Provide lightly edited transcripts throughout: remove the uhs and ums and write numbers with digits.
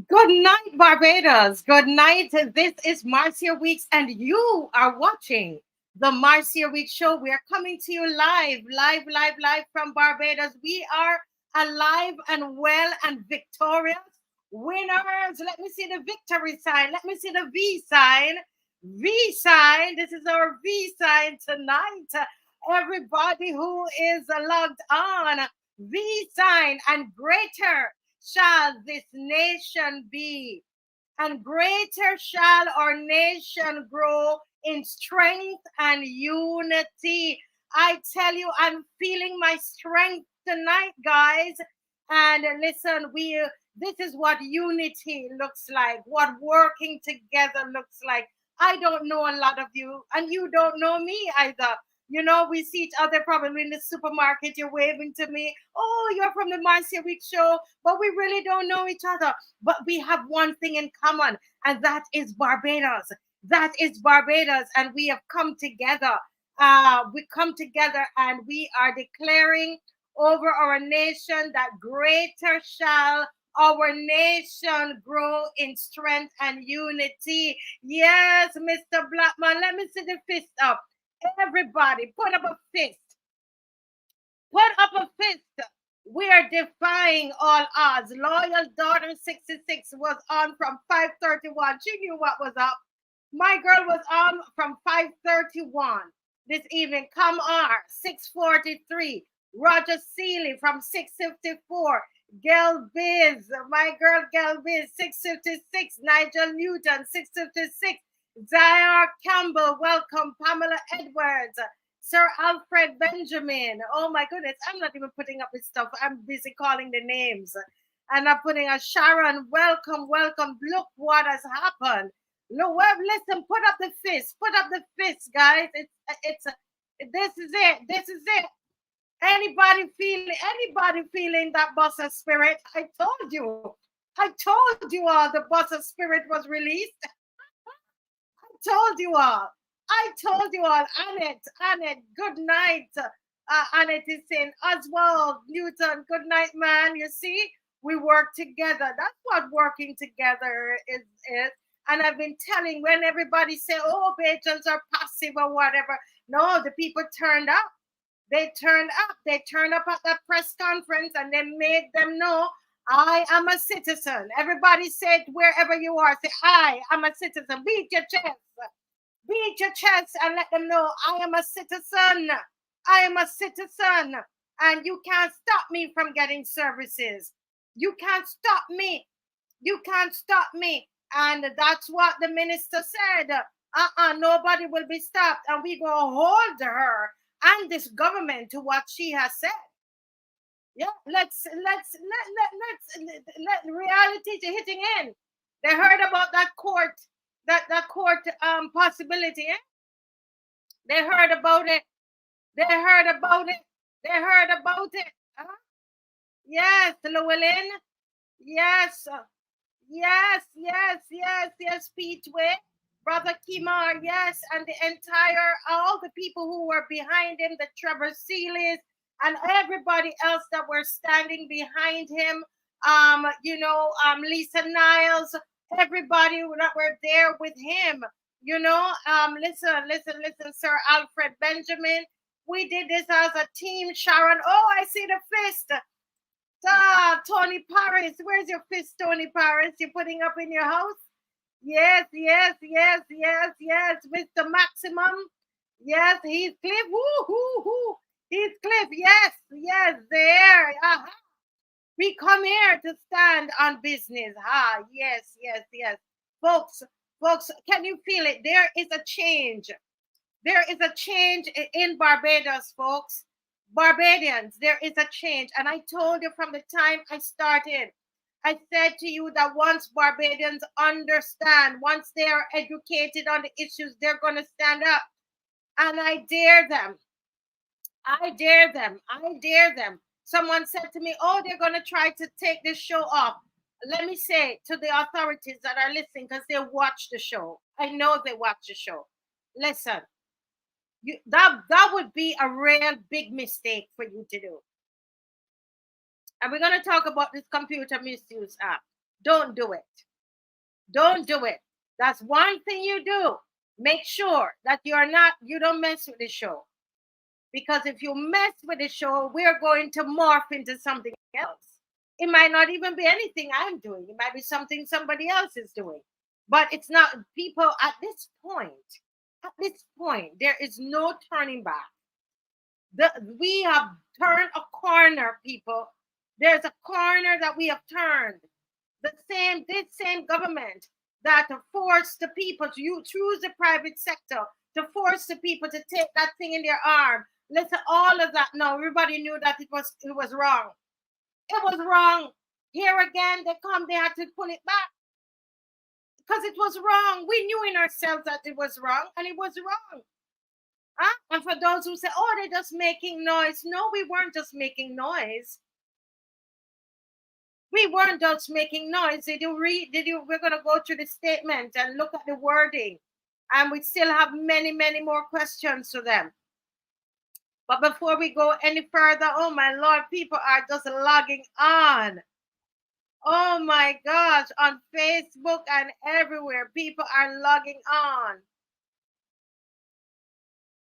Good night, Barbados. Good night. This is Marcia Weeks, and you are watching the Marcia Weeks Show. We are coming to you live from Barbados. We are alive and well and victorious. Winners. Let me see the victory sign. Let me see the V sign. V sign. This is our V sign tonight. Everybody who is logged on, V sign and greater shall this nation be, and greater shall our nation grow in strength and unity. I tell you, I'm feeling my strength tonight, guys. And listen, this is what unity looks like, what working together looks like. I don't know a lot of you, and you don't know me either. You know, we see each other probably in the supermarket. You're waving to me. Oh, you're from the Marcia Week Show, but we really don't know each other. But we have one thing in common, and that is Barbados. That is Barbados, and we have come together. We come together, and we are declaring over our nation that greater shall our nation grow in strength and unity. Yes, Mr. Blackman, let me see the fist up. Everybody, put up a fist. Put up a fist. We are defying all odds. Loyal Daughter 66 was on from 5:31. She knew what was up. My girl was on from 5:31 this evening. Come on, 6:43. Roger Seeley from 6:54. Gel Biz, my girl Gel Biz, 6:56. Nigel Newton, 6:56. Zaire Campbell, welcome. Pamela Edwards. Sir Alfred Benjamin. Oh my goodness, I'm not even putting up this stuff. I'm busy calling the names. And I'm putting a Sharon, welcome, welcome. Look what has happened. Look, well, listen, put up the fist. Put up the fist, guys. This is it. This is it. Anybody feeling that bossa spirit? I told you. I told you all the bossa spirit was released. Told you all. I told you all. Annette, good night. Annette is saying, Oswald Newton, good night, man. You see, we work together. That's what working together is. And I've been telling when everybody say, oh, patrons are passive or whatever. No, the people turned up. They turned up. They turned up at that press conference and they made them know I am a citizen. Everybody said wherever you are, say, I am a citizen. Beat your chest. Beat your chest and let them know I am a citizen. I am a citizen. And you can't stop me from getting services. You can't stop me. You can't stop me. And that's what the minister said. Nobody will be stopped. And we going to hold her and this government to what she has said. Yeah, let reality to hitting in. They heard about that court, that court possibility. Eh? They heard about it. They heard about it. They heard about it. Huh? Yes, Llewellyn. Yes, yes, Speedway. Brother Kimar, yes, and the entire, all the people who were behind him, the Trevor Sealeys, and everybody else that were standing behind him, Lisa Niles, everybody that were there with him, listen, Sir Alfred Benjamin, we did this as a team, Sharon. Oh, I see the fist. Tony Paris, where's your fist, Tony Paris? You're putting up in your house? Yes, Mr. Maximum. Yes, he's Cliff. Woo. He's Cliff. Yes, there. Uh-huh. We come here to stand on business. Yes. Folks, can you feel it? There is a change. There is a change in Barbados, folks. Barbadians, there is a change. And I told you from the time I started, I said to you that once Barbadians understand, once they are educated on the issues, they're going to stand up. And I dare them. I dare them. Someone said to me, oh, they're going to try to take this show off. Let me say to the authorities that are listening, because they watch the show. I know they watch the show. Listen, that would be a real big mistake for you to do. And we're going to talk about this computer misuse act. Don't do it. Don't do it. That's one thing you do. Make sure that you don't mess with the show. Because if you mess with the show, we're going to morph into something else. It might not even be anything I'm doing. It might be something somebody else is doing. But it's not people at this point. At this point, there is no turning back. We have turned a corner, people. There's a corner that we have turned. This same government that forced the people to choose the private sector, to force the people to take that thing in their arm. Listen, all of that. No, everybody knew that it was wrong. It was wrong. Here again, they had to pull it back because it was wrong. We knew in ourselves that it was wrong, and it was wrong. Huh? And for those who say, "Oh, they're just making noise," no, we weren't just making noise. We weren't just making noise. We're going to go through the statement and look at the wording. And we still have many, many more questions to them. But before we go any further, oh my Lord, people are just logging on. Oh my gosh, on Facebook and everywhere, people are logging on.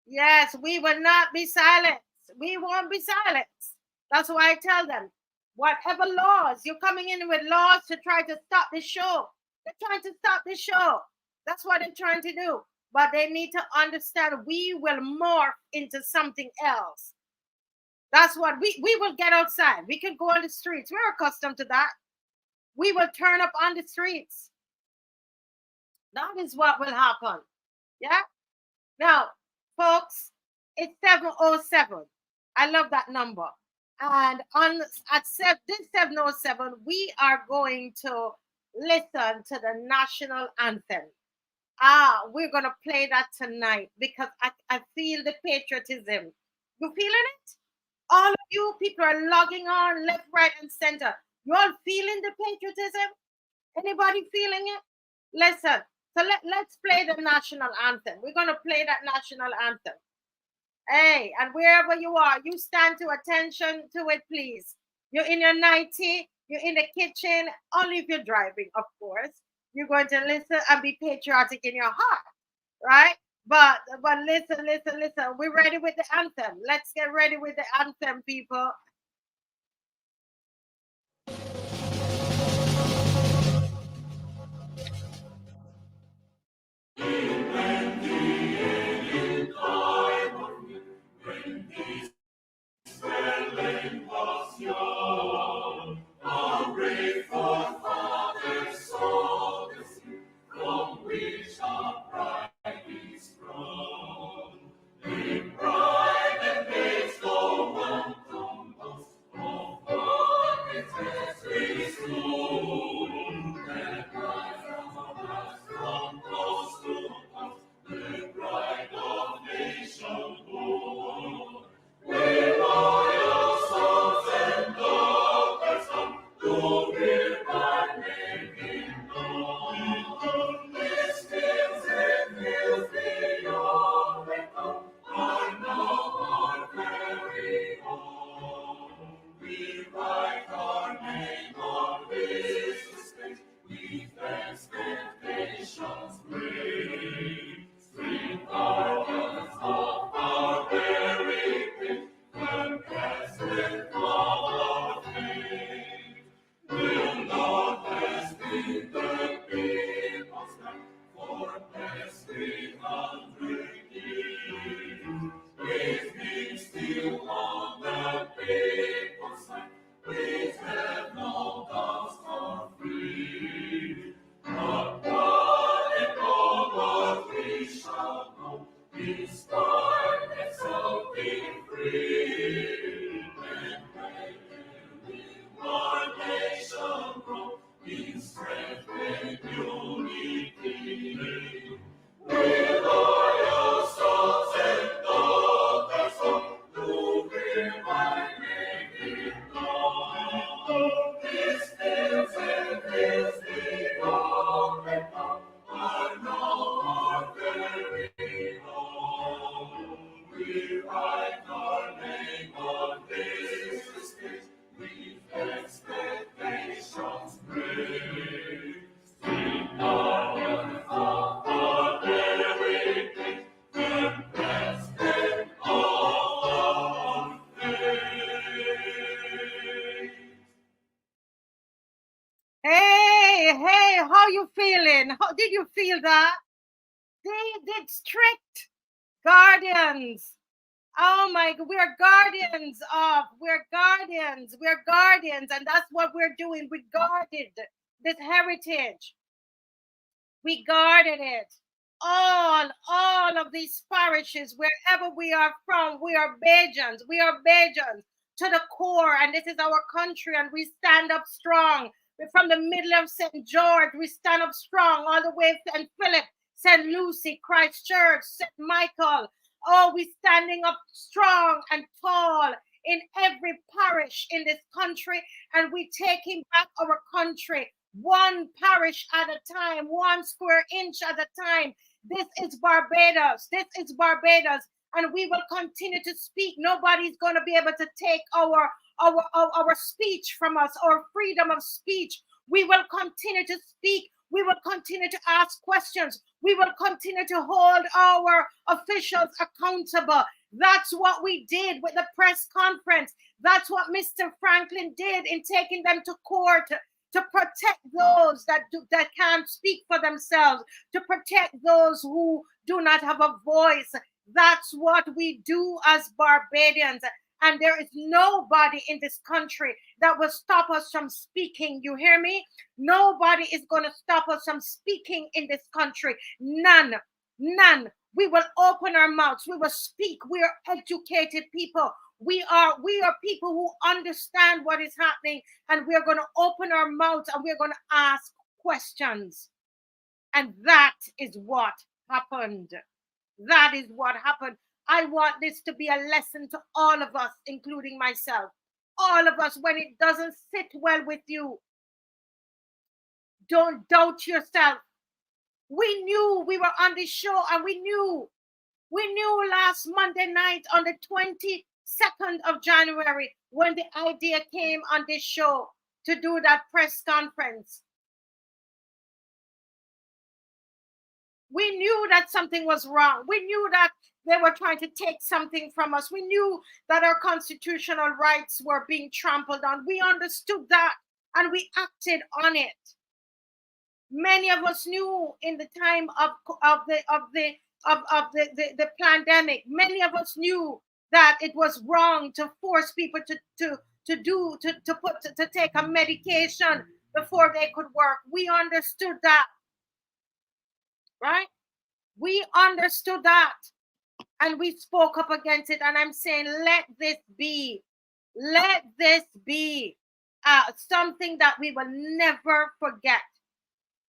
Yes, we will not be silenced. We won't be silenced. That's why I tell them, whatever laws, you're coming in with laws to try to stop the show. They're trying to stop the show. That's what they're trying to do. But they need to understand we will morph into something else. That's what we will get outside. We can go on the streets. We're accustomed to that. We will turn up on the streets. That is what will happen. Yeah. Now, folks, it's 7:07. I love that number. And this 7:07, we are going to listen to the national anthem. We're going to play that tonight because I feel the patriotism. You feeling it? All of you people are logging on left, right, and center. You all feeling the patriotism? Anybody feeling it? Listen. So let's play the national anthem. We're going to play that national anthem. Hey, and wherever you are, you stand to attention to it, please. You're in your nightie, you're in the kitchen, only if you're driving, of course. You're going to listen and be patriotic in your heart, right? But listen. We're ready with the anthem. Let's get ready with the anthem, people. Hey, how you feeling? How did you feel that? They did strict guardians. Oh my God, we're guardians of, we're guardians, and that's what we're doing. We guarded this heritage. We guarded it. All of these parishes, wherever we are from, we are Bajans. We are Bajans to the core, and this is our country, and we stand up strong. We're from the middle of St. George. We stand up strong all the way to St. Philip, St. Lucy, Christchurch, St. Michael. Oh, we're standing up strong and tall in every parish in this country, and we're taking back our country one parish at a time, one square inch at a time. This is Barbados. This is Barbados. And we will continue to speak. Nobody's going to be able to take our speech from us, our freedom of speech. We will continue to speak. We will continue to ask questions. We will continue to hold our officials accountable. That's what we did with the press conference. That's what Mr. Franklin did in taking them to court, to protect those that can't speak for themselves, to protect those who do not have a voice. That's what we do as Barbadians. And there is nobody in this country that will stop us from speaking. You hear me? Nobody is going to stop us from speaking in this country. None. None. We will open our mouths. We will speak. We are educated people. We are people who understand what is happening, and we're going to open our mouths and we're going to ask questions. And that is what happened. That is what happened. I want this to be a lesson to all of us, including myself. All of us, when it doesn't sit well with you, don't doubt yourself. We knew we were on this show, and we knew last Monday night on the 22nd of January, when the idea came on this show to do that press conference. We knew that something was wrong. We knew that they were trying to take something from us. We knew that our constitutional rights were being trampled on. We understood that, and we acted on it. Many of us knew in the time of the pandemic. Many of us knew that it was wrong to force people to take a medication before they could work. We understood that, right? We understood that, and we spoke up against it. And I'm saying, let this be something that we will never forget.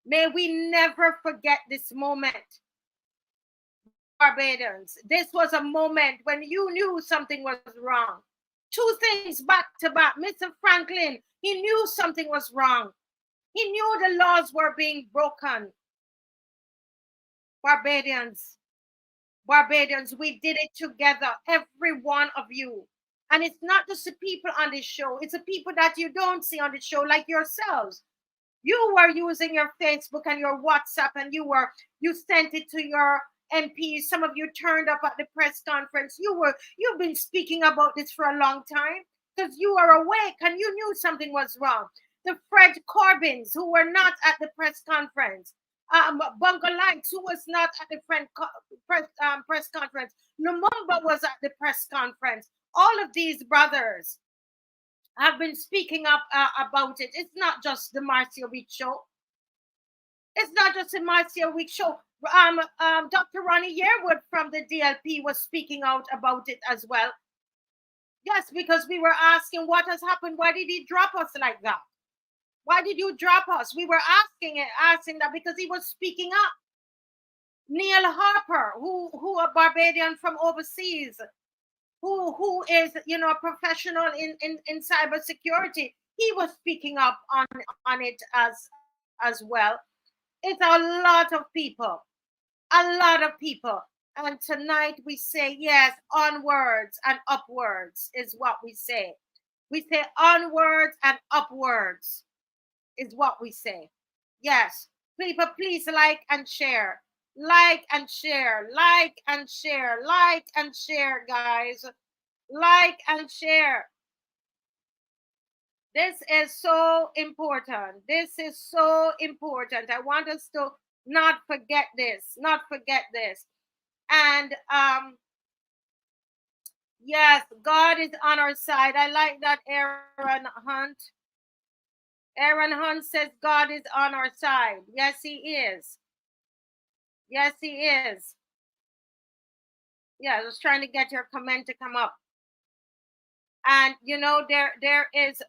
May we never forget this moment. Barbadians, this was a moment when you knew something was wrong. Two things back to back. Mr. Franklin, he knew something was wrong. He knew the laws were being broken. Barbadians, we did it together, every one of you. And it's not just the people on this show, it's the people that you don't see on the show, like yourselves. You were using your Facebook and your WhatsApp, and you sent it to your MPs. Some of you turned up at the press conference. You've been speaking about this for a long time because you are awake and you knew something was wrong. The Fred Corbins, who were not at the press conference, Bunga Lights, who was not at the press conference, Lumumba was at the press conference. All of these brothers have been speaking up about it. It's not just the Marcia Week show. It's not just the Marcia Week show. Dr. Ronnie Yearwood from the DLP was speaking out about it as well. Yes, because we were asking what has happened. Why did he drop us like that? Why did you drop us? We were asking that because he was speaking up. Neil Harper, who a Barbadian from overseas, who is, a professional in cybersecurity, he was speaking up on it as well. It's a lot of people. And tonight we say, yes, onwards and upwards is what we say. We say onwards and upwards is what we say. Yes, people, please like and share. Like and share, like and share, like and share, guys. Like and share. This is so important. This is so important. I want us to not forget this. Not forget this. And yes, God is on our side. I like that, Aaron Hunt. Aaron Hunt says God is on our side. Yes, he is. Yes, he is. Yeah, I was trying to get your comment to come up. And you know, there's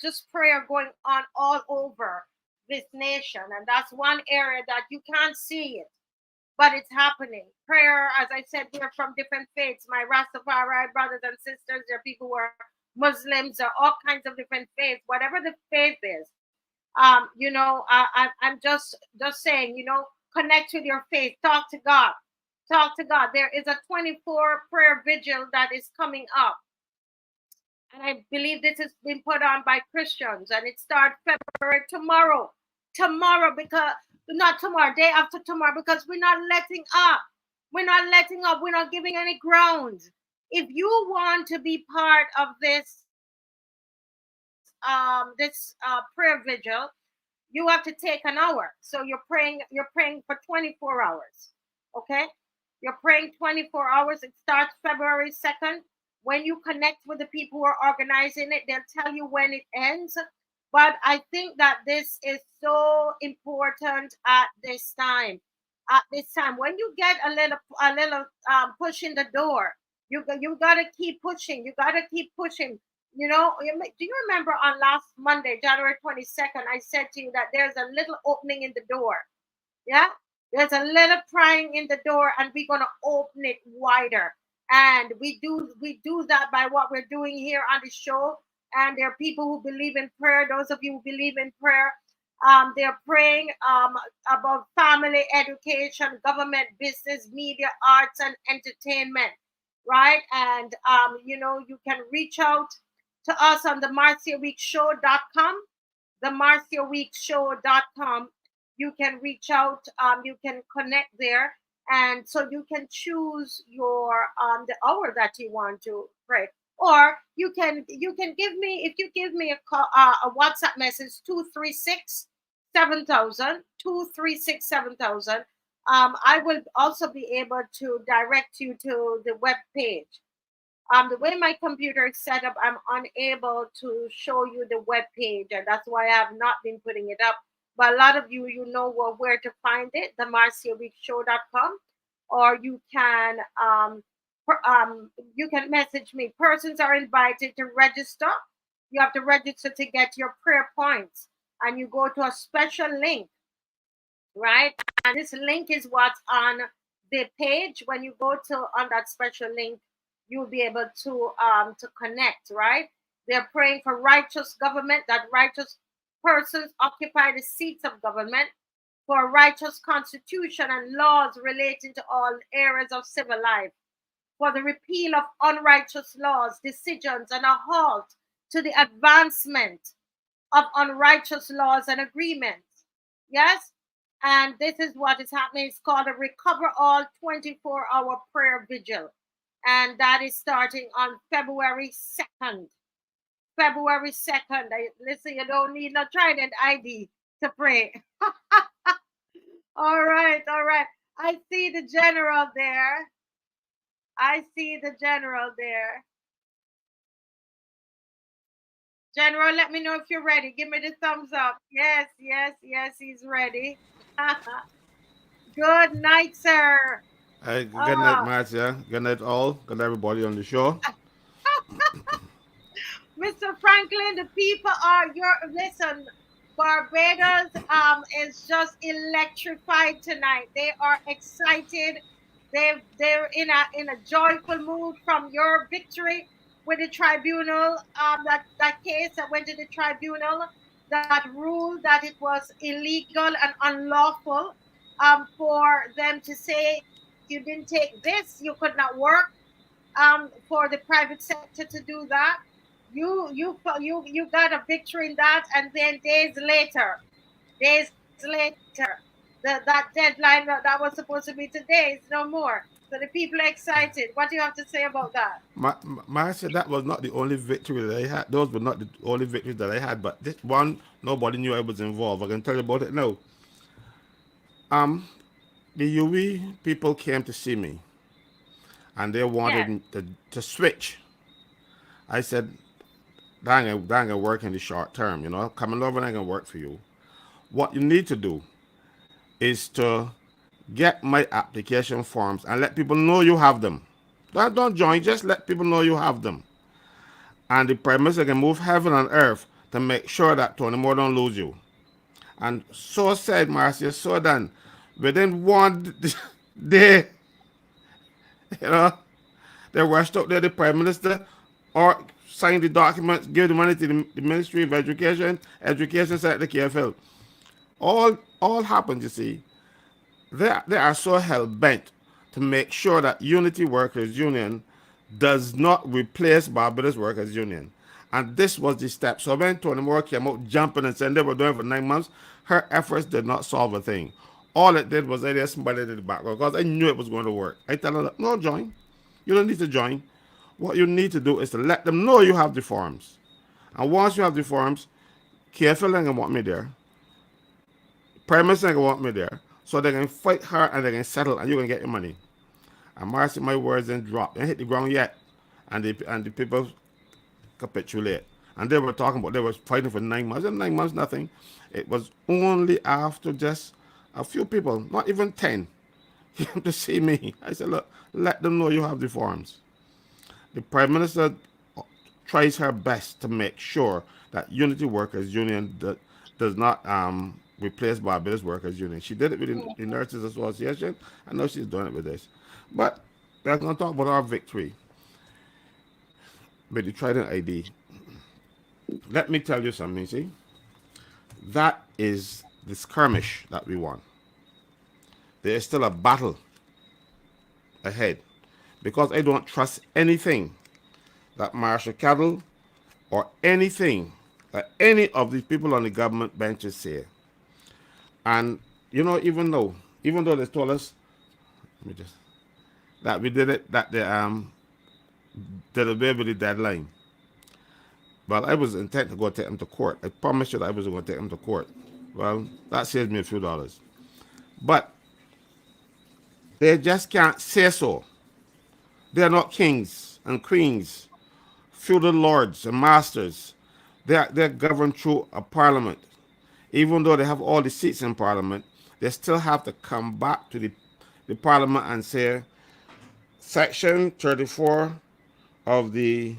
just prayer going on all over this nation, and that's one area that you can't see it, but it's happening. Prayer, as I said, we're from different faiths. My Rastafari brothers and sisters, there are people who are Muslims, there are all kinds of different faiths. Whatever the faith is, you know, I'm just saying, you know, connect with your faith, talk to God, talk to God. There is a 24 prayer vigil that is coming up, and I believe this has been put on by Christians, and it starts February tomorrow. Tomorrow, because not tomorrow, day after tomorrow, because we're not letting up. We're not letting up. We're not giving any ground. If you want to be part of this prayer vigil, you have to take an hour. So you're praying for 24 hours. Okay? You're praying 24 hours. It starts February 2nd. When you connect with the people who are organizing it, they'll tell you when it ends. But I think that this is so important at this time. At this time, when you get a little push in the door, you gotta keep pushing. You gotta keep pushing. You know, do you remember on last Monday, January 22nd, I said to you that there's a little opening in the door. Yeah, there's a little prying in the door, and we're gonna open it wider. And we do that by what we're doing here on the show. And there are people who believe in prayer. Those of you who believe in prayer, they're praying about family, education, government, business, media, arts, and entertainment, right? And you know, you can reach out to us on the marciaweekshow.com, the marciaweekshow.com. You can reach out, you can connect there, and so you can choose your the hour that you want to pray. Or you can give me, if you give me a call, a WhatsApp message, 236 7000. I will also be able to direct you to the web page. The way my computer is set up, I'm unable to show you the web page, and that's why I have not been putting it up. But a lot of you, you know where to find it, the marciaweekshow.com, or you can message me. Persons are invited to register. You have to register to get your prayer points, and you go to a special link, right? And this link is what's on the page. When you go to on that special link, you'll be able to connect, right? They're praying for righteous government, that righteous persons occupy the seats of government, for a righteous constitution and laws relating to all areas of civil life, for the repeal of unrighteous laws, decisions, and a halt to the advancement of unrighteous laws and agreements. Yes? And this is what is happening. It's called a Recover All 24-hour prayer vigil. And that is starting on February 2nd. February 2nd. Listen, you don't need no Trident ID to pray. All right, all right. I see the general there. I see the general there. General, let me know if you're ready. Give me the thumbs up. Yes, yes, yes, he's ready. Good night, sir. Hey, good night, Ah, Marcia. Good night, all. Good night, everybody on the show. Mr. Franklin, the people are your listen. Barbados is just electrified tonight. They are excited. They're in a joyful mood from your victory with the tribunal. That case that went to the tribunal that ruled that it was illegal and unlawful for them to say if you didn't take this, you could not work, for the private sector to do that. You got a victory in that, and then days later, that deadline that was supposed to be today is no more. So the people are excited. What do you have to say about that? Marcia, that was not the only victory that I had. Those were not the only victories that I had, but this one, nobody knew I was involved. I can tell you about it now. Um, the UE people came to see me, and they Yes, wanted to switch. I said, that ain't gonna work in the short term, you know. Coming over ain't gonna work for you. What you need to do is to get my application forms and let people know you have them. Don't join, just let people know you have them. And the Prime Minister can move heaven and earth to make sure that Tony Moore don't lose you. And so said, Marcia, so done. Within one day, you know, they rushed up there, the Prime Minister, or signed the documents, give the money to the Ministry of Education, Education sent the KFL. All happened, you see. They are so hell bent to make sure that Unity Workers Union does not replace Barbados Workers Union. And this was the step. So when Tony Moore came out jumping and saying they were doing it for 9 months, her efforts did not solve a thing. All it did was I somebody in the background because I knew it was going to work. I tell her, no, join. You don't need to join. What you need to do is to let them know you have the forms. And once you have the forms, KFL ain't gonna want me there. Prime Minister ain't gonna want me there. So they can fight hard and they can settle and you can get your money. And Marcy, my words didn't drop. They hit the ground yet. And the people capitulate. And they were talking about they were fighting for 9 months. And 9 months, nothing. It was only after just a few people, not even 10, came to see me. I said, look, let them know you have the forms. The Prime Minister tries her best to make sure that Unity Workers Union does not replace Barbados Workers Union. She did it with the Nurses Association. I know she's doing it with this. But we're going to talk about our victory with the Trident ID. Let me tell you something, see? That is the skirmish that we won. There is still a battle ahead because I don't trust anything that Marshall Caddle or anything that any of these people on the government benches say. And you know, even though they told us, let me just that we did it, that they did away with the deadline. Well, I was intent to go take them to court. I promised you that I was going to take them to court. Well, that saves me a few dollars. But they just can't say so. They're not kings and queens, feudal lords and masters. They're governed through a parliament. Even though they have all the seats in parliament, they still have to come back to the parliament and say, Section 34 of the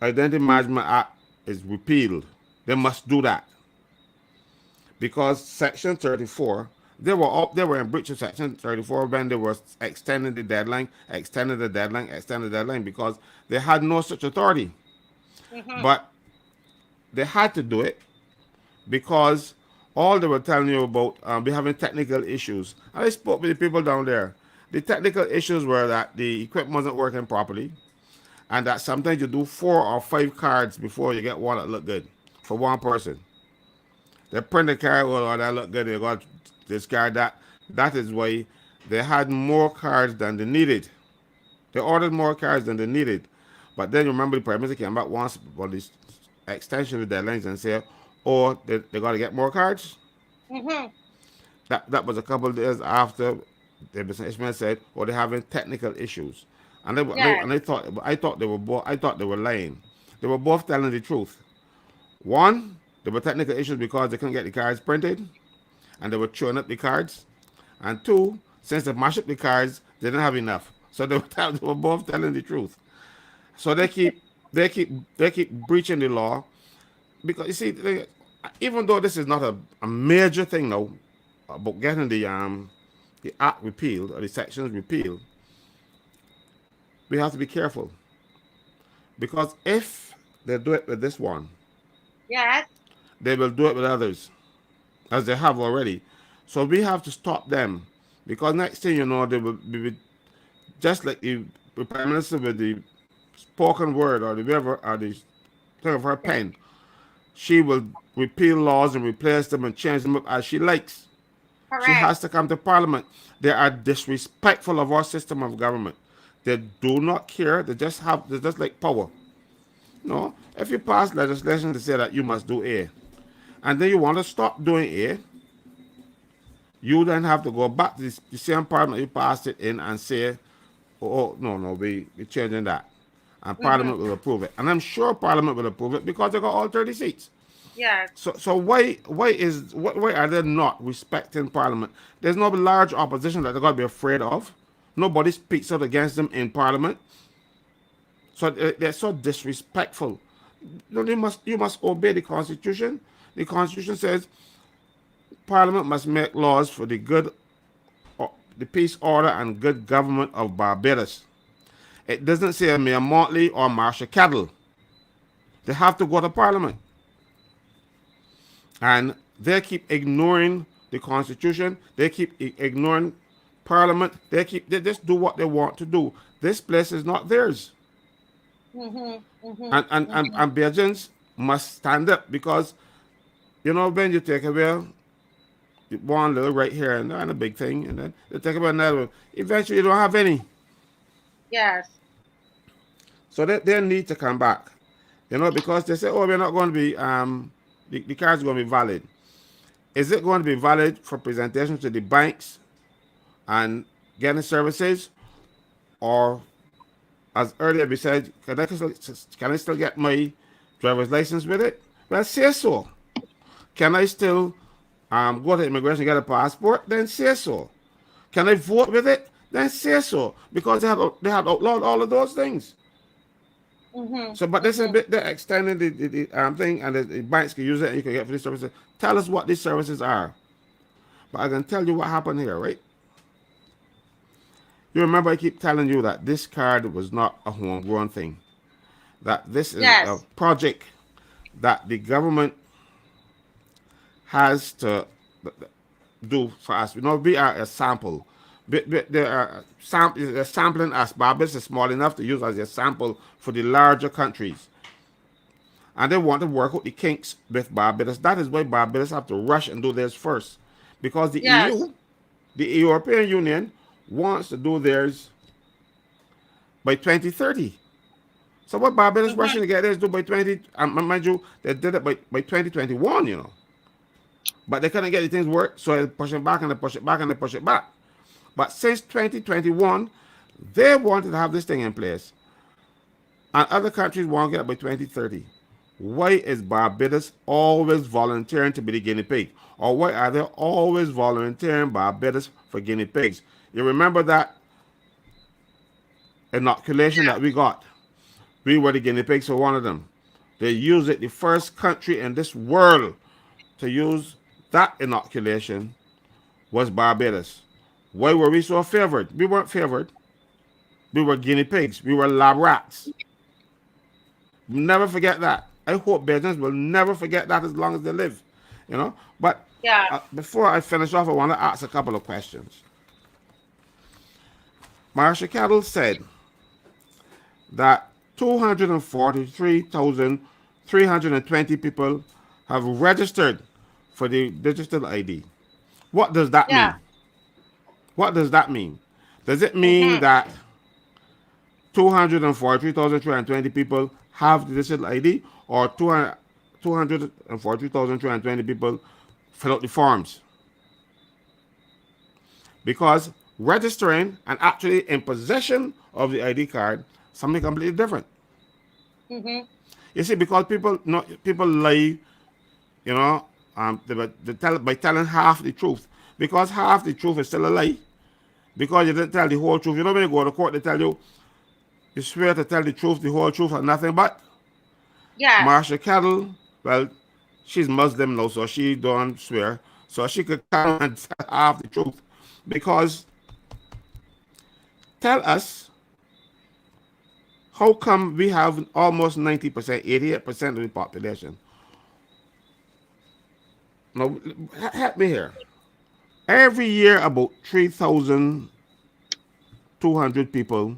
Identity Management Act is repealed. They must do that. Because Section 34, they were in breach of Section 34 when they were extending the deadline, because they had no such authority. But they had to do it because all they were telling you about we having technical issues. And I spoke with the people down there. The technical issues were that the equipment wasn't working properly, and that sometimes you do 4 or 5 cards before you get one that look good for one person. They print the card, oh, that look good, they got this card, that. That is why they had more cards than they needed. They ordered more cards than they needed. But then you remember the Prime Minister came back once for this extension of the deadlines and said, oh, they got to get more cards. That was a couple of days after the businessman said, "Oh, they're having technical issues," and yes. I thought they were lying. They were both telling the truth. One, there were technical issues because they couldn't get the cards printed, and they were chewing up the cards. And two, since they mashed up the cards, they didn't have enough, so they were both telling the truth. So they keep breaching the law because you see, even though this is not a major thing now about getting the act repealed or the sections repealed, we have to be careful because if they do it with this one, Yes. they will do it with others, as they have already. So we have to stop them because next thing you know, they will be just like the Prime Minister with the spoken word or the whatever or the thing of her pen. She will repeal laws and replace them and change them up as she likes. She Correct. has to come to Parliament. They are disrespectful of our system of government. They do not care. They just like power. No, if you pass legislation to say that you must do A, and then you want to stop doing A, you then have to go back to the same Parliament you passed it in and say, oh no, no, we're changing that. And Mm-hmm. Parliament will approve it. And I'm sure Parliament will approve it because they got all 30 seats. Yes. So why are they not respecting Parliament? There's no large opposition that they got to be afraid of. Nobody speaks out against them in Parliament. So they're so disrespectful. No, you must obey the Constitution. The Constitution says Parliament must make laws for the peace, order, and good government of Barbados. It doesn't say Mayor Motley or Marshall Cattle. They have to go to Parliament. And they keep ignoring the Constitution. They keep ignoring Parliament. They just do what they want to do. This place is not theirs. Mm-hmm. Mm-hmm. And Belgians must stand up because when you take away one little right here and a big thing, and then they take away another one, eventually you don't have any. Yes. So they need to come back. Because they say, oh, we're not going to be the card's going to be valid. Is it going to be valid for presentation to the banks and getting services, or as earlier we said, can I still get my driver's license with it? Well, say so. Can I still go to immigration and get a passport? Then say so. Can I vote with it? Then say so. Because they had outlawed all of those things. Mm-hmm. So, but they said they're extending the thing, and the banks can use it, and you can get for these services. Tell us what these services are. But I can tell you what happened here, right? You remember I keep telling you that this card was not a homegrown thing. That this is a Yes. project that the government has to do for us. We are a sample. They are sampling us. Barbados is small enough to use as a sample for the larger countries. And they want to work out the kinks with Barbados. That is why Barbados have to rush and do theirs first. Because the Yes. EU, the European Union, wants to do theirs by 2030. So what Barbados Mm-hmm. rushing to get theirs do by 20, mind you, they did it by 2021. But they couldn't get the things work, so they push it back and they push it back and they push it back. But since 2021, they wanted to have this thing in place. And other countries want to get it by 2030. Why is Barbados always volunteering to be the guinea pig? Or why are they always volunteering Barbados for guinea pigs? You remember that inoculation that we got? We were the guinea pigs for one of them. They used it, the first country in this world to use that inoculation was Barbados. Why were we so favored? We weren't favored. We were guinea pigs. We were lab rats. Never forget that. I hope Belgians will never forget that as long as they live. But Yeah. before I finish off, I want to ask a couple of questions. Marsha Cattle said that 243,320 people have registered for the digital ID. What does that Yeah. mean? What does that mean? Does it mean Mm-hmm. that 243,320 people have the digital ID, or 243,320 people fill out the forms? Because registering and actually in possession of the ID card, something completely different. Mm-hmm. You see, because people lie, by telling half the truth, because half the truth is still a lie. Because you didn't tell the whole truth. When you go to court, they tell you swear to tell the truth, the whole truth, and nothing but. Yes. Marsha Cattle, well, she's Muslim now, so she don't swear. So she could come and tell half the truth. Because tell us, how come we have almost 90%, 88% of the population? Now, help me here. Every year, about 3,200 people,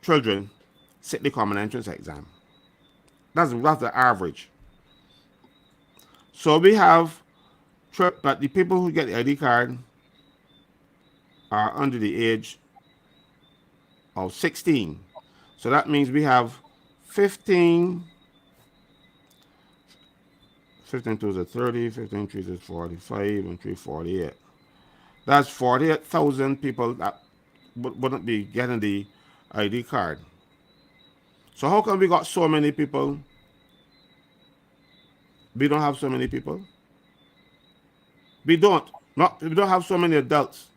children, sit the common entrance exam. That's the average. So we have but the people who get the ID card are under the age of 16. So that means we have 15, 15 to the 30, 15 to the 45, and 348. That's 48,000 people that wouldn't be getting the ID card. So how come we got so many people? We don't have so many people. We don't. Not we don't have so many adults.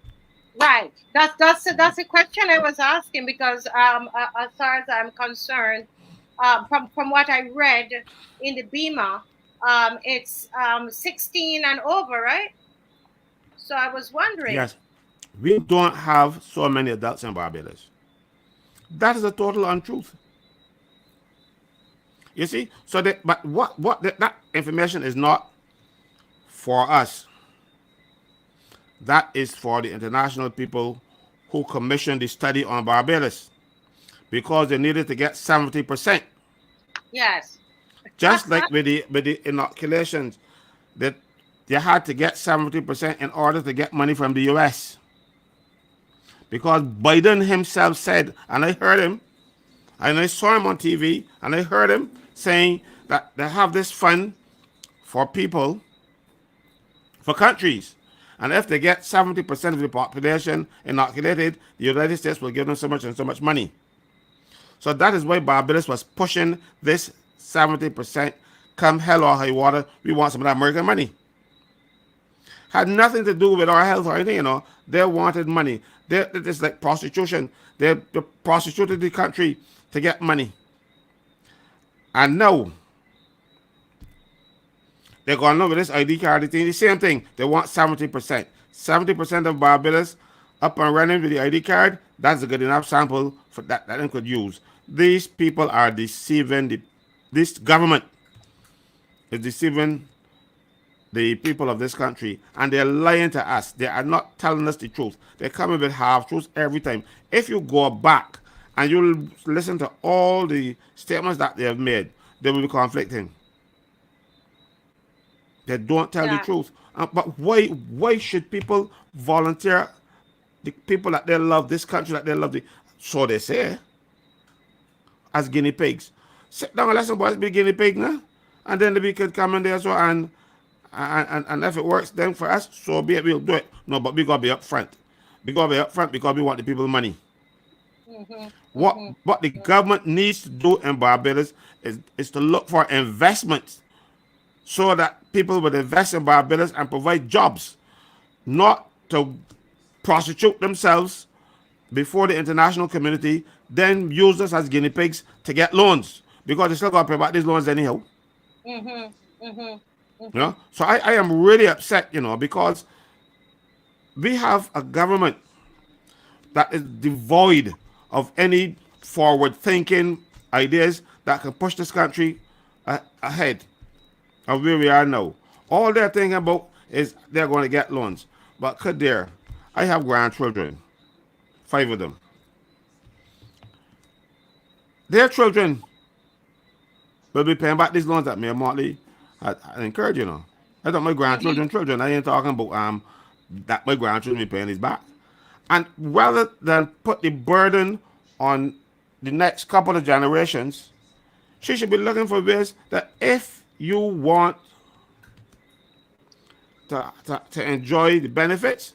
Right. That's the question I was asking because as far as I'm concerned, from what I read in the Beamer, it's 16 and over, right? So I was wondering. Yes, we don't have so many adults in Barbados. That is a total untruth. You see, so but that information is not for us. That is for the international people who commissioned the study on Barbados because they needed to get 70%. Yes. Just like with the inoculations, that they had to get 70% in order to get money from the US. Because Biden himself said, and I heard him, and I saw him on TV, and I heard him saying that they have this fund for people, for countries. And if they get 70% of the population inoculated, the United States will give them so much and so much money. So that is why Barbados was pushing this 70%. Come hell or high water, we want some of that American money. Had nothing to do with our health or anything, you know. They wanted money. It's like prostitution. They prostituted the country to get money. And now, they're going on with this ID card thing. The same thing. They want 70%. 70% of Barbados up and running with the ID card. That's a good enough sample for that they could use. These people are deceiving this government is deceiving the people of this country, and they're lying to us. They are not telling us the truth. They're coming with half truths every time. If you go back and you listen to all the statements that they have made, they will be conflicting. They don't tell the Yeah. truth. But why should people volunteer the people that they love, this country that they love, so they say, as guinea pigs? Sit down and let some boys be guinea pig now, and then we could come in there so and if it works then for us, so be it, we'll do it. No, but we gotta be upfront. We gotta be upfront because we want the people money. Mm-hmm. What the government needs to do in Barbados is to look for investments so that people would invest in Barbados and provide jobs, not to prostitute themselves before the international community, then use us as guinea pigs to get loans because they still got to pay back these loans anyhow. Mm-hmm. Mm-hmm. You know, so I am really upset, you know, because we have a government that is devoid of any forward-thinking ideas that can push this country ahead of where we are now. All they're thinking about is they're going to get loans. But Kadir, I have grandchildren, 5 of them. Their children will be paying back these loans that me and Motley I encourage, you know. I thought my grandchildren, children. I ain't talking about that my grandchildren be paying these back. And rather than put the burden on the next couple of generations, she should be looking for ways that if you want to enjoy the benefits,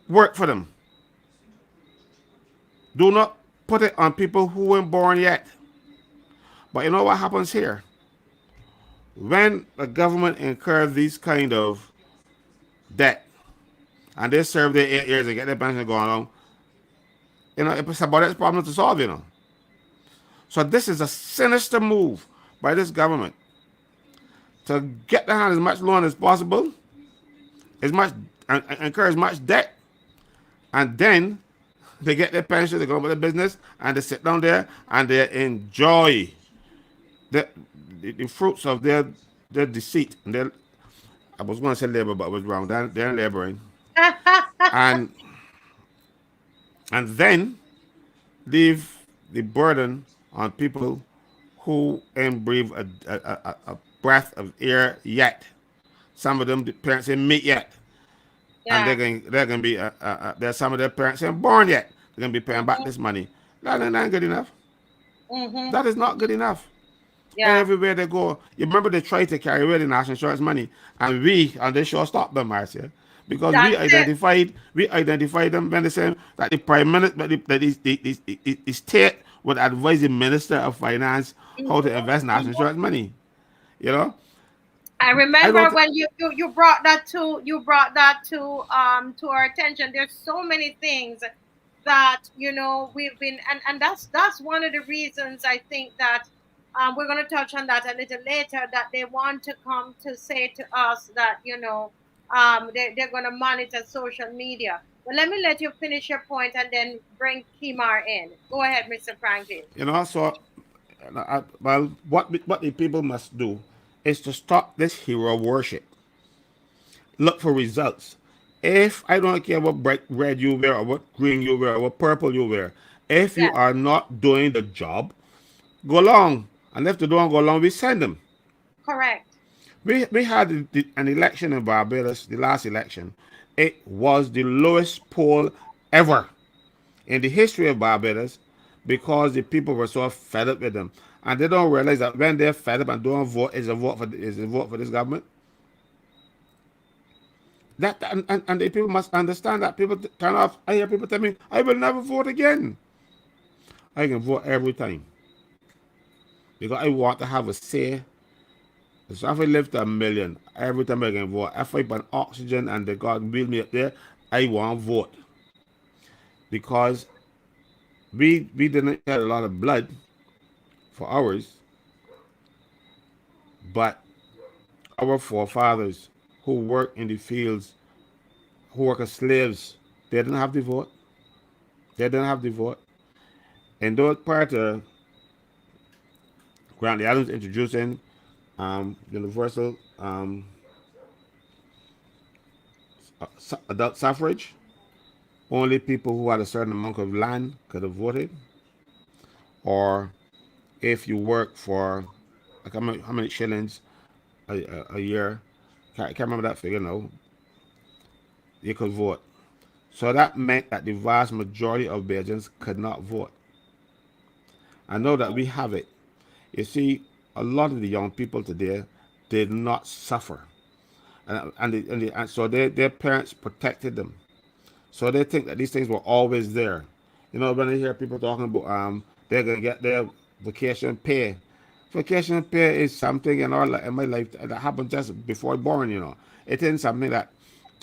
work for them. Do not put it on people who weren't born yet. But you know what happens here? When the government incurs these kind of debt and they serve their 8 years and get their pension going on, you know, it's about its problem to solve, you know. So this is a sinister move by this government to get their hand as much loan as possible, as much and incur as much debt, and then they get their pension, they go about their business, and they sit down there and they enjoy the fruits of their deceit. And I was going to say labor, but I was wrong. They're laboring, and then leave the burden on people who ain't breathe a breath of air yet. some of them the parents ain't meet yet, and Yeah. they're going to be there's some of their parents ain't born yet. They're going to be paying back Mm-hmm. this money. That ain't good enough. Mm-hmm. That is not good enough. Yeah. Everywhere they go, you remember they tried to carry away the national insurance money, and we on this show stopped them, Marcia, because That's it. we identified them when they said that the prime minister, that the state would advise the minister of finance how to invest Mm-hmm. national insurance money. You know, I I remember don't. when you brought that to our attention. There's so many things that we've been, and that's one of the reasons I think that we're going to touch on that a little later, that they want to come to say to us that they're going to monitor social media. But let me let you finish your point and then bring Kimar in. Go ahead, Mr. Franklin. You know, so well, what the people must do is to stop this hero worship. Look for results. If I don't care what bright red you wear or what green you wear or what purple you wear, if you Yes, are not doing the job, go along. And if they don't go along, we send them. correct. We had an election in Barbados, the last election. It was the lowest poll ever in the history of Barbados because the people were so fed up with them. And they don't realize that when they're fed up and don't vote, is a vote for this government. That and the people must understand that. People turn off. I hear people tell me, I will never vote again. I can vote every time because I want to have a say. So if I live to a million, every time I can vote. If I burn oxygen and the God build me up there, I want to vote because we didn't shed a lot of blood for ours, but our forefathers who worked in the fields, who work as slaves, they didn't have the vote. They didn't have the vote. And those prior to Grant Adams introducing universal adult suffrage, only people who had a certain amount of land could have voted, or if you work for like how many shillings a year, can't remember that figure, no, you could vote. So that meant that the vast majority of Belgians could not vote. I know that we have it. You see, a lot of the young people today did not suffer, and so their parents protected them. So they think that these things were always there. You know, when I hear people talking about they're gonna get their vacation pay. Vacation pay is something in my life that happened just before I born. You know, it isn't something that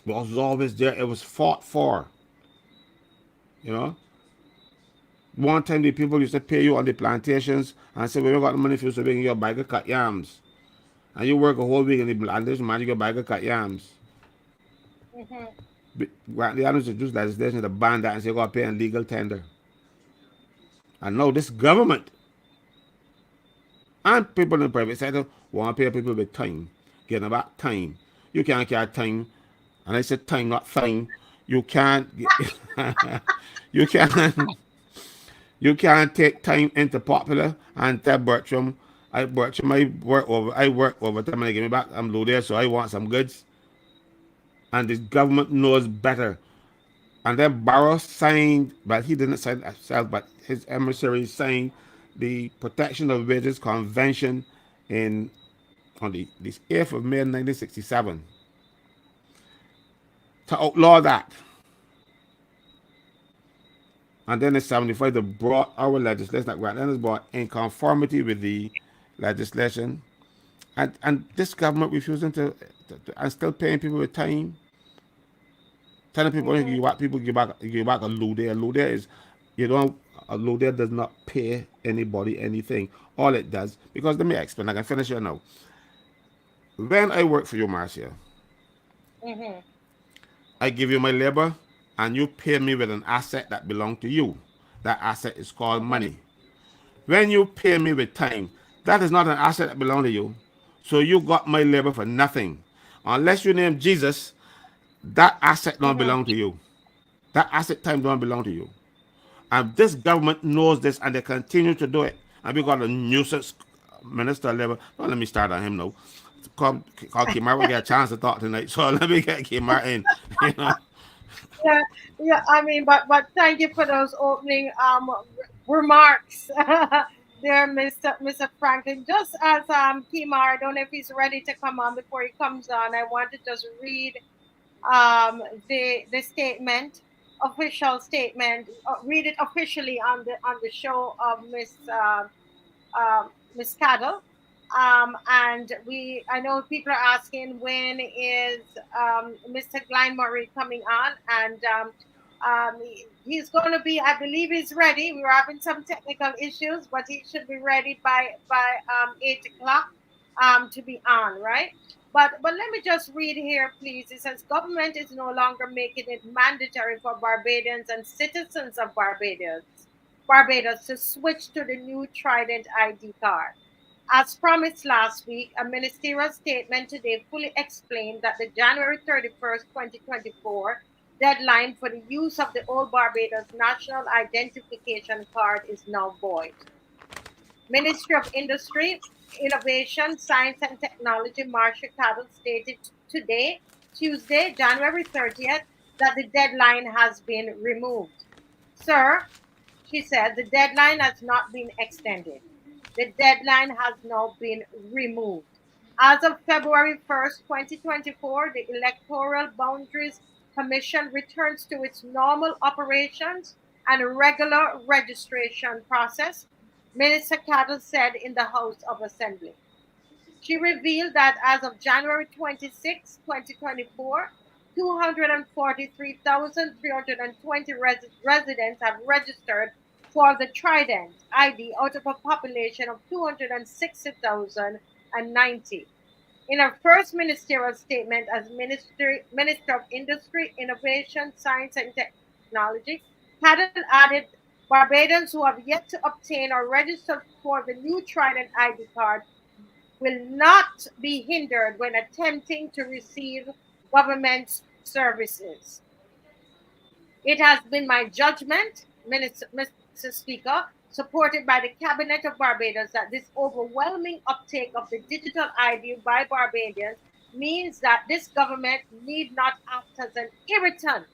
was always there. It was fought for. You know, one time the people used to pay you on the plantations and say, "Well, we got the money for you, so we can get a bag of cut yams." And you work a whole week in the plantation, man, you get a bag of cut yams. Mm-hmm. The others introduced legislation to ban that and say you got to pay in legal tender. And now this government and people in the private sector want to pay people with time, getting about time. You can't get time, and I said time, not fine. You can't, you can't, you can't take time into popular and tell Bertram, I work overtime and they give me back. I'm low there, so I want some goods. And the government knows better. And then Barrow signed, but he didn't sign it himself, but his emissary signed the Protection of Wages Convention in on the 8th of May 1967 to outlaw that. And then in 75, they brought our legislation that Grant Adams brought in conformity with the legislation. And this government refusing and still paying people with time, telling people Mm-hmm. you back a load there. A load there is you don't a load there does not pay anybody anything. All it does, because let me explain, I can finish here now. When I work for you, Marcia, Mm-hmm. I give you my labor and you pay me with an asset that belongs to you. That asset is called Mm-hmm. money. When you pay me with time, that is not an asset that belongs to you. So you got my labor for nothing. Unless you name Jesus, that asset don't Mm-hmm. belong to you. That asset time don't belong to you. And this government knows this and they continue to do it. And we got a nuisance minister level. Well, let me start on him now. come, call Kimar. We get a chance to talk tonight, so let me get Kimar in. You know. Yeah, yeah. I mean, but thank you for those opening remarks, there, Mr. Franklin. Just as Kimar, I don't know if he's ready to come on. Before he comes on, I want to just read the statement, official statement. Read it officially on the show of Miss Caddle. And I know people are asking when is Mr. GLYNE coming on, and he's going to be. I believe he's ready. We were having some technical issues, but he should be ready by 8 o'clock to be on, right? But let me just read here, please. It says government is no longer making it mandatory for Barbadians and citizens of Barbados to switch to the new Trident ID card. As promised last week, a ministerial statement today fully explained that the January 31st, 2024 deadline for the use of the old Barbados National Identification Card is now void. Ministry of Industry, Innovation, Science and Technology, Marcia Caddle, stated today, Tuesday, January 30th, that the deadline has been removed. Sir, she said, the deadline has not been extended. The deadline has now been removed. As of February 1st, 2024, the Electoral Boundaries Commission returns to its normal operations and regular registration process, Minister Caddle said in the House of Assembly. She revealed that as of January 26, 2024, 243,320 residents have registered for the Trident ID out of a population of 260,090. In her first ministerial statement as Minister of Industry, Innovation, Science and Technology, Caddle added Barbadians who have yet to obtain or register for the new Trident ID card will not be hindered when attempting to receive government services. It has been my judgment, Mr. Speaker, supported by the Cabinet of Barbados, that this overwhelming uptake of the digital ID by Barbadians means that this government need not act as an irritant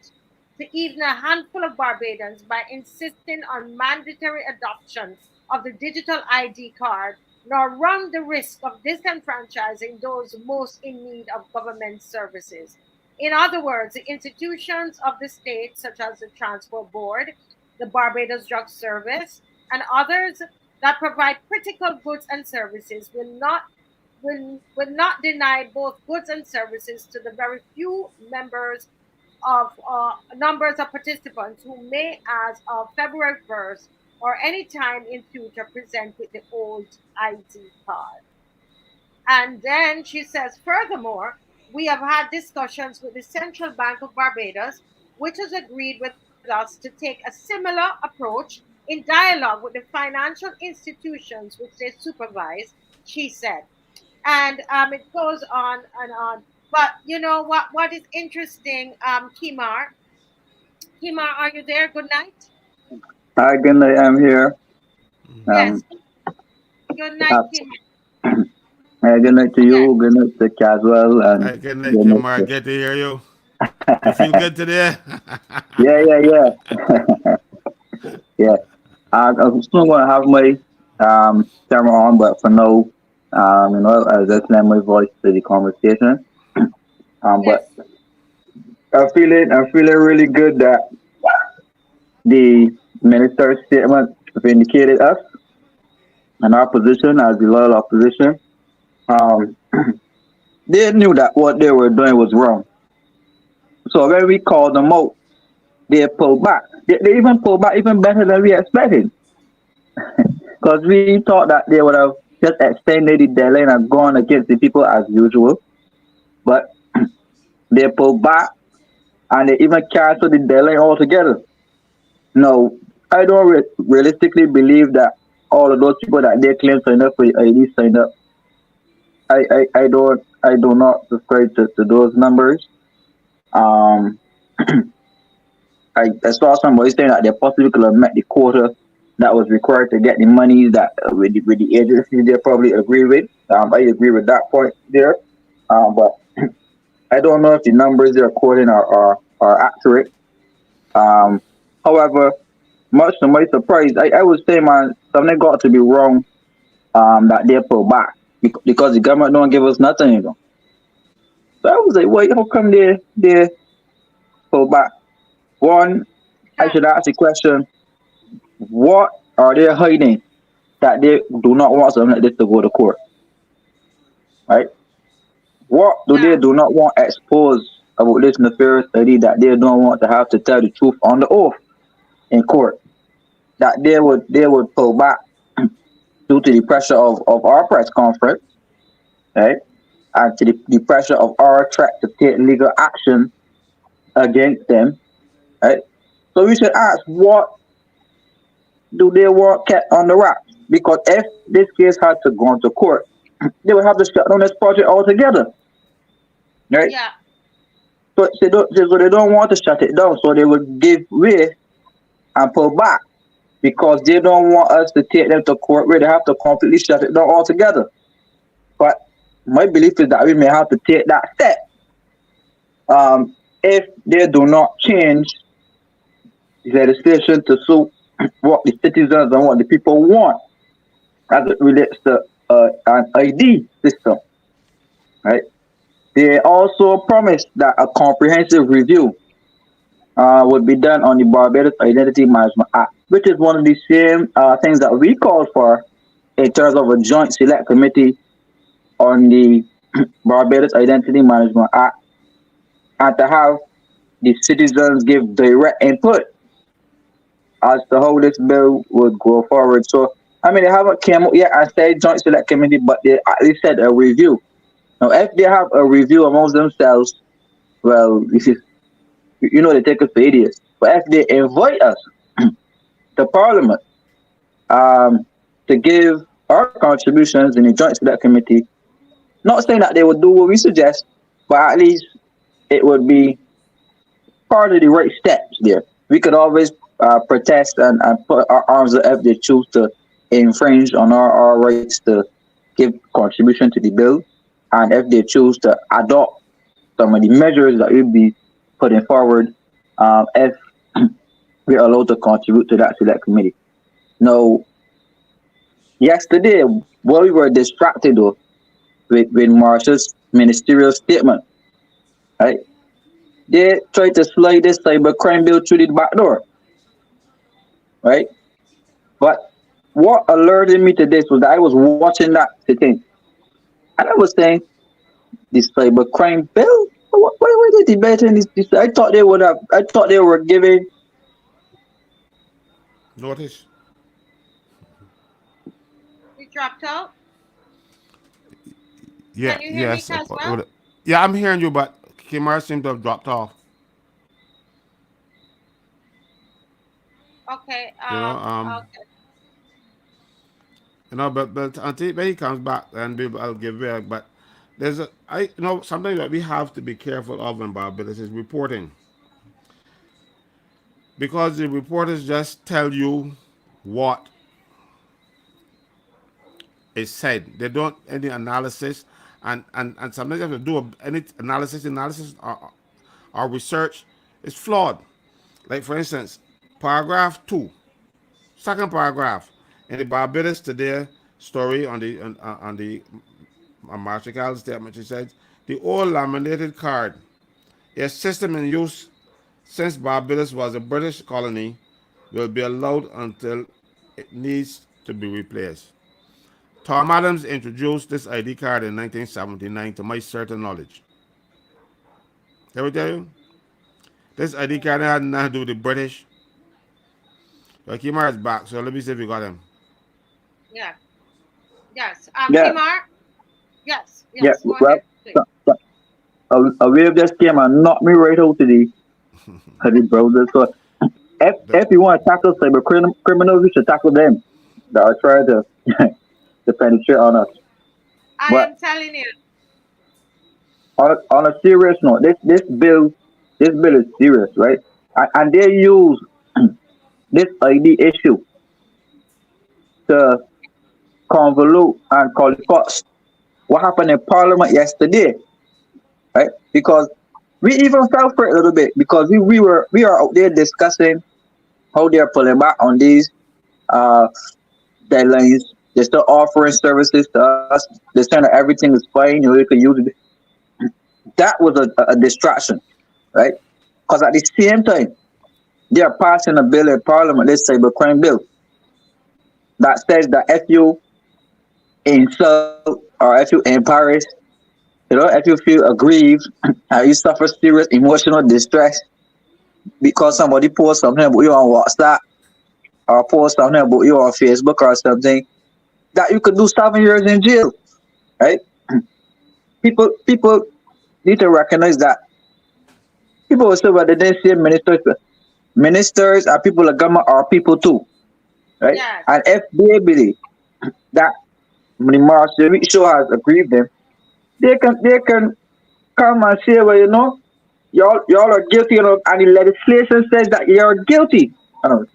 to even a handful of Barbadians by insisting on mandatory adoption of the digital ID card, nor run the risk of disenfranchising those most in need of government services. In other words, the institutions of the state, such as the Transport Board, the Barbados Drug Service, and others that provide critical goods and services will not deny both goods and services to the very few numbers of participants who may, as of February 1st or any time in future, present with the old ID card. And then she says, furthermore, we have had discussions with the Central Bank of Barbados, which has agreed with us to take a similar approach in dialogue with the financial institutions which they supervise, she said. And it goes on and on. But you know what is interesting, Kimar, are you there? Good night. Hi, good night. I'm here. Yes. Um, Good night, uh, Kimar. good night to Yes. you. Good night to Caswell, and Hey, good night, good night Kimar. to Good to hear you. You feel good today? yeah. Yeah. I'm still gonna have my camera on, but for now, I was just letting my voice to the conversation. But Yes. I'm feeling really good that the minister's statement vindicated us and our position as the loyal opposition. Um, they knew that what they were doing was wrong. So when we called them out, they pulled back. They even pulled back even better than we expected. Because we thought that they would have just extended the deadline and gone against the people as usual. But they pulled back and they even canceled the deadline altogether. No, I don't realistically believe that all of those people that they claim signed up for the ID signed up. I do not subscribe to those numbers. Um, I saw somebody saying that they possibly could have met the quota that was required to get the money that with the agencies they probably agree with. I agree with that point there. But I don't know if the numbers they're quoting are accurate. Um, However, much to my surprise, I would say, man, something got to be wrong that they pull back because the government don't give us nothing, you know. So I was like, wait, how come they pull back? One, I Yeah. should ask the question, what are they hiding that they do not want something like this to go to court, right? What do they Yeah. do not want exposed about this nefarious study that they don't want to have to tell the truth on the oath in court? That they would pull back due to the pressure of our press conference, right? And to the pressure of our threat to take legal action against them, right? So we should ask, what do they want kept on the wraps? Because if this case had to go into court, they would have to shut down this project altogether, right? Yeah. So they don't want to shut it down, so they would give way and pull back because they don't want us to take them to court where they have to completely shut it down altogether. But my belief is that we may have to take that step if they do not change the legislation to suit what the citizens and what the people want as it relates to an ID system, right? They also promised that a comprehensive review would be done on the Barbados Identity Management Act, which is one of the same things that we called for in terms of a joint select committee on the Barbados Identity Management Act, and to have the citizens give direct input as to how this bill would go forward. So, I mean, they haven't came out yet and said joint select committee, but they at least said a review. Now, if they have a review amongst themselves, well, this is, they take us for idiots. But if they invite us to Parliament to give our contributions in the joint select committee, not saying that they would do what we suggest, but at least it would be part of the right steps there. We could always protest and put our arms up if they choose to infringe on our rights to give contribution to the bill, and if they choose to adopt some of the measures that we'll be putting forward if we're allowed to contribute to that select committee. Now, yesterday, while we were distracted though, with Marshall's ministerial statement, right? They tried to slide this cybercrime bill through the back door, right? But what alerted me to this was that I was watching that sitting, and I was saying, this cybercrime bill? Why were they debating this? I thought they would have. I thought they were giving. Notice. We dropped out. Yeah, Can you hear me, yes. Caswell? Yeah, I'm hearing you, but Kimar seemed to have dropped off. Okay. You know, Okay. but until when he comes back, and I'll give back. But something that we have to be careful of in Barbados is reporting, because the reporters just tell you what is said. They don't any analysis, and sometimes you have to do any analysis. Analysis or research is flawed. Like for instance, paragraph 2, second paragraph in the Barbados Today story on the Marshall statement. She said the old laminated card, a system in use since Barbados was a British colony, will be allowed until it needs to be replaced. Tom Adams introduced this ID card in 1979 to my certain knowledge. Can we tell you? This ID card had nothing to do with the British. But Kimar is back, so let me see if we got him. Yeah. Yes. Yeah, Kimar. Yes. yeah. Yes. Go Well, ahead, please. a wave just came and knocked me right out to the browser. So if you want to tackle cyber criminals, you should tackle them that are trying to to penetrate on us. I But am telling you. on a serious note, this bill is serious, right? And they use this ID issue to convolute and call it fuss. What happened in Parliament yesterday, right? Because we even fell for it a little bit because we are out there discussing how they're pulling back on these uh, deadlines. They're still offering services to us. They're saying that everything is fine. You know, you can use it. That was a distraction, right? Because at the same time, they are passing a bill in Parliament, this cybercrime bill, that says that if you insult or if you embarrass, you know, if you feel aggrieved, you suffer serious emotional distress because somebody posts something about you on WhatsApp or post something about you on Facebook or something, that you could do 7 years in jail, right? People need to recognize that. People will say, well, they didn't say ministers. Ministers are people of government are people too, right? Yes. And if they believe that the Marshall show has aggrieved them, they can come and say, well, you know, y'all are guilty, you know, and the legislation says that you're guilty.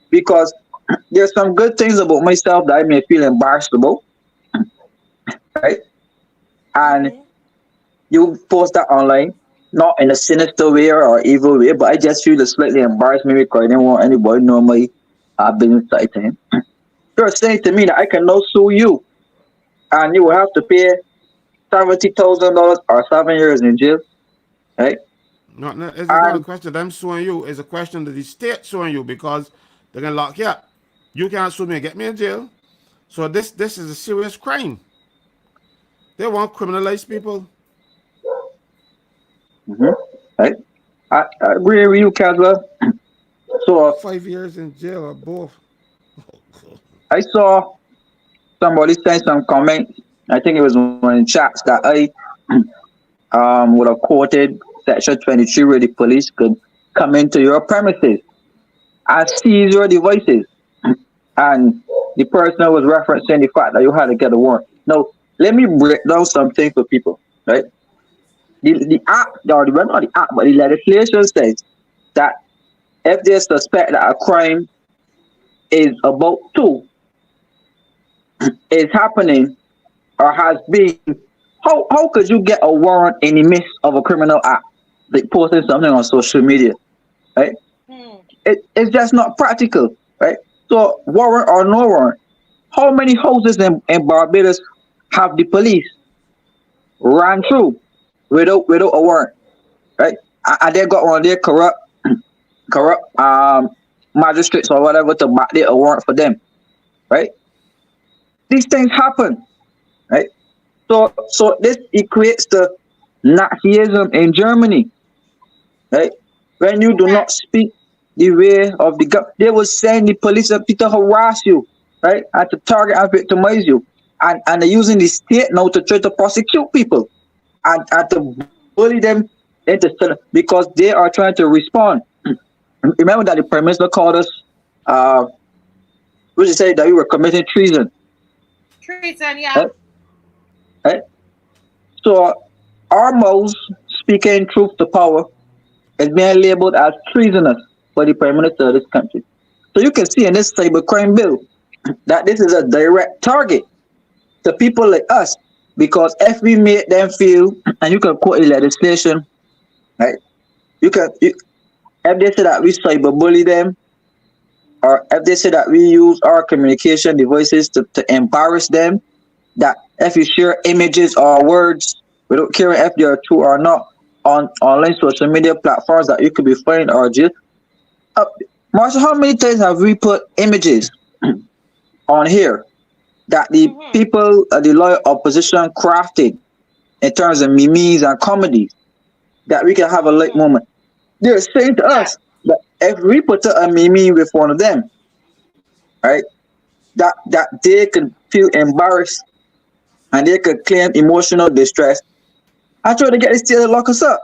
Because there's some good things about myself that I may feel embarrassed about, right? And Mhm. you post that online, not in a sinister way or evil way, but I just feel it's slightly embarrassed me because I didn't want anybody to know my business side to him. You're saying to me that I can now sue you and you will have to pay $70,000 or 7 years in jail, right? No, no, it's not a And question of them suing you. It's a question of the state suing you because they're gonna lock you up. You can't sue me and get me in jail. So this is a serious crime. They want criminalize people. mhm, right? I agree with you, Caswell. So 5 years in jail or both. I saw somebody send some comment. I think it was one in chats that I would have quoted section 23 where the police could come into your premises and seize your devices. And the person was referencing the fact that you had to get a warrant. Now, let me break down something for people, right? The act, or the, well, not the act, but the legislation says that if they suspect that a crime is about to, is happening, or has been, how could you get a warrant in the midst of a criminal act? Like posting something on social media, right? Hmm. It's just not practical, right? So warrant or no warrant, how many houses in Barbados have the police ran through without a warrant, right? And they got one of their corrupt magistrates or whatever to back their a warrant for them, right? These things happen, right? So this equates to Nazism in Germany, right? When you do not Correct. speak the way of the government, they will send the police up to harass you, right? And to target and victimize you. And they're using the state now to try to prosecute people and to bully them because they are trying to respond. Remember that the Prime Minister called us, uh, what did he say, that we were committing treason, Treason, yeah. right? Right? So our mouths speaking truth to power is being labeled as treasonous by the Prime Minister of this country. So you can see in this cybercrime bill that this is a direct target to people like us because if we make them feel, and you can quote the legislation, right? If they say that we cyberbully them, or if they say that we use our communication devices to embarrass them, that if you share images or words without caring if they are true or not on online social media platforms, that you could be fined or jailed. Uh, Marshall, how many times have we put images on here that the Mm-hmm. people, the loyal opposition crafted in terms of memes and comedies that we can have a light Mm-hmm. moment? They're saying to Yeah. us that if we put a meme with one of them, right, that they could feel embarrassed and they could claim emotional distress. I try to get this state to lock us up,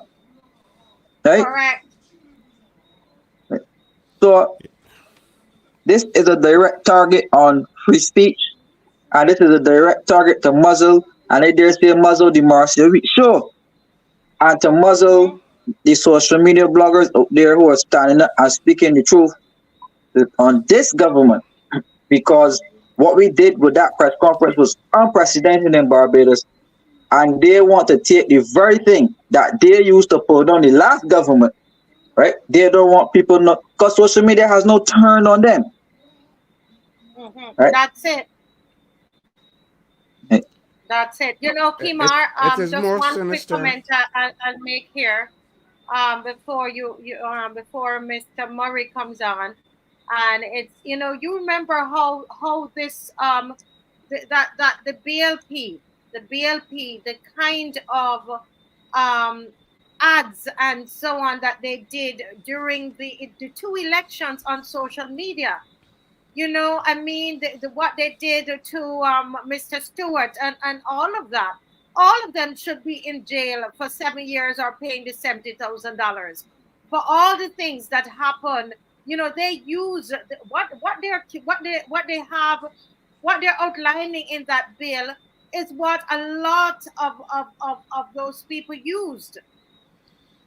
right? Correct. So this is a direct target on free speech, and this is a direct target to muzzle, and they dare say muzzle the Marcia show, and to Mm-hmm. muzzle the social media bloggers out there who are standing up and speaking the truth on this government, because What we did with that press conference was unprecedented in Barbados, and they want to take the very thing that they used to pull down the last government, right? They don't want people not because social media has no turn on them, right? That's it. Eh, That's it. You know, Kimar, It is just more one quick sinister. comment I'll make here, before before Mr. Murray comes on, and it's, you know, you remember how this that the BLP, the kind of um ads and so on that they did during the two elections on social media. You know, I mean, what they did to Mr. Stewart and all of that. All of them should be in jail for 7 years or paying the $70,000 for all the things that happen. You know, they use what they're outlining in that bill is what a lot of those people used,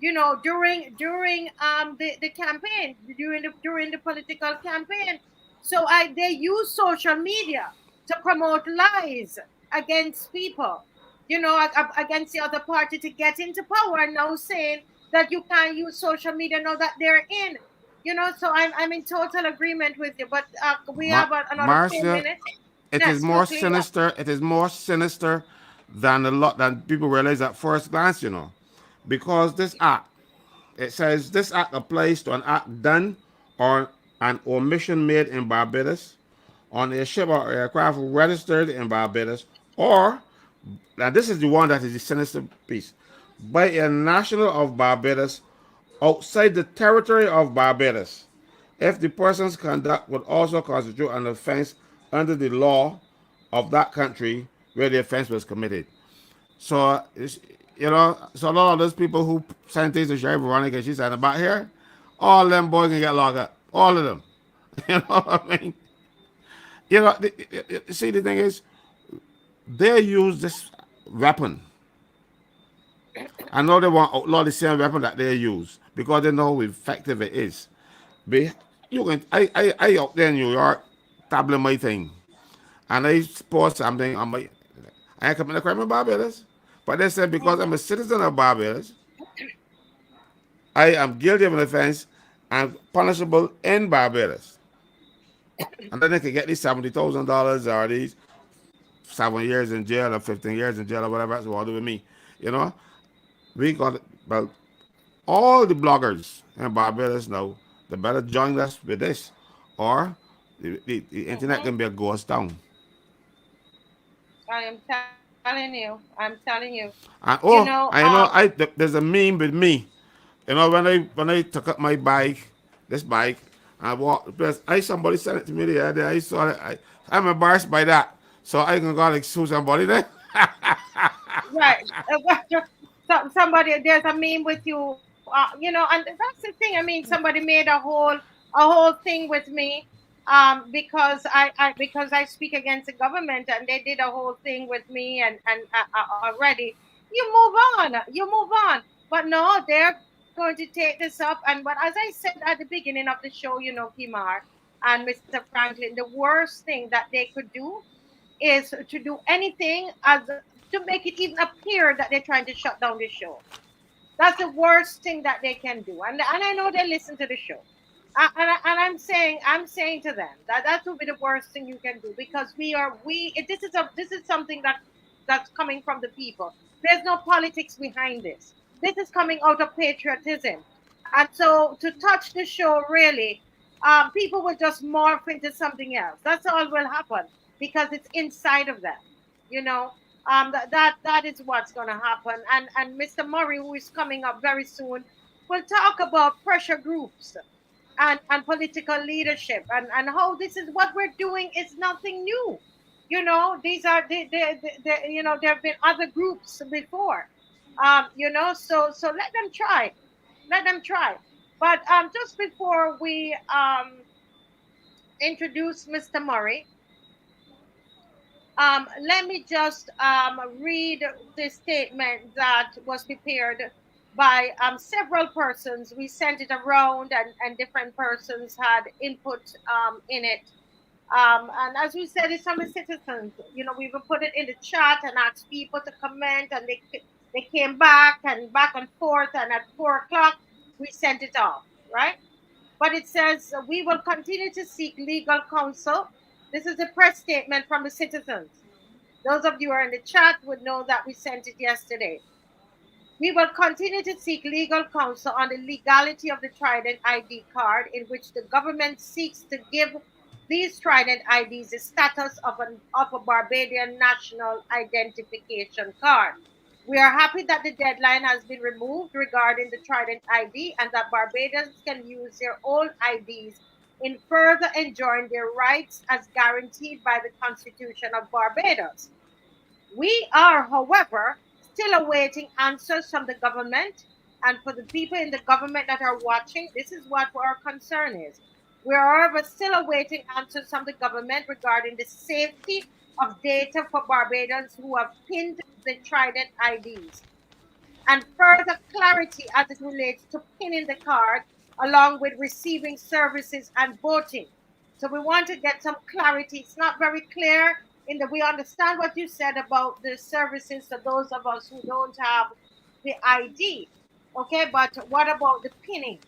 you know, during the campaign, during the political campaign. So they use social media to promote lies against people, you know, against the other party to get into power, and now saying that you can't use social media now that they're in, you know. So I'm in total agreement with you, but we have another 10 Marcia, minutes. it is Yes, more quickly. Yeah. sinister. It is more sinister than a lot than people realize at first glance, you know, because this act, it says this act applies to an act done or an omission made in Barbados on a ship or aircraft registered in Barbados, or now this is the one that is the sinister piece, by a national of Barbados outside the territory of Barbados, if the person's conduct would also constitute an offense under the law of that country where the offense was committed. So, you know, so a lot of those people who sent things to Sherry Veronica, she said about here, all them boys can get locked up. All of them. You know what I mean? You know, see, the thing is, they use this weapon. I know they want to outlaw the same weapon that they use because they know how effective it is. But you can, I out there in New York, tabling my thing, and I post something on my, I ain't committing a crime in Barbados, but they said because I'm a citizen of Barbados, I am guilty of an offense and punishable in Barbados. And then they can get these $70,000 or these 7 years in jail or 15 years in jail or whatever that's what do with me. You know, we got, well, all the bloggers in Barbados now, they better join us with this, or the internet Mhm. can be a ghost town. I am telling you. I'm telling you. And You oh, know, I know, there's a meme with me. You know, when I took up my bike, this bike, I walked. I somebody sent it to me the other day. I saw it. I'm embarrassed by that, so I can go and sue somebody there. right. Somebody, there's a meme with you, you know, and that's the thing. I mean, somebody made a whole thing with me, because I speak against the government, and they did a whole thing with me, and already you move on. But no, they're going to take this up, but as I said at the beginning of the show, you know, Kimar and Mr. Franklin, the worst thing that they could do is to do anything as to make it even appear that they're trying to shut down the show. That's the worst thing that they can do, and I know they listen to the show. And I'm saying to them that that will be the worst thing you can do, because this is something that's coming from the people. There's no politics behind this. This is coming out of patriotism, and so to touch the show, really, people will just morph into something else. That's all will happen, because it's inside of them, you know. That is what's going to happen. And Mr. Murray, who is coming up very soon, will talk about pressure groups and political leadership, and how this is what we're doing is nothing new. You know, these are you know, there have been other groups before. You know, so let them try. But just before we introduce Mr. Murray, let me just read the statement that was prepared by several persons. We sent it around, and different persons had input in it. And as we said, it's from the citizens. You know, we even put it in the chat and asked people to comment, and they came back and forth. And at 4 o'clock, we sent it off, right? But it says we will continue to seek legal counsel. This is a press statement from the citizens. Those of you who are in the chat would know that we sent it yesterday. We will continue to seek legal counsel on the legality of the Trident ID card, in which the government seeks to give these Trident IDs the status of a Barbadian national identification card. We are happy that the deadline has been removed regarding the Trident ID and that Barbadians can use their own IDs in further enjoying their rights as guaranteed by the Constitution of Barbados. We are, however, still awaiting answers from the government. And for the people in the government that are watching, this is what our concern is. We are, however, still awaiting answers from the government regarding the safety of data for Barbadians who have pinned the Trident IDs, and further clarity as it relates to pinning the card along with receiving services and voting. So we want to get some clarity. It's not very clear in that we understand what you said about the services to those of us who don't have the ID. Okay, but what about the pinning?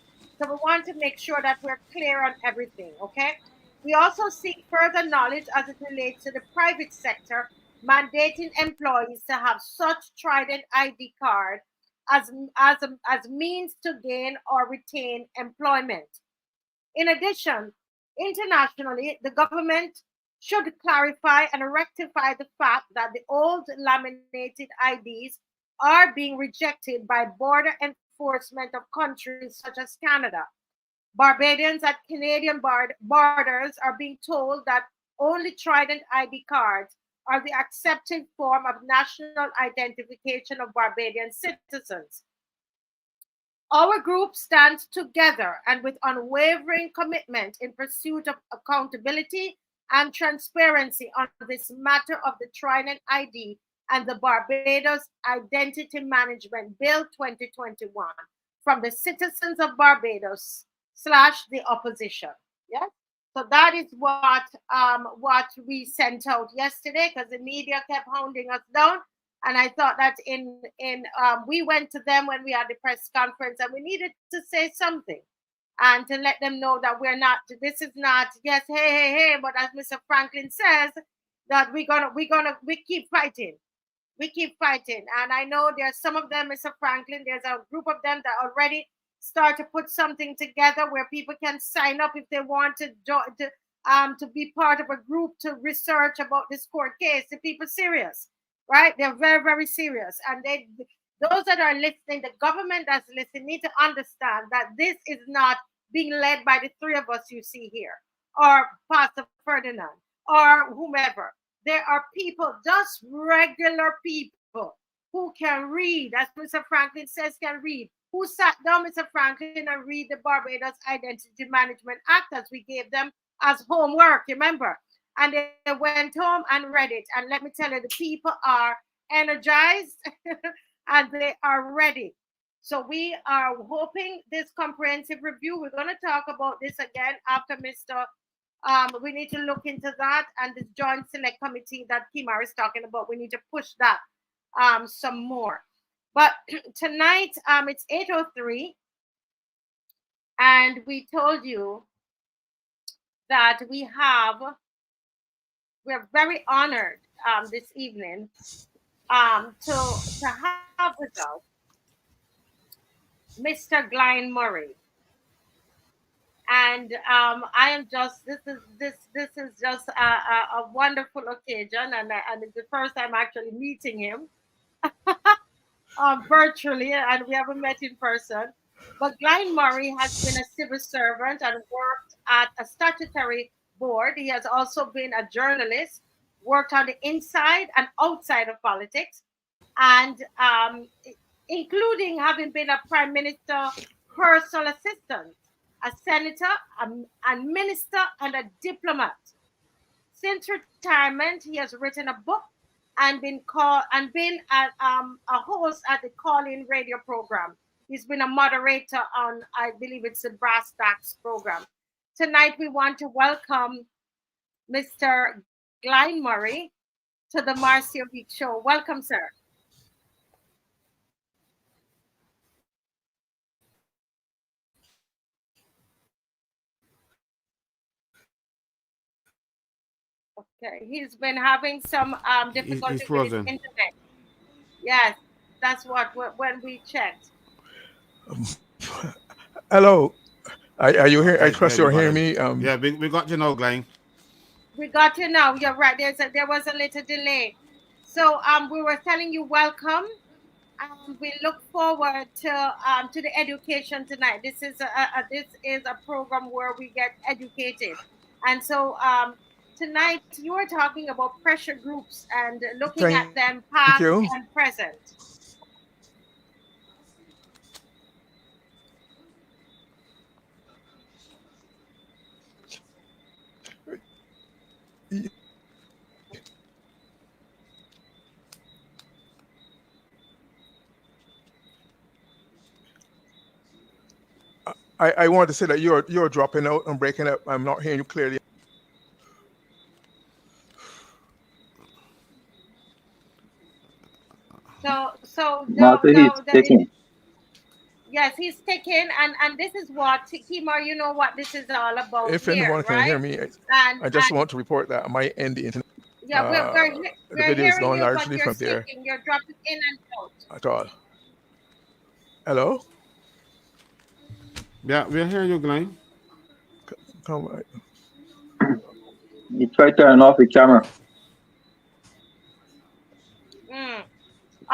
So we want to make sure that we're clear on everything. Okay. We also seek further knowledge as it relates to the private sector mandating employees to have such Trident ID card as means to gain or retain employment. In addition, internationally, the government should clarify and rectify the fact that the old laminated IDs are being rejected by border enforcement of countries such as Canada. Barbadians at Canadian borders are being told that only Trident ID cards are the accepted form of national identification of Barbadian citizens. Our group stands together and with unwavering commitment in pursuit of accountability and transparency on this matter of the Trident ID and the Barbados Identity Management Bill 2021 from the citizens of Barbados slash the opposition. Yes. So that is what we sent out yesterday, because the media kept hounding us down, and I thought that we went to them when we had the press conference, and we needed to say something and to let them know that we're not. This is not yes, hey, but as Mr. Franklin says, that we keep fighting. We keep fighting, and I know there's some of them, Mr. Franklin. There's a group of them that already start to put something together where people can sign up if they want to be part of a group to research about this court case. The people serious, right? They're very, very serious, and those that are listening, the government that's listening, need to understand that this is not being led by the three of us you see here, or Pastor Ferdinand, or whomever. There are people, just regular people, who can read, as Mr. Franklin says, can read, who sat down, Mr. Franklin, and read the Barbados Identity Management Act as we gave them as homework, remember? And they went home and read it. And let me tell you, the people are energized and they are ready. So we are hoping this comprehensive review, we're going to talk about this again after Mr. We need to look into that, and this joint select committee that Kimar is talking about, we need to push that some more. But tonight, it's 8:03, and we told you that we're very honored this evening to have with us Mr. GLYNE Murray. And I am just this is just a wonderful occasion, and it's the first time actually meeting him virtually, and we haven't met in person. But GLYNE Murray has been a civil servant and worked at a statutory board. He has also been a journalist, worked on the inside and outside of politics, and including having been a prime minister personal assistant, a senator, a minister, and a diplomat. Since retirement, he has written a book and been a host at the Call-In radio program. He's been a moderator on, I believe it's the Brass Tacks program. Tonight, we want to welcome Mr. GLYNE Murray to the Marcia Week Show. Welcome, sir. Okay, he's been having some He's difficulty with his frozen. internet. Yes, that's what when we checked. Hello, are you here? I Okay, trust there you you're got hearing him. me. Yeah, we got you now, Glenn. We got you now. You're right. There was a little delay. So we were telling you welcome. We look forward to the education tonight. This is a program where we get educated, and so tonight you are talking about pressure groups and looking at Thank them you. past and present. I wanted to say that you're dropping out and breaking up. I'm not hearing you clearly. So Martha, he's taking. yes, he's taken, and this is what Kima, you know what this is all about If here, anyone can hear right? me, And I just want to report that I might end the internet. yeah, The we're video is hearing gone you, but largely you're from there speaking. You're dropping in and out. at all. Hello? Yeah, we're hearing you, Glenn. Come. You try turning off your camera. Mm.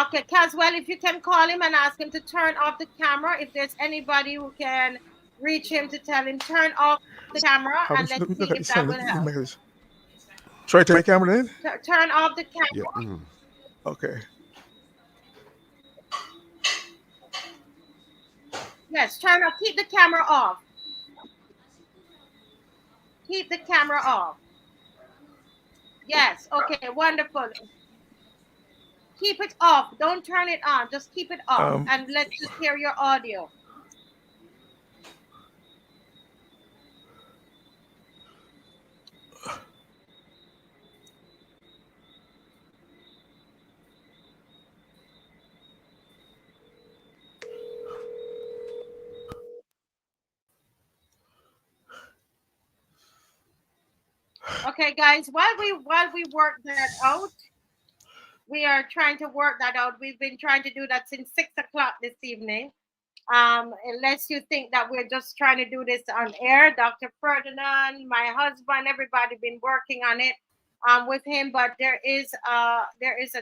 Okay, Caswell, if you can call him and ask him to turn off the camera. If there's anybody who can reach him to tell him turn off the camera, and let's Look see at if this that thing. will help. Message. Try to turn my camera in? Turn off the Yeah. camera. Okay. Yes, turn off. Keep the camera off. Keep the camera off. Yes. Okay. Wonderful. Keep it off. Don't turn it on. Just keep it off, and let's just hear your audio. Okay, guys. While we work that out, we are trying to work that out. We've been trying to do that since 6 o'clock this evening. Unless you think that we're just trying to do this on air. Dr. Ferdinand, my husband, everybody been working on it with him, but there is a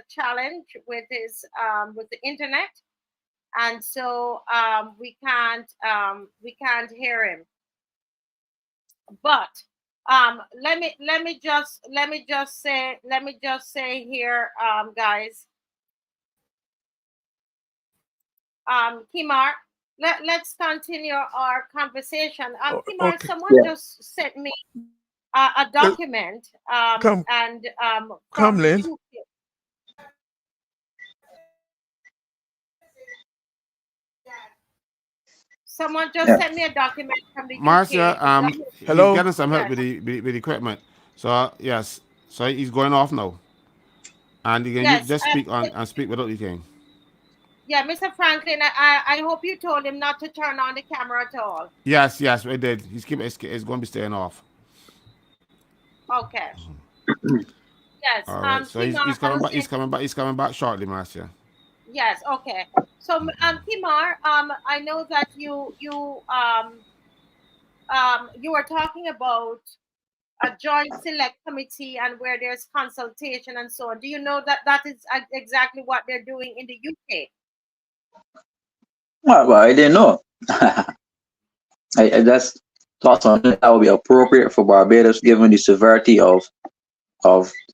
challenge with his with the internet, and so we can't hear him. But let me just say here, guys, Kimar, let's continue our conversation. Kimar, Okay. someone Yeah. just sent me a document Come, and come, from the Lynn. UK. Someone just Yeah. sent me a document from the Marcia, UK. The he's Hello? getting some help yes, with the equipment. So yes, so he's going off now, and you can yes. just speak on and speak without the thing. Yeah, Mr. Franklin, I hope you told him not to turn on the camera at all. Yes, we did. It's going to be staying off. Okay. Yes. All right. So Kimar, he's I coming was back. saying, He's coming back shortly, Marcia. yes. Okay. So, Kimar, I know that you were talking about a joint select committee and where there's consultation and so on. Do you know that that is exactly what they're doing in the UK? Well, I didn't know. I just thought something that would be appropriate for Barbados given the severity of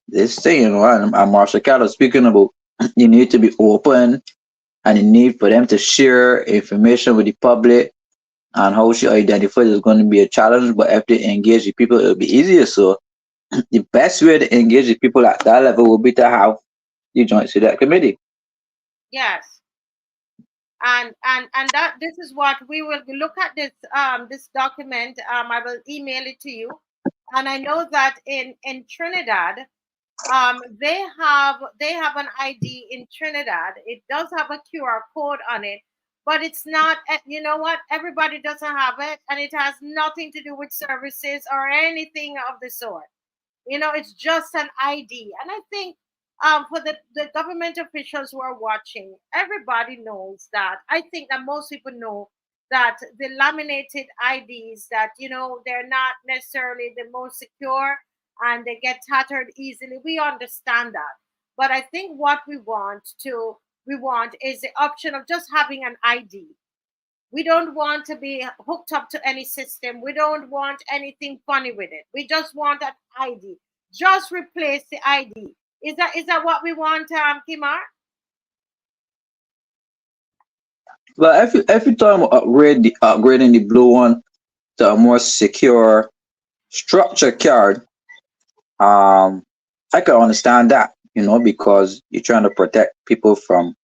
this thing, and Marshall Cattle speaking about you need to be open and the need for them to share information with the public and how she identifies is going to be a challenge, but if they engage the people, it'll be easier. So the best way to engage the people at that level would be to have the joint select committee. Yes. And that this is what we will look at this this document. I will email it to you. And I know that in Trinidad, they have an ID in Trinidad. It does have a QR code on it, but it's not. You know what? Everybody doesn't have it, and it has nothing to do with services or anything of the sort. It's just an ID. And I think for the government officials who are watching, everybody knows that. I think that most people know that the laminated IDs, that, they're not necessarily the most secure and they get tattered easily. We understand that. But I think what we want is the option of just having an ID. We don't want to be hooked up to any system. We don't want anything funny with it. We just want an ID. Just replace the ID. Is that what we want, Kimar? Well, every time upgrading the blue one to a more secure structure card, I can understand that, because you're trying to protect people from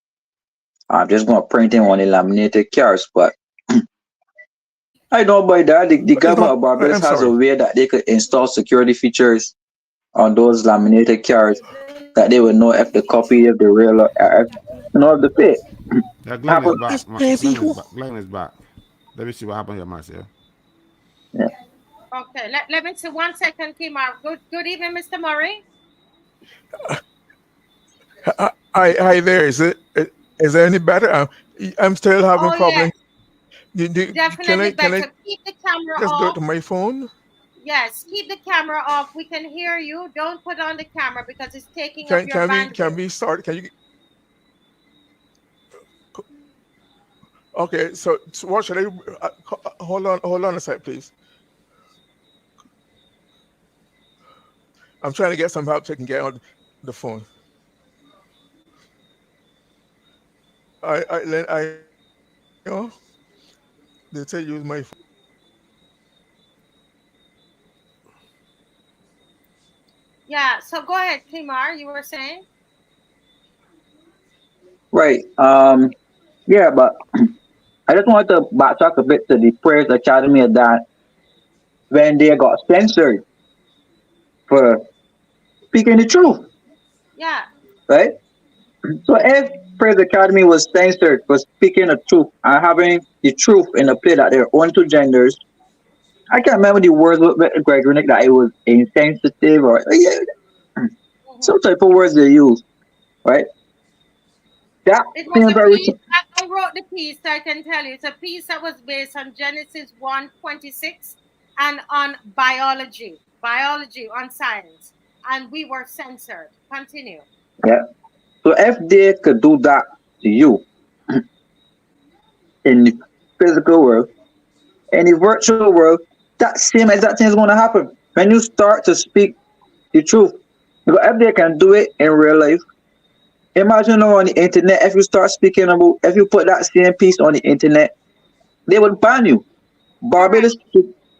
just going to printing on the laminated cards. But I know by that the government of Barbados I'm has a sorry. way that they could install security features on those laminated cards that they would know if the copy, if the real, or if the fake. Yeah, Glenn is Happen. back. That's crazy. Glenn is back. Let me see what happened here, Marcia. Yeah. Okay, let me see 1 second, Kimar. Good evening, Mr. Murray. Hi there. Is there any better? I'm still having Oh yes, problems. Can definitely I better. Keep the camera just do it off. to my phone? Yes, keep the camera off. We can hear you. Don't put on the camera because it's taking up Can your can we bandwidth. start? Can you? Okay. So what should I? Hold on a sec, please. I'm trying to get some help so I can get on the phone. I they say use my phone. Yeah, so go ahead, Kimar. You were saying? Right. Yeah, but I just want to backtrack a bit to the Prayers Academy of that when they got censored for speaking the truth, Yeah. right? So if Prayers Academy was censored for speaking the truth and having the truth in the play that they're on two genders, I can't remember the words with Greg Renick that it was insensitive or Mhm. some type of words they use, right? That It was seems a very piece. I wrote the piece, so I can tell you. It's a piece that was based on Genesis 1:26 and on biology, on science. And we were censored. Continue. yeah. So if they could do that to you in the physical world, in the virtual world, that same exact thing is going to happen when you start to speak the truth. Because if they can do it in real life, imagine on the internet, if you start speaking about, if you put that same piece on the internet, they would ban you. Correct. Barbados,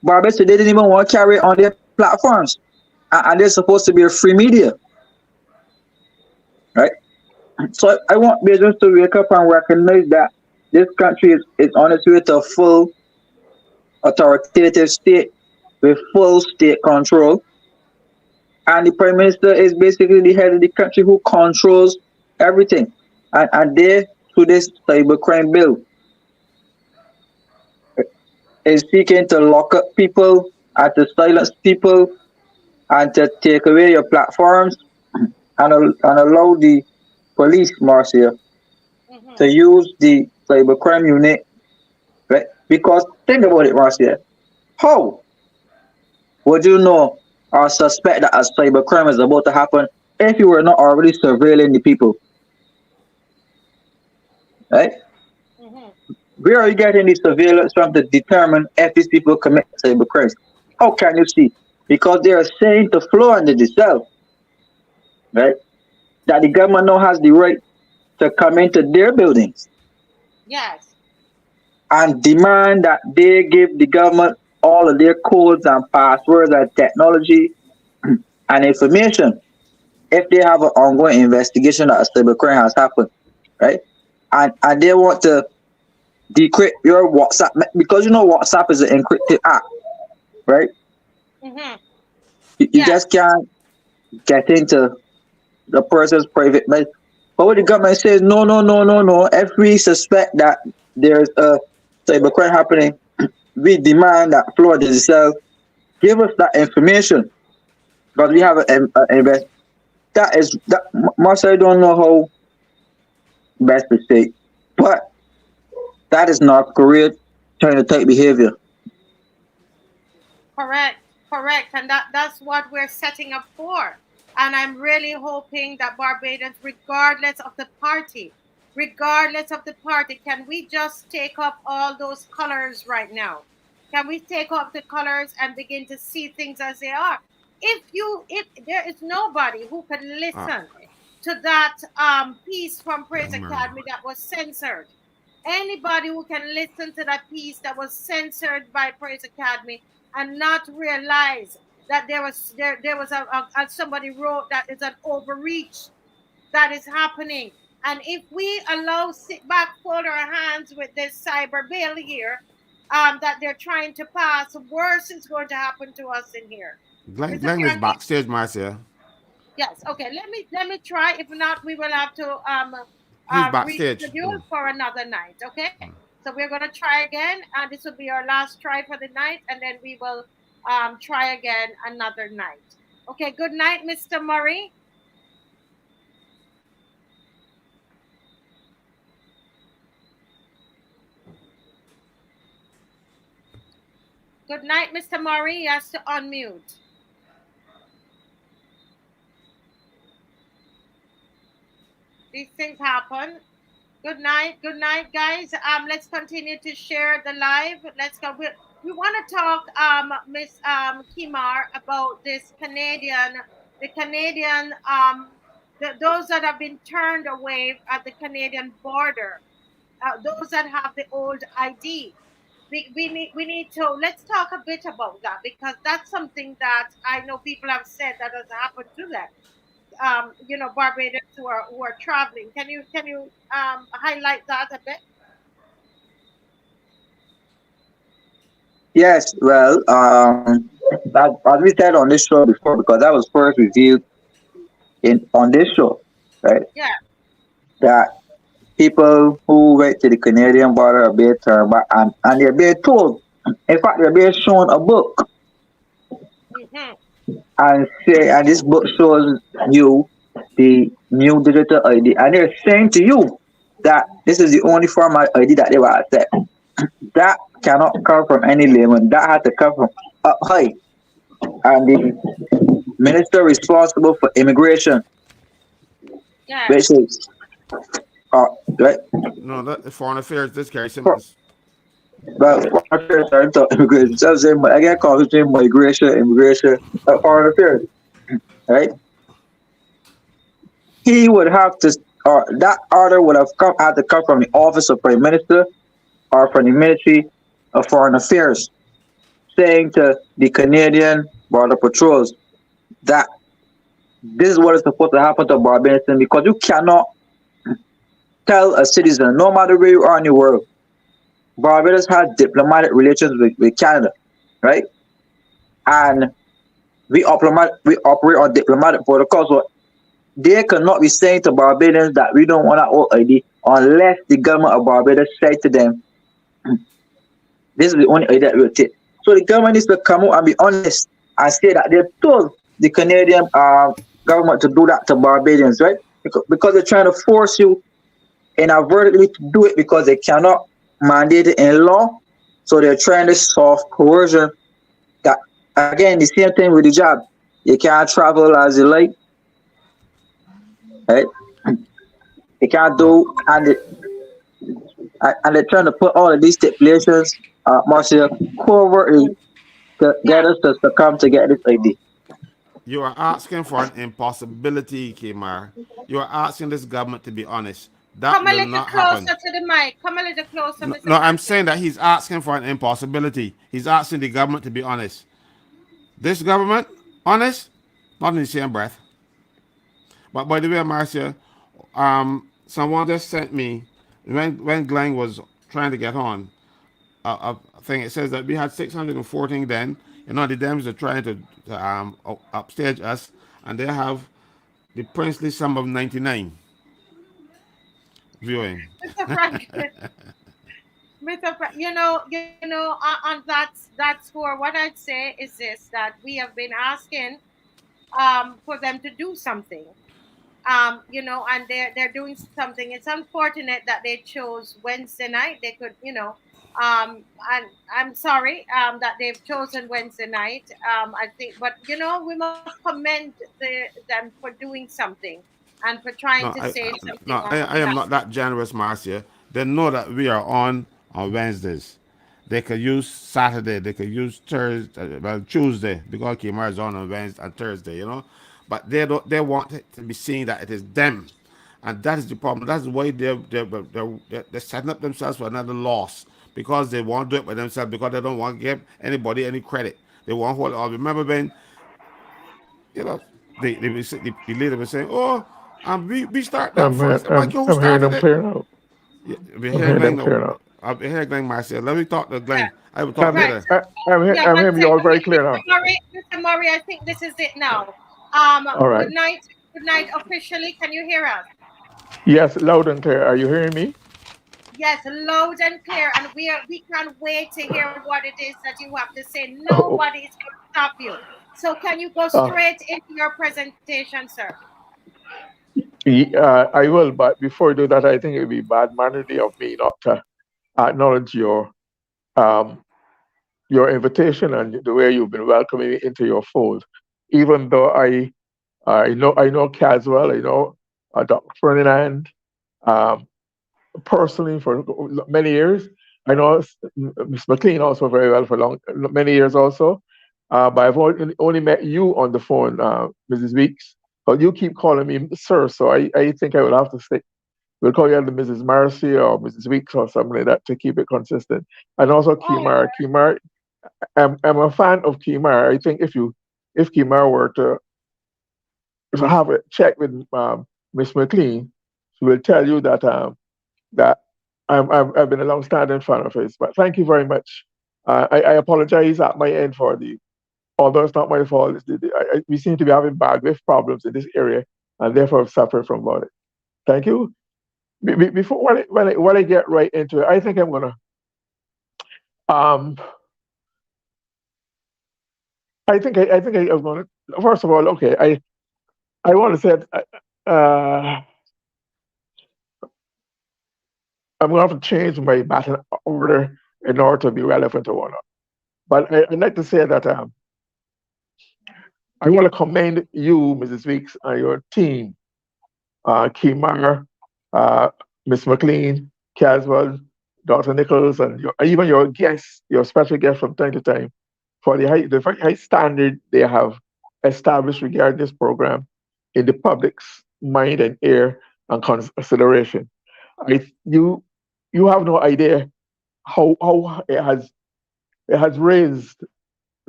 Barbados, they didn't even want to carry it on their platforms. And they're supposed to be a free media, right? So I want business to wake up and recognize that this country is on its way to a full authoritative state with full state control. And the prime minister is basically the head of the country who controls everything. And they, through this cybercrime bill, is seeking to lock up people and to silence people and to take away your platforms and allow the police, Marcia, to Hmm. use the cybercrime unit, right? Because think about it, Marcia. How would you know or suspect that a cybercrime is about to happen if you were not already surveilling the people, right? Hmm. Where are you getting the surveillance from to determine if these people commit cybercrimes? How can you see? Because they are saying to flow under the cell, right? That the government now has the right to come into their buildings Yes. and demand that they give the government all of their codes and passwords and technology and information if they have an ongoing investigation that a cybercrime has happened, right? And they want to decrypt your WhatsApp because you know WhatsApp is an encrypted app, right? Hmm. You Yes, just can't get into the person's private life. But what the government says, no, no, no, no, no. If we suspect that there's a cybercrime happening, we demand that Florida itself give us that information because we have an invest. That is that. Marcel, I don't know how best to say, but that is not Korea trying to take behavior. correct, correct. And that's what we're setting up for. And I'm really hoping that Barbadians, regardless of the party, can we just take up all those colors right now? Can we take up the colors and begin to see things as they are? If there is nobody who can listen to that piece from Praise Academy that was censored, anybody who can listen to that piece that was censored by Praise Academy and not realize that there was a somebody wrote that is an overreach that is happening. And if we allow sit back, fold our hands with this cyber bill here, that they're trying to pass, worse is going to happen to us in here. Mr. Glenn is Frankie? backstage, Marcia. Yes. Okay. Let me try. If not, we will have to He's backstage. reschedule for another night. Okay. So we're gonna try again, and this will be our last try for the night, and then we will try again another night. Okay. Good night, Mr. Murray. Good night, Mr. Murray. He has to unmute. These things happen. Good night, guys. Let's continue to share the live. Let's go. We want to talk, Miss Kimar, about this the Canadian, those that have been turned away at the Canadian border, those that have the old ID. We need to let's talk a bit about that, because that's something that I know people have said that has happened to them. Barbadians who are traveling. Can you highlight that a bit? Yes, well, as we said on this show before, because that was first revealed in on this show, right? Yeah. That people who went to the Canadian border are being turned back, and they're being told, in fact, they're being shown a book, and this book shows you the new digital ID, and they're saying to you that this is the only form of ID that they will accept. That cannot come from any layman. That has to come from up high, and the minister responsible for immigration, Yeah. which is right. No, that foreign affairs. This Gary Simmons. But foreign affairs are into immigration. So I get called between immigration, foreign affairs, right? He would have to, or that order would have had to come from the office of prime minister or from the Ministry of Foreign Affairs, saying to the Canadian border patrols that this is what is supposed to happen to Barbadians, because you cannot tell a citizen, no matter where you are in the world, Barbados has diplomatic relations with Canada, right? And we operate on diplomatic protocols. So they cannot be saying to Barbadians that we don't want our old ID unless the government of Barbados say to them, this is the only ID that we'll take. So the government needs to come out and be honest and say that they've told the Canadian government to do that to Barbadians, right? Because they're trying to force you inadvertently to do it because they cannot mandate it in law. So they're trying to soft coercion. That again, the same thing with the job. You can't travel as you like, right? You can't do, and they're trying to put all of these stipulations, Marcia, covertly to get us to come to get this ID. You are asking for an impossibility, Kimar. You are asking this government to be honest. That Come a will little not closer happen. to the mic. Come a little closer, Mr. No, I'm Frankie. saying that he's asking for an impossibility. He's asking the government to be honest. This government, honest, not in the same breath. But by the way, Marcia, someone just sent me when Glenn was trying to get on. a thing. It says that we had 614 then. You know, the Dems are trying to upstage us, and they have the princely sum of 99 viewing. Mr. Frank, Mr. On that score, what I'd say is this: that we have been asking for them to do something. And they're doing something. It's unfortunate that they chose Wednesday night. They could, and I'm sorry that they've chosen Wednesday night. I think, but we must commend them for doing something and for trying to No, say something no, on I behalf. am not that generous, Marcia. They know that we are on Wednesdays. They could use Saturday. They could use Thursday, well, Tuesday, because Kimar is on Wednesday and Thursday. But they don't. They want it to be seen that it is them, and that is the problem. That's why they're setting up themselves for another loss, because they won't do it by themselves, because they don't want to give anybody any credit. They won't hold it all. Remember when you know, the leader was saying, "Oh, we start that first." I'm like, "Yo, who I'm hearing started them it?" clear now. Yeah, we're I'm here, hearing Glenn. them No, clear now. I'll be here, Glenn Marcia. Let me talk to Yeah. Glenn. I will talk Right. later. Yeah, I'm one hearing you all second. very clear Mr. now. Murray, Mr. Murray, I think this is it now. All Good right. night. Good night officially. Can you hear us? Yes, loud and clear. Are you hearing me? Yes, loud and clear. And we can't wait to hear what it is that you have to say. Oh, Nobody is going to stop you. So can you go uh, straight into your presentation, sir? I will, but before I do that, I think it would be bad mannerly of me not to acknowledge um, your invitation and the way you've been welcoming me into your fold. Even though I know Caswell, I know Dr. Ferdinand um, personally for many years. I know Miss McLean also very well for many years also. But I've only met you on the phone, Mrs. Weeks. But you keep calling me sir, so I think I will have to stick. We'll call you either Mrs. Marcy or Mrs. Weeks or something like that to keep it consistent. And also Oh, Kimar. Kimar, I'm a fan of Kimar. I think if Kimar were to have a check with Miss McLean, she will tell you that I've been a long-standing fan of his. But thank you very much. I apologize at my end for although it's not my fault. We seem to be having bandwidth problems in this area, and therefore I've suffered from about it. Thank you. Before when I get right into it, I think I'm gonna. Um, I was gonna. First of all, okay. I want to say I'm gonna have to change my battle order in order to be relevant to one. But I'd like to say that I want to commend you, Mrs. Weeks, and your team, Kimar, uh, Miss McLean, Caswell, Dr. Nichols, and even your guests, your special guests from time to time, for the very high standard they have established regarding this program in the public's mind and ear and consideration. You have no idea how it has raised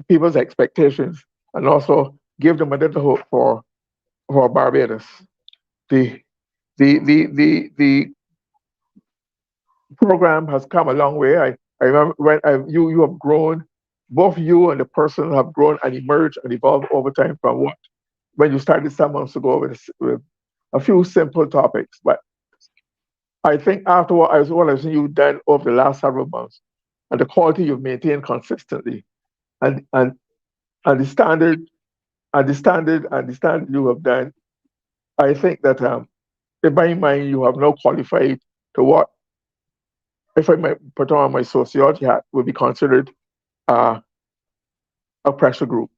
people's expectations and also give them a little hope for Barbados. The the program has come a long way. I remember when you have grown, both you and the person have grown and emerged and evolved over time from what when you started some months ago with a few simple topics. But I think after what I've seen you done over the last several months and the quality you've maintained consistently and and and the standard you have done, I think that in my mind you have now qualified to what, if I might put on my sociology hat, would be considered uh, a pressure group.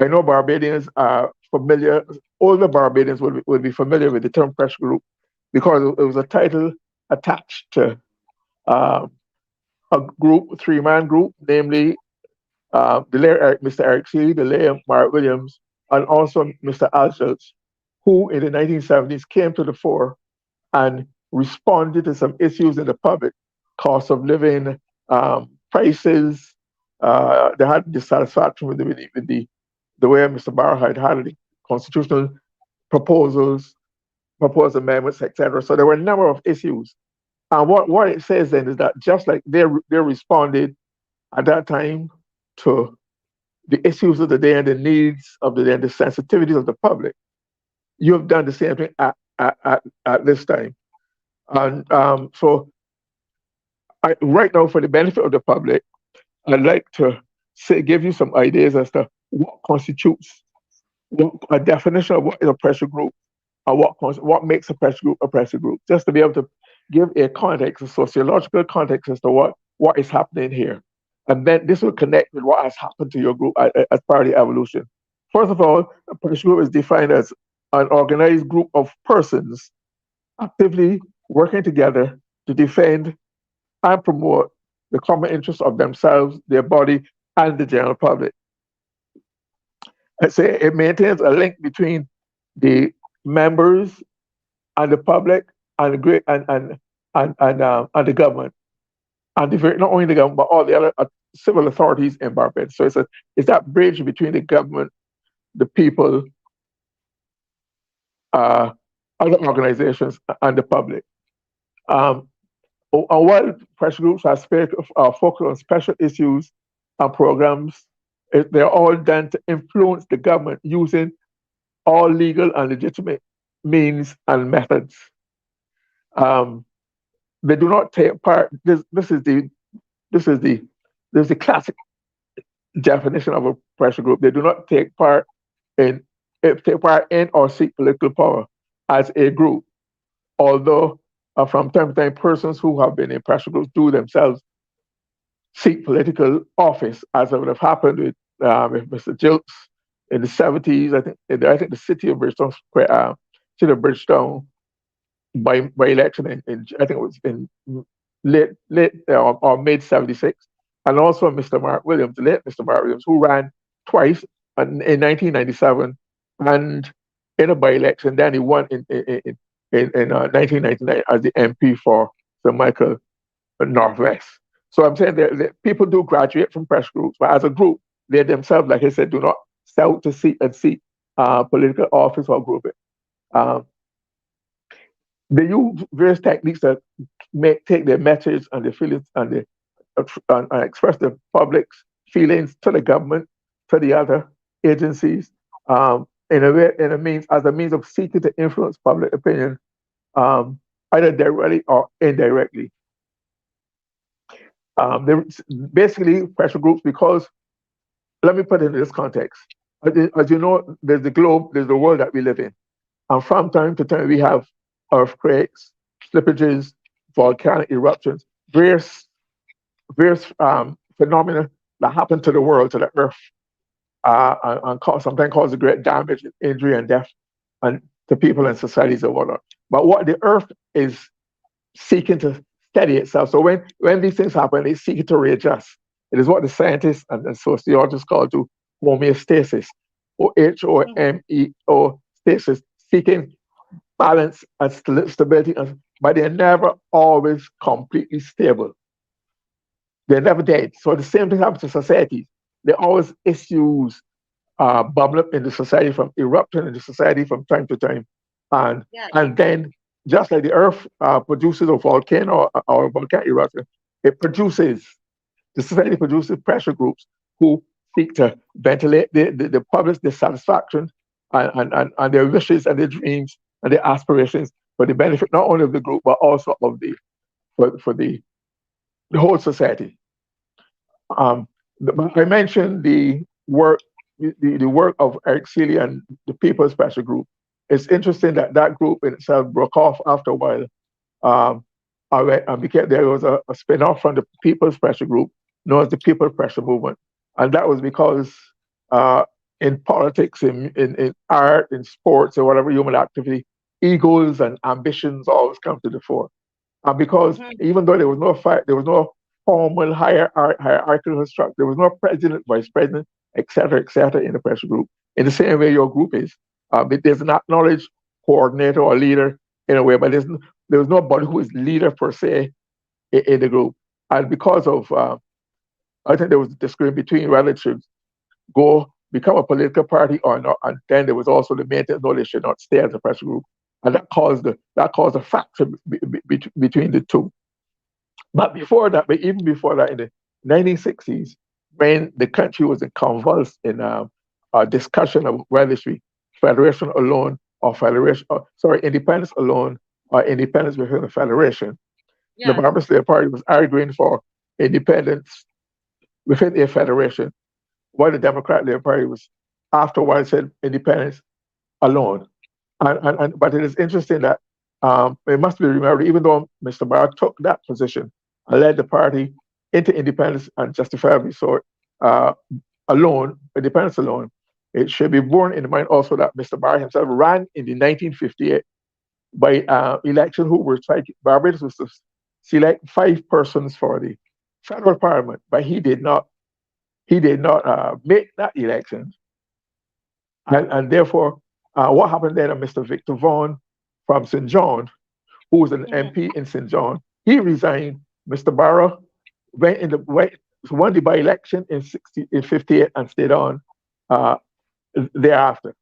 I know Barbadians are familiar, older Barbadians would be familiar with the term pressure group because it was a title attached to uh, a group, three-man group, namely the late Mr. Eric C., the late Mark Williams, and also Mr. Alschutz, who in the 1970s came to the fore and responded to some issues in the public, cost of living, prices. They had dissatisfaction with the way Mr. Barr had handled the constitutional proposals, proposed amendments, etc. So there were a number of issues And what it says then is that just like they responded at that time to the issues of the day and the needs of the day and the sensitivities of the public, you have done the same thing at this time. And so right now, for the benefit of the public, I'd like to give you some ideas as to what constitutes a definition of what is a pressure group and what makes a pressure group, just to be able to give a context, a sociological context as to what is happening here. And then this will connect with what has happened to your group as part of the evolution. First of all, a pressure group is defined as an organized group of persons actively working together to defend and promote the common interests of themselves, their body, and the general public. I say it maintains a link between the members and the public and the great and the government, and not only the government but all the other civil authorities in Barbados. So it's that bridge between the government, the people, uh, other organizations, and the public. While pressure groups are focused on special issues and programs, they're all done to influence the government using all legal and legitimate means and methods. They do not take part. This is the classic definition of a pressure group. They do not take part in or seek political power as a group, although from time to time, persons who have been in pressure groups do themselves seek political office, as it would have happened with Mr. Jilts in the 70s. I think the city of Bridgetown, by election I think it was in late or mid '76, and also Mr. Mark Williams, the late Mr. Mark Williams, who ran twice in 1997 and in a by-election. Then he won in 1999 as the MP for St. Michael Northwest. So I'm saying that people do graduate from pressure groups, but as a group, they themselves, like I said, do not sell to seek political office or grouping. They use various techniques that take their message and their feelings and express the public's feelings to the government, to the other agencies, as a means of seeking to influence public opinion, either directly or indirectly. Basically, pressure groups, because let me put it in this context. As you know, there's the globe, there's the world that we live in, and from time to time we have earthquakes, slippages, volcanic eruptions, various phenomena that happen to the world, to the earth, and sometimes cause a great damage, injury, and death, and to people and societies and whatnot. But what the earth is seeking to steady itself. So when these things happen, it's seeking to readjust. It is what the scientists and sociologists call to homeostasis, or HOMEO stasis, seeking balance and stability, but they're never always completely stable. They're never dead. So the same thing happens to societies. There are always issues bubble up in the society, from erupting in the society from time to time, and then just like the earth produces a volcano or a volcanic eruption, the society produces pressure groups who seek to ventilate the public's dissatisfaction and their wishes and their dreams and their aspirations for the benefit not only of the group but also of the whole society. I mentioned the work of Eric Seeley and the People's Pressure Group. It's interesting that group in itself broke off after a while. There was a spin-off from the People's Pressure Group known as the People Pressure Movement. And that was because in politics, in art, in sports, or whatever human activity, egos and ambitions always come to the fore. And because even though there was no fight, there was no formal hierarchical structure, there was no president, vice president, et cetera, in the pressure group. In the same way your group is. There's an acknowledged coordinator or leader in a way, but there was nobody who is leader per se in the group. And because of, I think there was a disagreement between whether it should go become a political party or not. And then there was also the maintenance, no, they should not stay as a pressure group. and that caused a fracture between the two. But before that, but even before that, in the 1960s, when the country was convulsed in a discussion of whether it should be federation alone or federation, independence alone or independence within a federation, the Yes. Barbados Labour Party was arguing for independence within a federation, while the Democratic Labour Party was afterwards said independence alone. But it is interesting that it must be remembered, even though Mr. Barr took that position and led the party into independence and justifiably so uh, alone, independence alone, it should be borne in mind also that Mr. Barr himself ran in the 1958 by election who were trying. Barbados was to select 5 persons for the federal parliament, but he did not make that election, and therefore, what happened then? Mr. Victor Vaughan from St. John, who was an MP in St. John, he resigned. Mr. Barrow won the by-election in 58 and stayed on thereafter.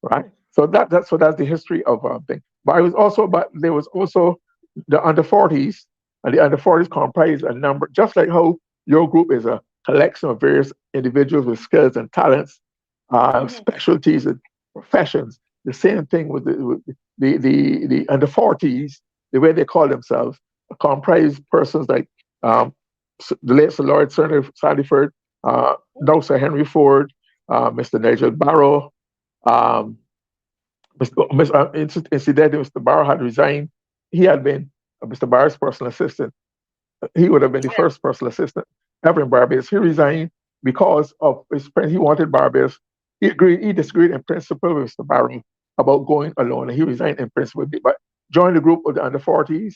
Right. So that's the history of thing. But there was also the under 40s, and the under 40s comprise a number, just like how your group is a collection of various individuals with skills and talents, specialties and professions. The same thing with the under 40s, the way they call themselves, comprise persons like the late Sir Lord Sandiford, now Sir Henry Ford, Mr. Nigel Barrow. Incidentally, Mr. Barrow had resigned. He had been Mr. Barrow's personal assistant. He would have been the first personal assistant ever in Barbados. He resigned because of his friend. He wanted Barbados. He disagreed in principle with Mr. Barrow about going alone, and he resigned in principle. But joined the group of the under 40s.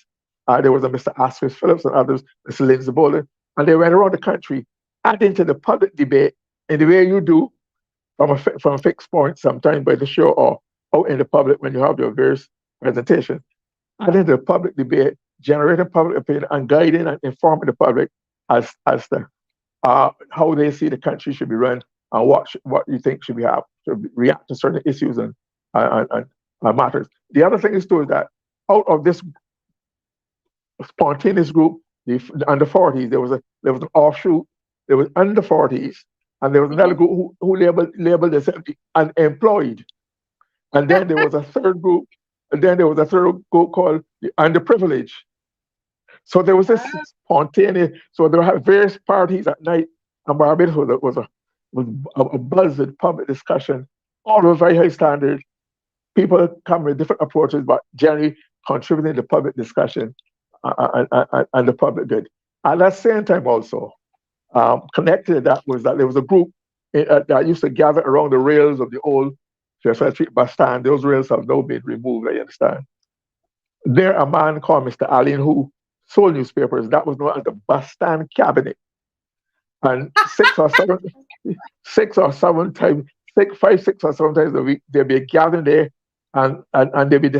There was a Mr. Asquith Phillips and others, Mr. Lindsay Bolin, and they went around the country adding to the public debate in the way you do from a fixed point, sometimes by the show or out in the public when you have your various presentations, adding to the public debate, generating public opinion, and guiding and informing the public as to how they see the country should be run and what you think should react to certain issues and matters. The other thing is too is that out of this spontaneous group, the under 40s, there was an offshoot. There was under 40s, and there was another group who labeled themselves unemployed. And then there was a third group, called the underprivileged. So there was this spontaneous. So there were various parties at night, and Barbados was a buzz with public discussion, all of very high standards. People come with different approaches, but generally contributing to public discussion and the public good. At that same time, also connected to that was that there was a group that used to gather around the rails of the old Fairfield Street bus stand. Those rails have now been removed, I understand. There, a man called Mr. Allen who sold newspapers. That was known as the bus stand cabinet. And 6 or 7 times, 6 or 7 times a week, they'll be gathering there and they'll be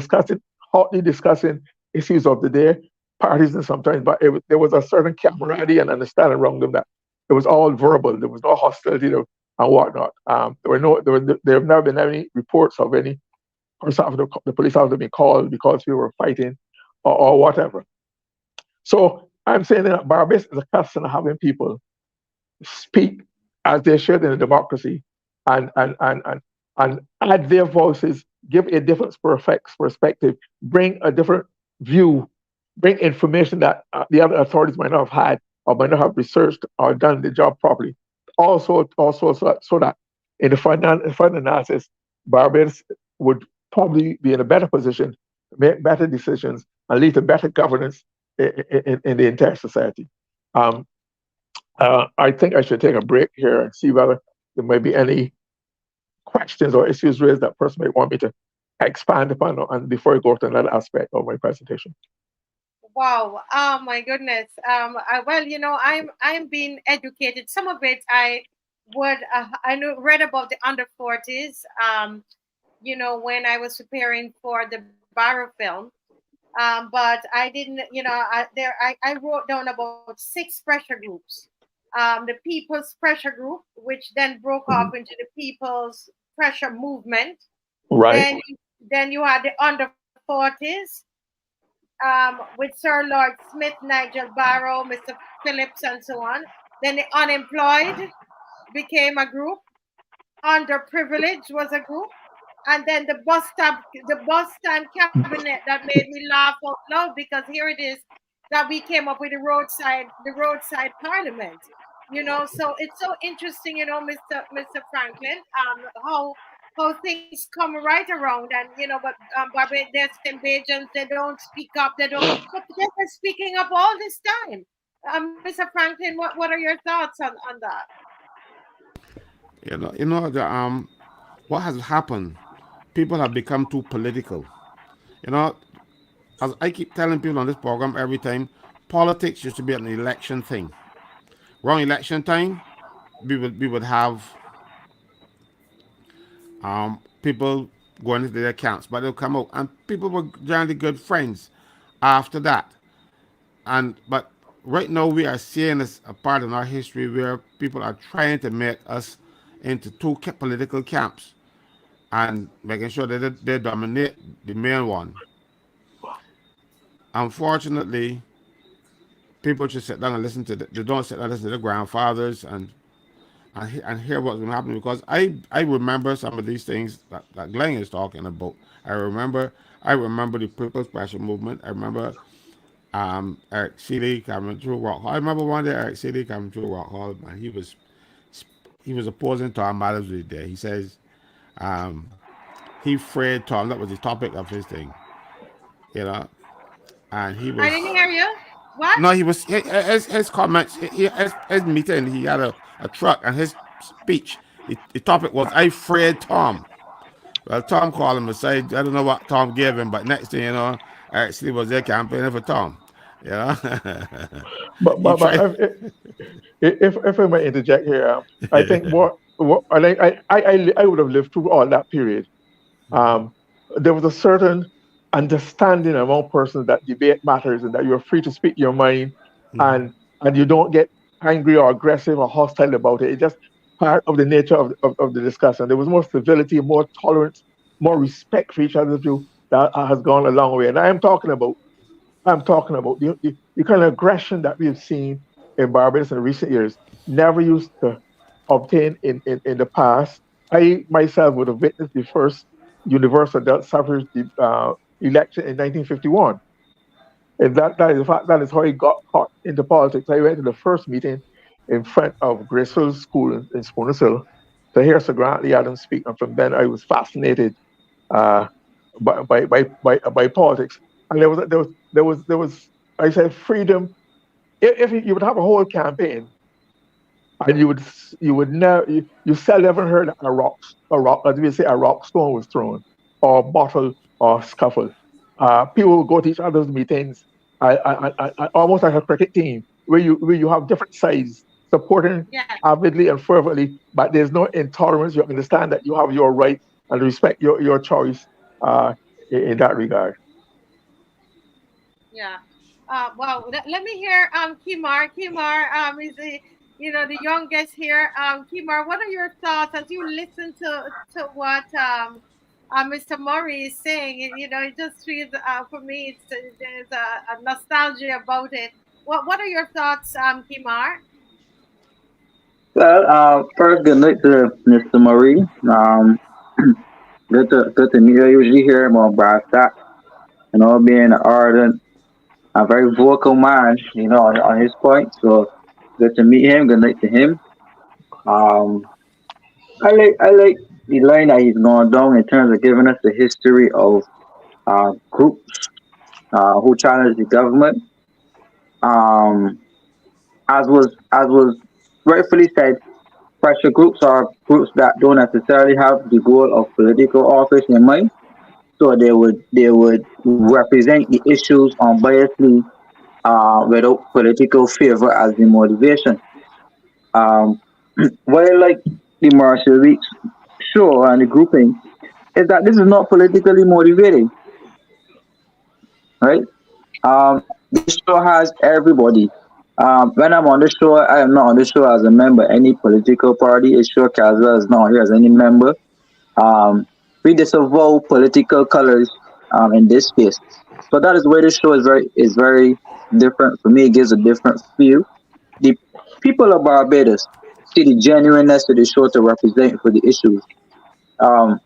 hotly discussing issues of the day, parties and sometimes, but there was a certain camaraderie and understanding around them that it was all verbal. There was no hostility and whatnot. There have never been any reports of any the police officer being called because we were fighting or whatever. So I'm saying that Barbados is a custom of having people speak as they should in a democracy and add their voices, give a different perspective, bring a different view, bring information that the other authorities might not have had or might not have researched or done the job properly. Also so that in the final analysis, Barbados would probably be in a better position to make better decisions and lead to better governance in the entire society. I think I should take a break here and see whether there might be any questions or issues raised that person might want me to expand upon, and before I go to another aspect of my presentation. Wow! Oh my goodness. I'm being educated. Some of it I read about the under 40s. When I was preparing for the Barrow film. But I didn't. I wrote down about 6 pressure groups. The People's Pressure Group, which then broke off into the People's Pressure Movement. Right. Then you had the under 40s with Sir Lord Smith, Nigel Barrow, Mr. Phillips, and so on. Then the unemployed became a group. Underprivileged was a group. And then the bus stand cabinet that made me laugh out loud because here it is that we came up with the roadside parliament. So it's so interesting, Mr. Franklin, how things come right around, and but there's invasions, they don't speak up, they don't, but they're speaking up all this time. Mr. Franklin, what are your thoughts on that? what has happened. People have become too political. You know, as I keep telling people on this program every time, politics used to be an election thing. Wrong election time, we would have people going into their accounts, but they'll come out, and people were generally good friends after that. And but right now we are seeing this a part in our history where people are trying to make us into two political camps and making sure that they dominate the main one. Unfortunately, people just sit down and listen to they don't sit down and listen to their grandfathers and hear what's going to happen, because I remember some of these things that Glenn is talking about. I remember the People's Pressure Movement. I remember Eric Seeley coming through Rock Hall. I remember one day Eric Seeley coming through Rock Hall, and he was opposing Tom Adams the day. He says um, he freed Tom. That was the topic of his thing, you know, and he I didn't was hear you. What? no, he was his comments. His meeting. He had a truck, and his speech. The topic was I freed Tom. Well, Tom called him and said, I don't know what Tom gave him, but next thing you know, actually was there campaigning for Tom. You know, he But tried. if I might interject here, I think what I would have lived through all that period. Um, there was a certain understanding among persons that debate matters and that you're free to speak your mind, and and you don't get angry or aggressive or hostile about it. It's just part of the nature of the discussion. There was more civility, more tolerance, more respect for each other's view that has gone a long way. And I'm talking about the kind of aggression that we've seen in Barbados in recent years never used to obtain in the past. I myself would have witnessed the first universal adult suffrage election in 1951. And that is the fact, that is how he got caught into politics. I went to the first meeting in front of Graceful School in Spooners Hill to hear Sir Grantley Adams speak. And from then I was fascinated uh, by politics. And there was I said freedom. If you would have a whole campaign and you would never you seldom ever heard a rock as we say a rock stone was thrown or bottle or scuffle. People would go to each other's meetings, almost like a cricket team where you have different sides supporting Yeah. avidly and fervently, but there's no intolerance. You understand that you have your right and respect your choice in that regard. Yeah. Well, let me hear Kimar. Kimar is the youngest here. Kimar, what are your thoughts as you listen to what Mr. Murray is saying? It just feels for me there's a nostalgia about it. What are your thoughts, Kimar? Well, first, good night to Mr. Marie. Good to meet you. Usually hear him on Brass being an ardent, a very vocal man, on his point. So good to meet him. Good night to him. Um, I like the line that he's going down in terms of giving us the history of groups who challenge the government. Um, as was rightfully said, pressure groups are groups that don't necessarily have the goal of political office in mind. So they would represent the issues unbiasedly without political favor as the motivation. Um, what I like the Marshall Weeks show and the grouping is that this is not politically motivated, right? This show has everybody. When I'm on the show, I am not on the show as a member any political party. It's sure Kazra is not here as any member. Um, we disavow political colors in this space. So that is where the show is very different. For me, it gives a different feel. The people of Barbados see the genuineness of the show to represent for the issues. Um,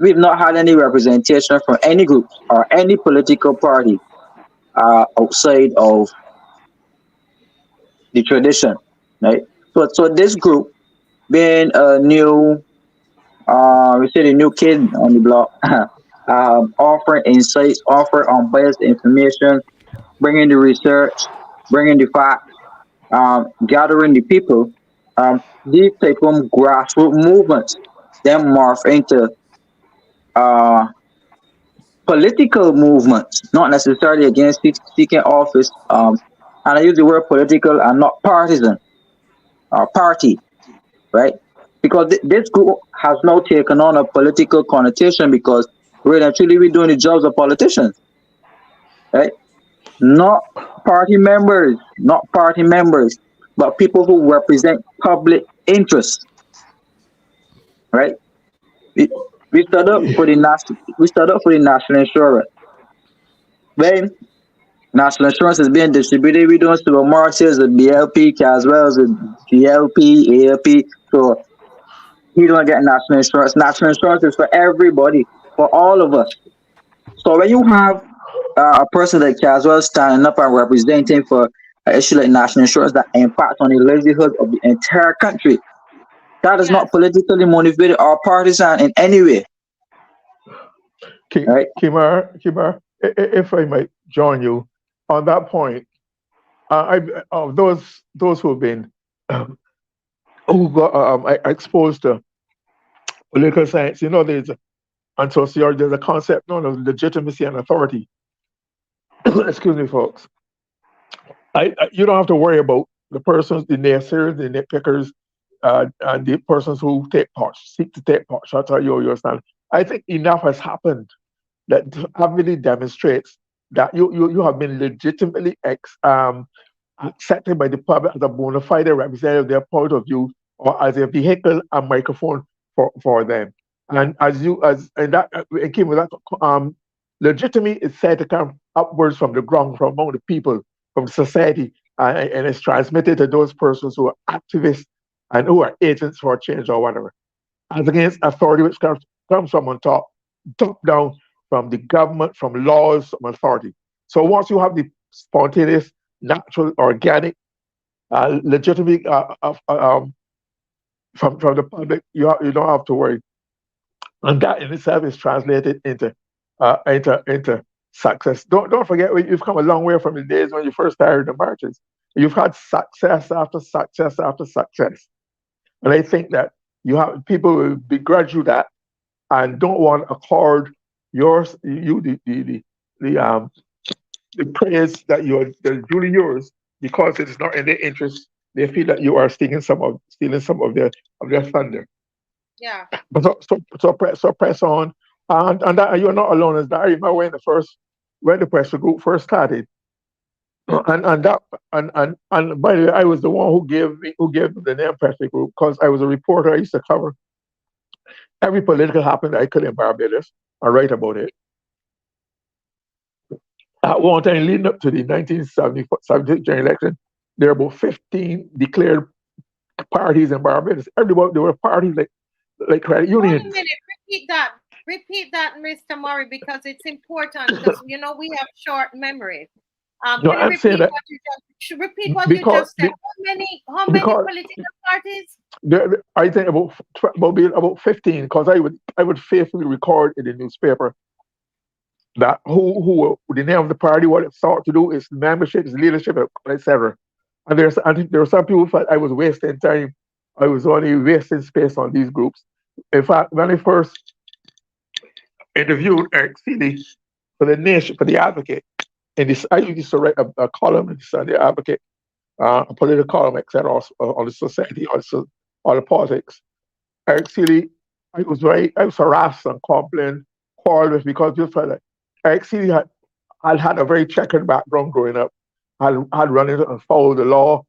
we've not had any representation from any groups or any political party outside of the tradition, right? So this group being a new, we say the new kid on the block, offering insights, offering unbiased information, bringing the research, bringing the facts, gathering the people. These type of grassroots movements then morph into uh, political movements, not necessarily against seeking office. And I use the word political and not partisan or party, right? Because this group has now taken on a political connotation because really and truly we're doing the jobs of politicians, right? Not party members, but people who represent public interest, right? We, we stood up for the national insurance. When national insurance is being distributed, we don't supermarkets, the BLP as well as the GLP, ALP. So he don't get national insurance. National insurance is for everybody, for all of us. So when you have a person like Caswell standing up and representing for an issue like national insurance that impacts on the livelihood of the entire country, that is not Yes. politically motivated or partisan in any way, right? Kimar, if I might join you on that point, of those who have been um, who got exposed to political science, there's and sociology, there's a concept known as legitimacy and authority. Excuse me, folks. You don't have to worry about the persons, the naysayers, the nitpickers, and the persons who seek to take part. That's how you understand. I think enough has happened that really demonstrates that you have been legitimately accepted by the public as a bona fide representative of their point of view or as a vehicle and microphone for them. And and that it came with that legitimacy is said to come upwards from the ground, from among the people, from society, and it's transmitted to those persons who are activists and who are agents for change or whatever. As against authority which comes from on top down, from the government, from laws, from authority. So once you have the spontaneous, natural, organic, legitimate from the public, you don't have to worry, and that in itself is translated into success. Don't forget, you've come a long way from the days when you first started the marches. You've had success after success after success, and I think that you have people will begrudge you that and don't want to accord you the praise that that is duly yours because it is not in their interest. They feel that you are stealing some of their thunder. Yeah. But so press on, and that you're not alone. As that I remember when the pressure group first started, and that and by the way, I was the one who gave them the name pressure group because I was a reporter. I used to cover every political happening I could in Barbados and write about it. At one time, leading up to the 1970 general election, there were about 15 declared parties in Barbados. Everybody, there were parties like credit Hold a unions. minute. Repeat that. Repeat that, Mr. Murray, because it's important because we have short memories. No, Can you I'm saying that repeat what you because just said? How many because political parties? I think about 15 because I would faithfully record in the newspaper that who the name of the party, what it sought to do, its membership, its leadership, etc. And there were some people who felt I was wasting time. I was only wasting space on these groups. In fact, when I first interviewed Eric Seeley for the Nation, for the Advocate, and this, I used to write a column in the Sunday Advocate, a political column, etc., on the society, on the politics. Eric Seeley, I was harassed and complained, quarreled with because just felt like Eric Seeley had a very checkered background growing up, had run into and followed the law.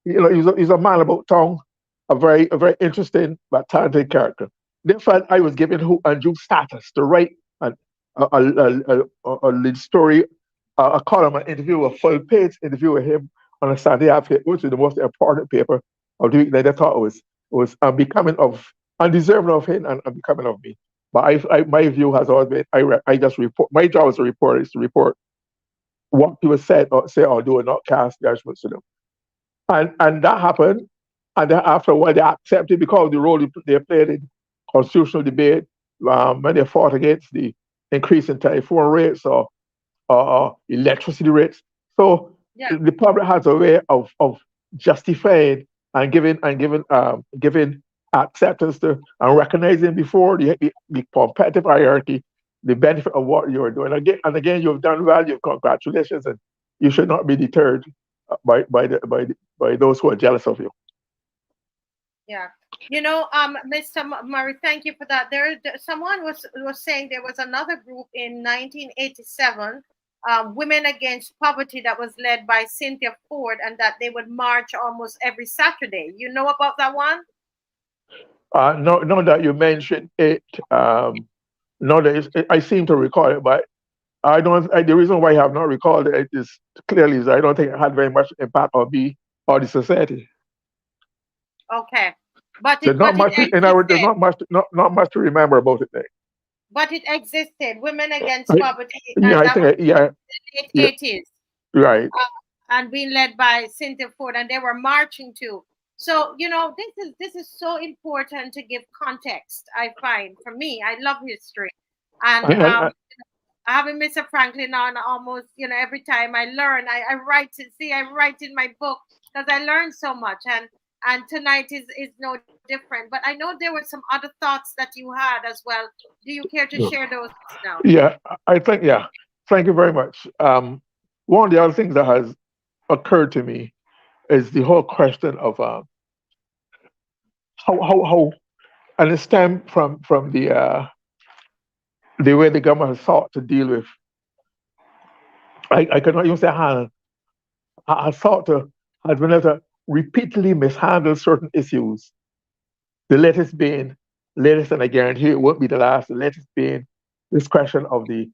He's a man about town, a very interesting but talented character. they felt I was giving who undue status to write a lead story, a column, an interview, a full page interview with him on a Sunday afternoon, which is the most important paper of the week. That I thought was becoming of undeserving of him and unbecoming of me. But my view has always been I just report. My job as a reporter is to report what people said or say or do, and not cast judgments to them. And that happened. And then after a while, they accepted because of the role they played in constitutional debate when they fought against the increase in telephone rates or electricity rates. So Yeah. the public has a way of justifying and giving acceptance to and recognizing before the competitive hierarchy the benefit of what you're doing. Again, you've done well. Congratulations, and you should not be deterred by those who are jealous of you. Yeah. Mr. Murray, thank you for that. Someone was saying there was another group in 1987, Women Against Poverty, that was led by Cynthia Ford, and that they would march almost every Saturday. You know about that one? No, that you mentioned it. No, I seem to recall it, but I don't. The reason why I have not recalled it is clearly is I don't think it had very much impact on me or the society. Okay, but There's not much. In other words, there's not much to remember about it. There. But it existed, Women Against Poverty, Yeah, I think. Yeah, in the late 80s. Right. And being led by Cynthia Ford, and they were marching too. So this is so important to give context. I find, for me, I love history, and having Mr. Franklin on almost every time I learn, I write in my book because I learn so much, and tonight is no different. But I know there were some other thoughts that you had as well. Do you care to share those now? Yeah, I think. Yeah, thank you very much. One of the other things that has occurred to me is the whole question of how and it stemmed from the way the government has sought to deal with. I cannot even say how I sought to has been able to repeatedly mishandle certain issues. The latest, and I guarantee it won't be the last. The latest being this question of the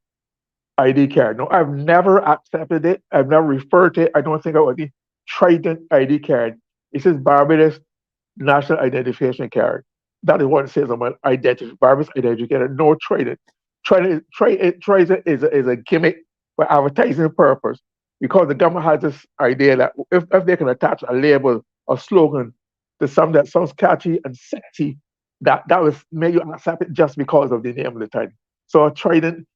ID card. No, I've never accepted it. I've never referred to it. I don't think I would be TRIDENT ID card. It says Barbados National Identification Card. That is what it says on my identity. Barbados identity card. No TRIDENT. TRIDENT is a gimmick for advertising purpose because the government has this idea that if they can attach a label or slogan to something that sounds catchy and sexy, that will make you accept it just because of the name of the title. So TRIDENT.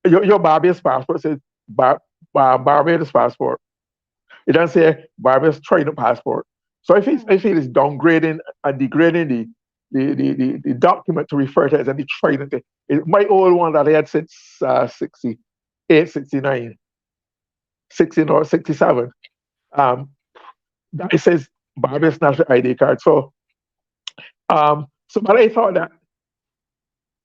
Your Barbados passport says Barbados passport. It doesn't say Barbados TRIDENT passport. So I feel it's downgrading and degrading the document to refer to it as the TRIDENT. My old one that I had since 68, 69, 16 or 67. It says Barbados National ID card. So but I thought that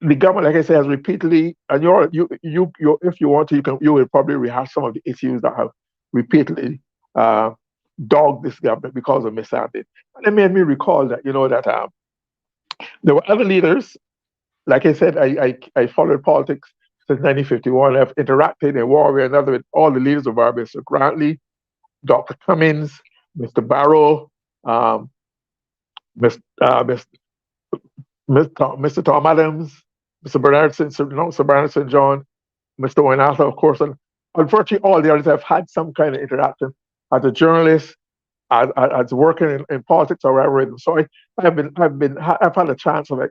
the government, like I said, has repeatedly, and you if you want to, you will probably rehash some of the issues that have repeatedly dogged this government because of mishandling. And it made me recall that that there were other leaders. Like I said, I followed politics since 1951. I've interacted in one way or another with all the leaders of Barbados: Mr. Grantley, Dr. Cummins, Mr. Barrow, Mr. Tom Adams, Mr. Bernard St. John, Mr. Winata, of course, and unfortunately, all the others have had some kind of interaction as a journalist, as working in politics or whatever. So I've had a chance to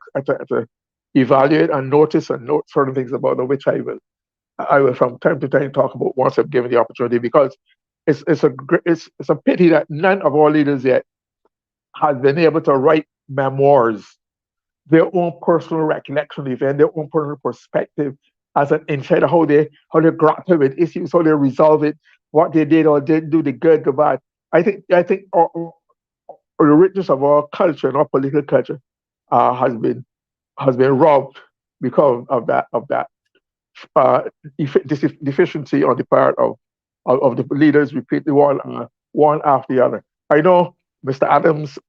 evaluate and notice and note certain things about them, which I will from time to time talk about once I'm given the opportunity, because it's a pity that none of our leaders yet has been able to write memoirs, their own personal recollection event, their own personal perspective as an insider, how they grapple with issues, how they resolve it, what they did or didn't do, the good, the bad. I think the richness of our culture and our political culture has been robbed because of that deficiency on the part of the leaders, repeatedly one after the other. I know Mr. Adams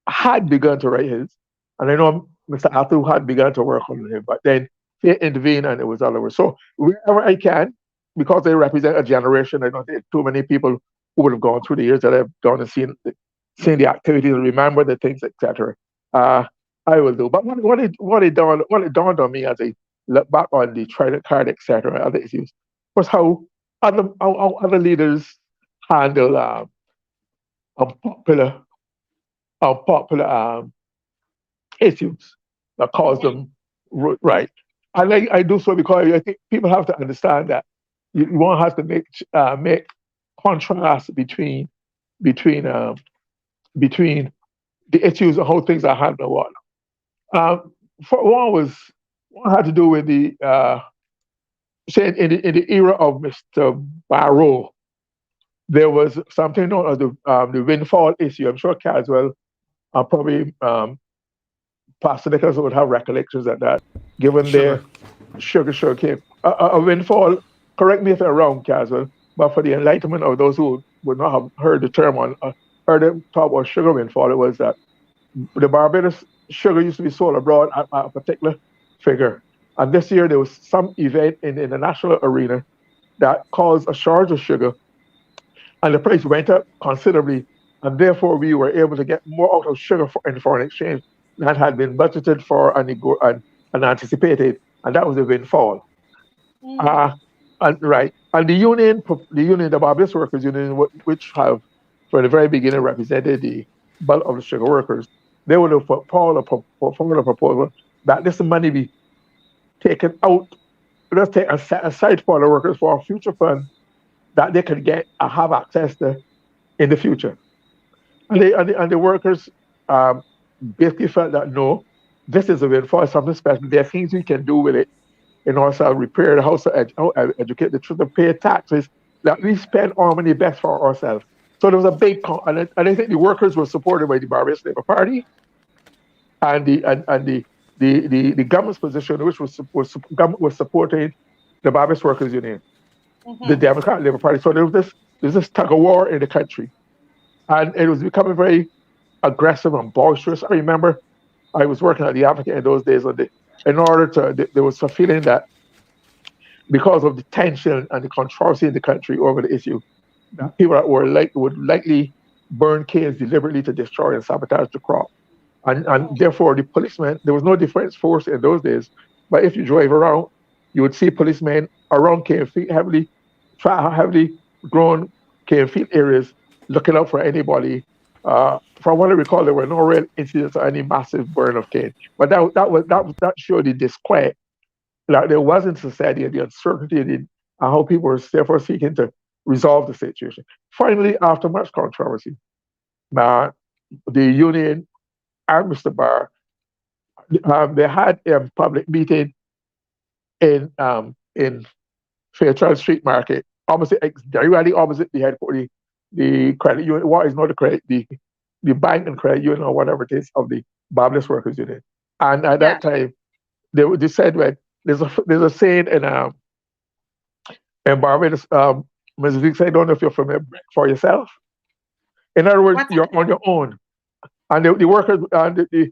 had begun to write his, and I know Mr. Athu had begun to work on him, but then they intervened and it was all over. So wherever I can, because they represent a generation, I don't think too many people who would have gone through the years that I've done and seen the activities, remember the things, etc. I will do. But what it dawned on me as I look back on the Trident card, etc., and other issues, was how other leaders handle unpopular unpopular issues that cause them right. And I do so because I think people have to understand that you won't have to make contrast between between the issues and how things are handled. For one had to do with the say in the era of Mr. Barrow, there was something known as the windfall issue. I'm sure Caswell probably Pastor Nicholas would have recollections of that, given Sugar. their sugar cane. A windfall, correct me if I'm wrong, Caswell, but for the enlightenment of those who would not have heard the term heard them talk about sugar windfall, it was that the Barbados sugar used to be sold abroad at a particular figure. And this year there was some event in the international arena that caused a shortage of sugar, and the price went up considerably, and therefore we were able to get more out of sugar in foreign exchange than had been budgeted for and anticipated, and that was a windfall. And right, and the Barbados Workers Union, which have from the very beginning represented the bulk of the sugar workers, they would have put forward a proposal that this money be taken out, let's take aside for the workers for a future fund that they can get and have access to in the future. And the workers basically felt that no, this is a windfall, something special. There are things we can do with it in order to repair the house, educate the children, pay taxes, that we spend our money best for ourselves. So there was a big, and I think the workers were supported by the Barbados Labour Party and the government's position, which government was supporting the Barbados Workers Union, the Democratic Labour Party. So there was this tug of war in the country, and it was becoming very aggressive and boisterous. I remember I was working at the Advocate in those days, there was a feeling that because of the tension and the controversy in the country over the issue, that people that would likely burn canes deliberately to destroy and sabotage the crop. And therefore, the policemen, there was no defense force in those days, but if you drive around, you would see policemen around cane field, heavily grown cane field areas, looking out for anybody. From what I recall, there were no real incidents or any massive burn of cane. But that showed the disquiet that there was in society and the uncertainty and how people were therefore seeking to resolve the situation. Finally, after much controversy, the union and Mr. Barr, they had a public meeting in Fairchild Street Market, directly opposite the headquarters, the credit union. What is not the credit, the bank and credit union or whatever it is of the Barbados Workers Union. And at that time, they said, well, there's a saying in Barbados, Ms. Vick said, I don't know if you're familiar, for yourself. In other words, you're on your own. And the workers and the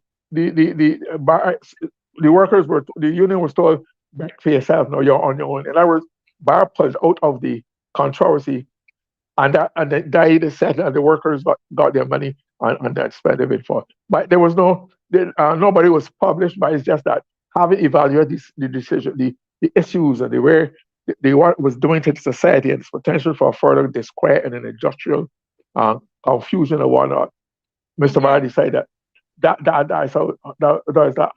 union was told, back for yourself, no, you're on your own. In other words, Bar pulled out of the controversy, and then they said that the workers got their money and that spent it for. But there was nobody was published, but it's just that having evaluated the decision, the issues and the way what was doing to the society and its potential for further disquiet and an industrial confusion and whatnot, Mr. Barr decided that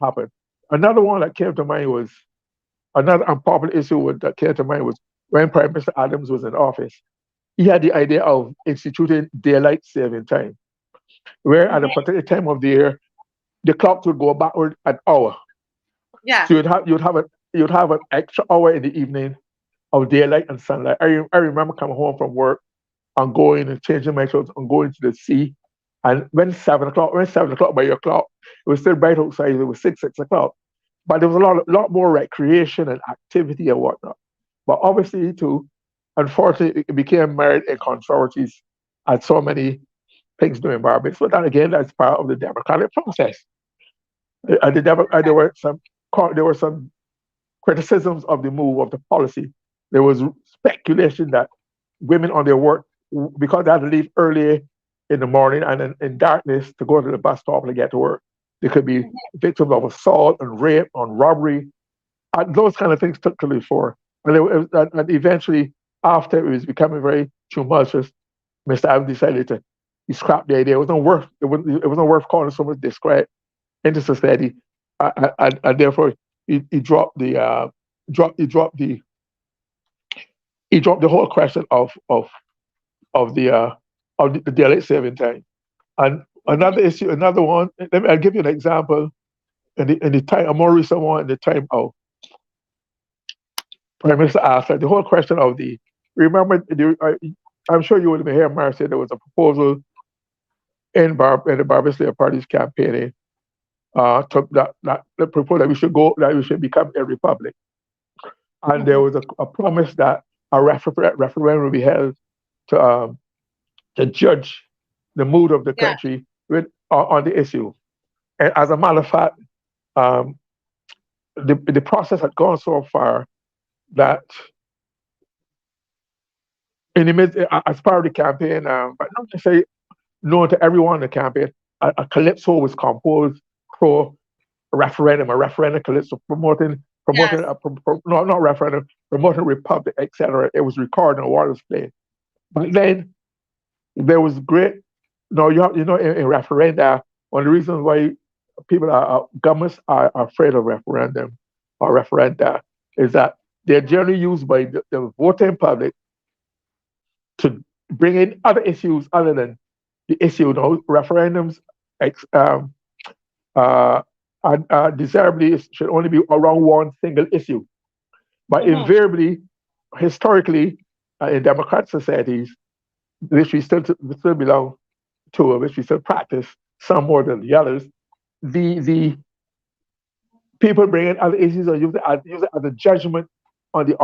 happened. Another one that came to mind was another unpopular issue that came to mind was when Prime Minister Adams was in office. He had the idea of instituting daylight saving time, where at a particular time of the year, the clock would go backward an hour. Yeah. So you'd have an extra hour in the evening of daylight and sunlight. I remember coming home from work and going and changing my clothes and going to the sea. And when 7 o'clock by your clock, it was still bright outside. It was 6 o'clock. But there was a lot more recreation and activity and whatnot. But obviously, too, unfortunately, it became married in controversies and so many things doing Barbados. But then again, that's part of the democratic process. There were some criticisms of the move of the policy. There was speculation that women on their work, because they had to leave early in the morning and in darkness to go to the bus stop and get to work, they could be victims of assault and rape and robbery. Those kind of things took to the fore. And eventually, after it was becoming very tumultuous, Mr. Adams decided to scrap the idea. It wasn't worth calling someone discredit into society, and therefore he dropped the whole question of the daylight saving time. And another issue, another one. I'll give you an example. In the time, a more recent one, in the time of Prime Minister Assad, the whole question of the. Remember, I'm sure you would have heard Marcia. There was a proposal in the Barbados Labour Party's campaigning that proposed that we should become a republic, and there was a promise that a referendum would be held to judge the mood of the country on the issue. And as a matter of fact, the process had gone so far that in the as part of the campaign, but not to say known to everyone in the campaign, a calypso was composed pro referendum, a referendum calypso promoting not referendum, promoting republic, etc. It was recorded and what was played. But then there was great. No, in referenda, one of the reasons why governments are afraid of referendum or referenda is that they're generally used by the voting public to bring in other issues other than the issue. Referendums desirably should only be around one single issue. But invariably, historically, in democratic societies, which we still belong to, which we still practice, some more than the others, the people bring in other issues or use it as a judgment on the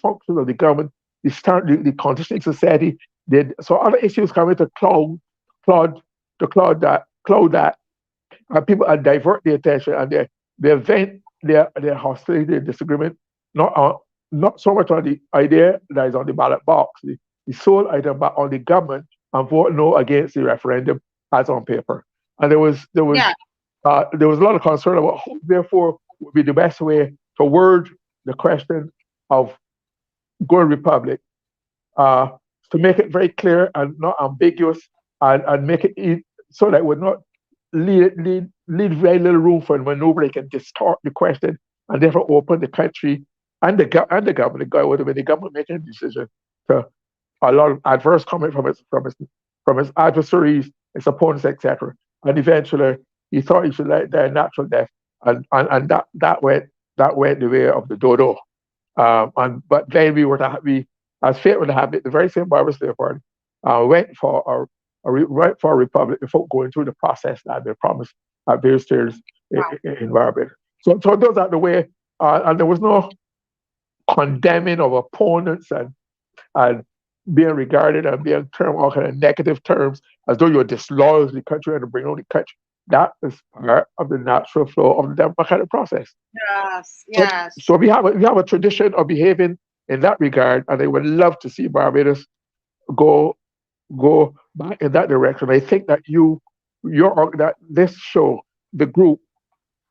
function of the government, the condition of society. So other issues come in to cloud that, and people divert their attention and they vent their hostility, their disagreement, not so much on the idea that is on the ballot box, the sole item, but on the government, and vote no against the referendum as on paper. And there was a lot of concern about who, therefore, would be the best way to word the question of going republic, to make it very clear and not ambiguous, and make it so that it would not leave very little room for maneuver. They can distort the question and therefore open the country and the government. The guy would have been the government making a decision to a lot of adverse comment from his adversaries, his opponents, etc. And eventually, he thought he should let die a natural death, and that went the way of the dodo. But then we as fate would have it, the very same Barbados Labour Party went for a republic before going through the process that they promised at various stages in Barbados. So those are the way, and there was no condemning of opponents and being regarded and being termed all kind of negative terms as though you're disloyal to the country and to bring on the country. That is part of the natural flow of the democratic process. Yes. So we have a tradition of behaving in that regard, and I would love to see Barbados go back in that direction. I think that that this show, the group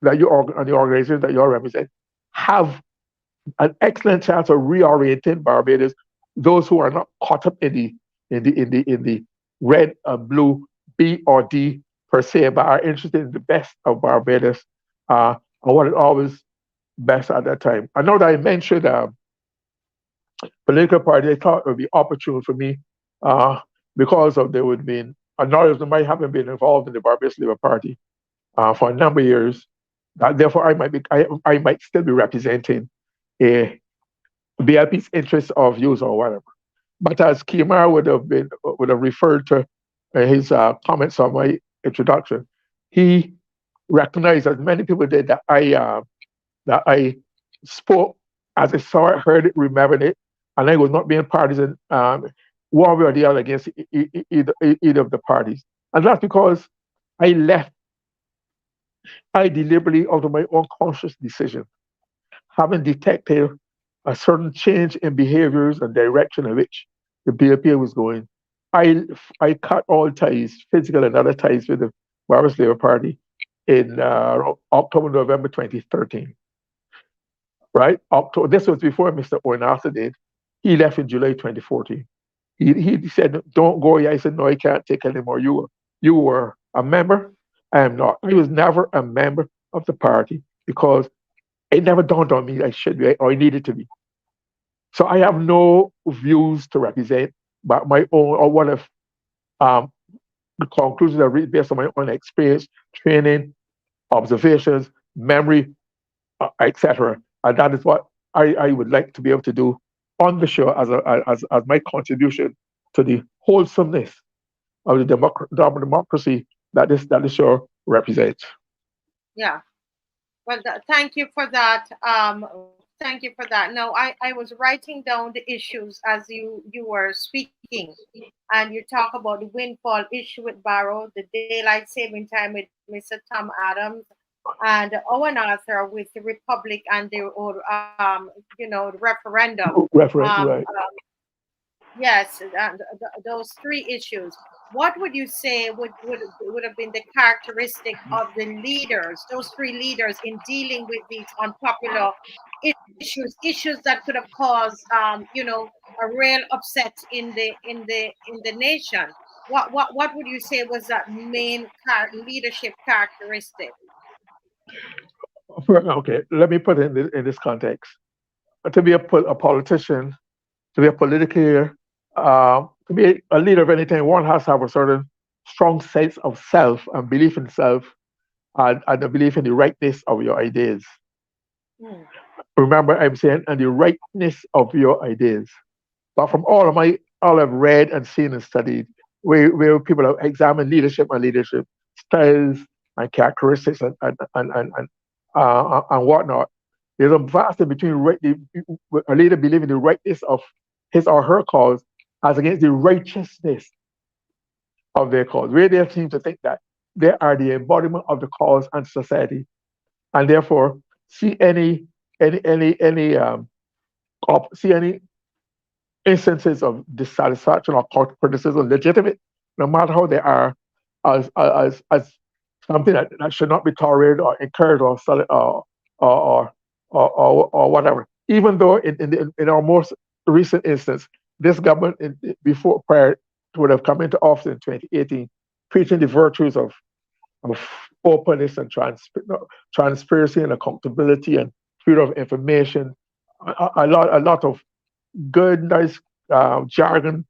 that and the organization that you all represent, have an excellent chance of reorienting Barbados. Those who are not caught up in the red and blue B or D per se, but are interested in the best of Barbados, and what is always best at that time. I know that I mentioned political party. I thought it would be opportune for me because of there would be a knowledge of them might haven't been involved in the Barbados Labour Party for a number of years. Therefore, I might still be representing a BLP's interest or views or whatever. But as Kimar would have referred to his comments on my introduction, he recognized, as many people did, that I spoke as I saw it, heard it, remembered it, and I was not being partisan one way or the other against either of the parties. And that's because I left I deliberately, out of my own conscious decision, having detected a certain change in behaviors and direction in which the BLP was going, I I cut all ties, physical and other ties with the Barbados Labour Party in October, November 2013. Right? October. This was before Mr. Oinasa did. He left in July 2014. He said, "Don't go." I said, "No, I can't take anymore. You were a member. I am not. I was never a member of the party because it never dawned on me I should be or I needed to be. So I have no views to represent, but my own or what if um, the conclusions are reached based on my own experience, training, observations, memory, etc. And that is what I would like to be able to do on the show as my contribution to the wholesomeness of the democracy that the show represents. Yeah. Well, thank you for that. Thank you for that. No, I was writing down the issues as you were speaking, and you talk about the windfall issue with Barrow, the daylight saving time with Mr. Tom Adams, and Owen Arthur with the Republic and the or the referendum. Reference, Um, right. Yes, and those three issues. What would you say would have been the characteristic of the leaders, those three leaders, in dealing with these unpopular issues that could have caused, a real upset in the nation? What would you say was that main leadership characteristic? Okay, let me put it in this context. To be a politician, to be a political, to be a leader of anything, one has to have a certain strong sense of self and belief in self and a belief in the rightness of your ideas. Hmm. Remember, I'm saying, and the rightness of your ideas. But from all I've read and seen and studied, where people have examined leadership and leadership styles and characteristics and whatnot, there's a vast difference between a leader believing the rightness of his or her cause as against the righteousness of their cause, where they seem to think that they are the embodiment of the cause and society, and therefore see any see any instances of dissatisfaction or criticism legitimate, no matter how they are, as something that should not be tolerated or encouraged or or whatever. Even though in our most recent instance, this government before prior would have come into office in 2018, preaching the virtues of openness and transparency and accountability and freedom of information, a lot of good, nice jargonistic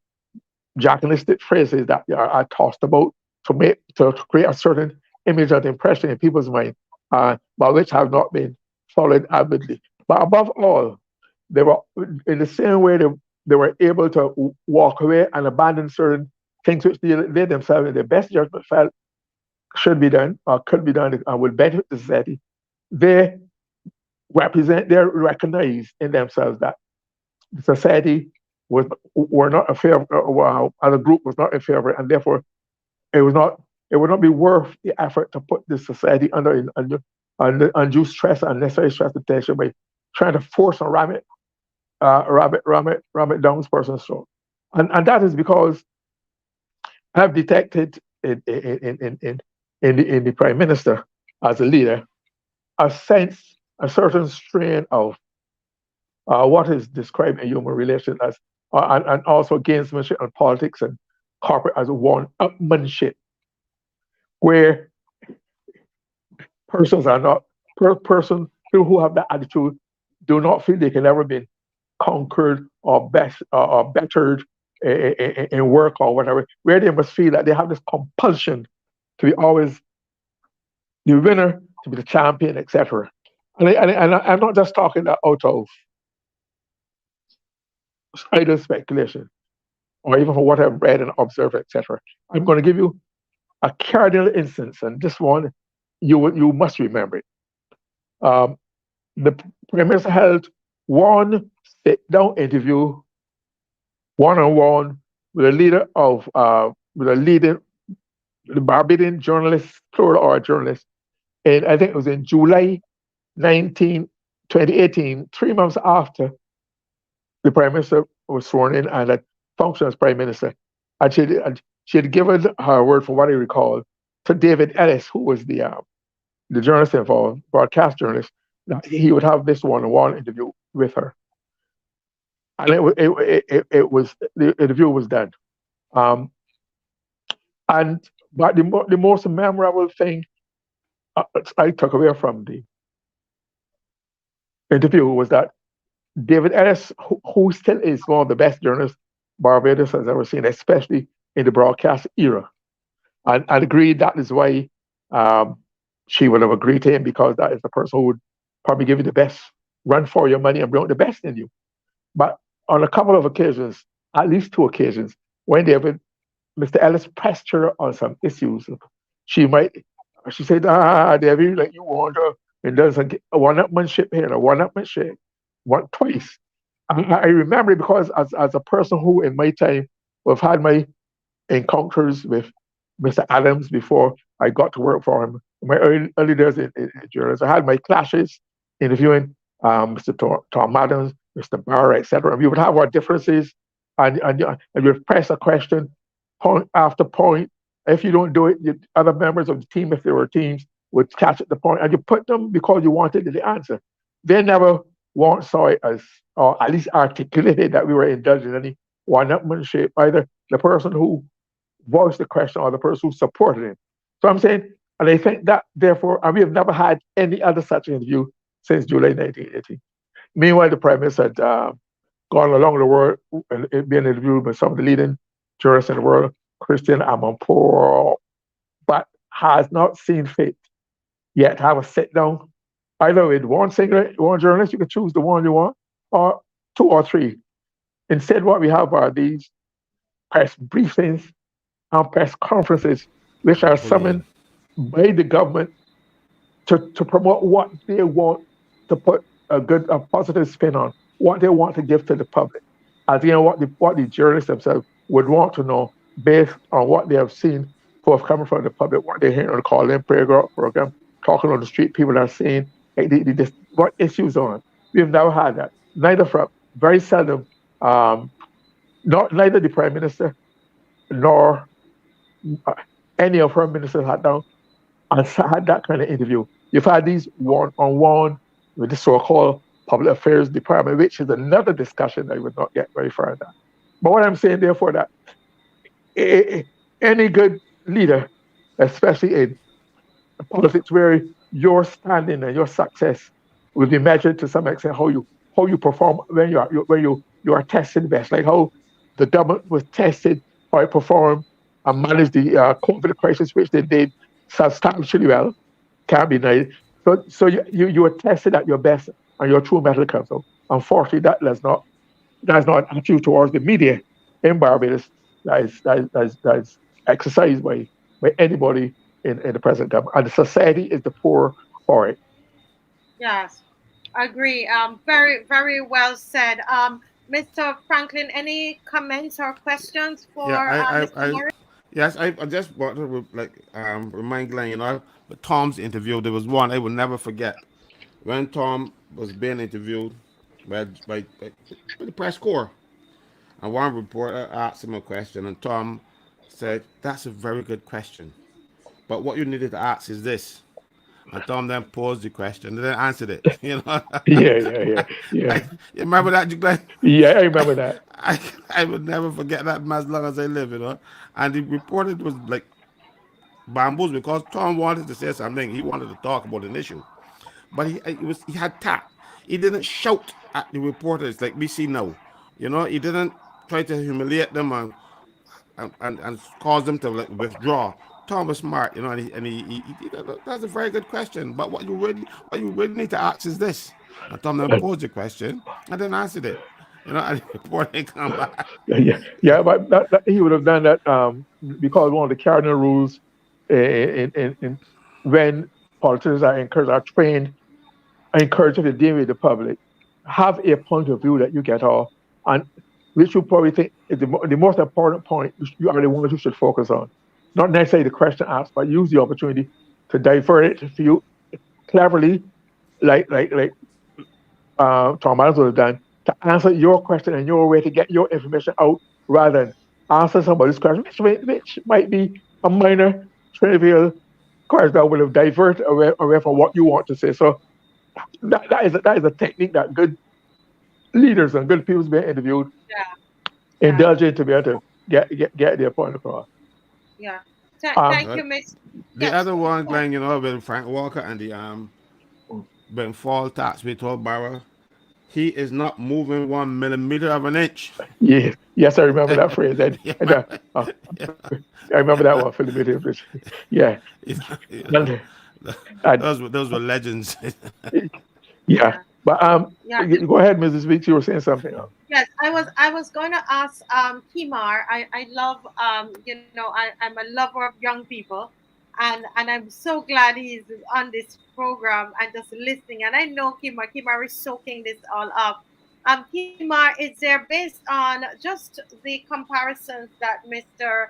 phrases that are tossed about to create a certain image and impression in people's mind, but which have not been followed avidly. But above all, they were in the same way they were able to walk away and abandon certain things which they themselves, in their best judgment, felt should be done or could be done and will benefit the society. They they recognize in themselves that the society were not a favor, as a group was not in favor, and therefore it was not it would not be worth the effort to put this society under undue stress and unnecessary stress and tension by trying to force and ram it down this person's throat. And that is because I've detected in the prime minister as a leader a certain strain of what is described in human relations as and also gamesmanship and politics and corporate as one-upmanship, where persons are not person people who have that attitude do not feel they can ever be conquered or best or bettered in work or whatever, where they must feel that they have this compulsion to be always the winner, to be the champion, etc. And I'm not just talking that out of idle speculation or even from what I've read and observed, etc. I'm going to give you a cardinal instance, and this one you must remember it. Um, the Prime Minister held one sit-down interview, one-on-one, with a leader with a leading the Barbadian journalist, plural or journalist, and I think it was in July 19, 2018, 3 months after the Prime Minister was sworn in and had functioned as Prime Minister. And she had given her word, from what I recall, to David Ellis, who was the journalist involved, broadcast journalist, that he would have this one-on-one interview with her. And it was the interview was done. But the most memorable thing I took away from the interview was that David Ellis, who still is one of the best journalists Barbados has ever seen, especially in the broadcast era, and agreed that is why she would have agreed to him, because that is the person who would probably give you the best run for your money and bring out the best in you. But on a couple of occasions, at least 2 occasions, when Mr. Ellis pressed her on some issues, she said, David, like you want to, and there's a one-upmanship here, a one-upmanship, twice. I remember it because as a person who in my time have had my encounters with Mr. Adams before I got to work for him, in my early days in journalism, I had my clashes interviewing Mr. Tom Adams, Mr. Barr, etc. And we would have our differences, and we would press a question point after point. If you don't do it, the other members of the team, if there were teams, would catch at the point, and you put them because you wanted the answer. They never once saw it as, or at least articulated, that we were indulging in any one-upmanship, either the person who voiced the question or the person who supported it. So I'm saying, and I think that therefore, and we have never had any other such interview since July 1980. Meanwhile, the Prime Minister had gone along the world and being interviewed by some of the leading journalists in the world, Christian Amanpour, but has not seen fit yet have a sit down, either with one journalist, you can choose the one you want, or 2 or 3. Instead, what we have are these press briefings and press conferences, which are summoned by the government to promote what they want, to put a positive spin on, what they want to give to the public. As you know, what the journalists themselves would want to know, based on what they have seen forthcoming from the public, what they're hearing on the call-in program, talking on the street, people are saying, like, what issues on. We've never had that. Very seldom, neither the Prime Minister nor any of her ministers had had that kind of interview. You've had these one-on-one with the so-called Public Affairs Department, which is another discussion that I would not get very far in that. But what I'm saying, therefore, that any good leader, especially in politics, where your standing and your success will be measured to some extent how you perform when you are tested best, like how the government was tested, how it performed and managed the COVID crisis, which they did substantially well, can't be denied. So you were tested at your best and your true metal comes out. Unfortunately, that's not an attitude towards the media in Barbados that is exercised by anybody in the present government, and the society is the poor for it. Yes, agree. Very, very well said. Mr. Franklin, any comments or questions for Mr. Morris? Yes, I just want to remind Glenn, with Tom's interview, there was one I will never forget. When Tom was being interviewed by the press corps, and one reporter asked him a question, and Tom said, "That's a very good question, but what you needed to ask is this." And Tom then posed the question and then answered it. Yeah. You remember that, Glenn? Yeah, I remember that. I would never forget that as long as I live. And the reporter was like bamboozled because Tom wanted to say something. He wanted to talk about an issue, but he had tact. He didn't shout at the reporters like we see now. He didn't try to humiliate them and cause them to withdraw. Tom was smart, and he that's a very good question. But what you really need to ask is this. And Tom then posed the question and then answered it. And the reporter come back. Yeah, but he would have done that because one of the cardinal rules in when politicians are trained, encouraged to deal with the public, have a point of view that you get off, and which you probably think is the most important point you are the ones you should focus on. Not necessarily the question asked, but use the opportunity to divert it for you cleverly, like Tom Adams would have done, to answer your question in your way to get your information out rather than answer somebody's question, which might be a minor, trivial question that will have diverted away from what you want to say. So that is a technique that good leaders and good people being interviewed indulge in to be able to get their point across. Yeah. Um, Thank you, Miss. The Yes. other one, Glenn, you know, with Frank Walker and the when fall tax we told Barra, he is not moving 1 millimeter of an inch. Yes, I remember that phrase. Yeah, I remember that one for the video. Yeah. yeah. And, Those were legends. yeah. But Yeah. go ahead, Mrs. Weeks. You were saying something else. Yes, I was going to ask Kimar. I love you know, I'm a lover of young people, and I'm so glad he's on this program and just listening. And I know Kimar is soaking this all up. Kimar, is there, based on just the comparisons that Mr.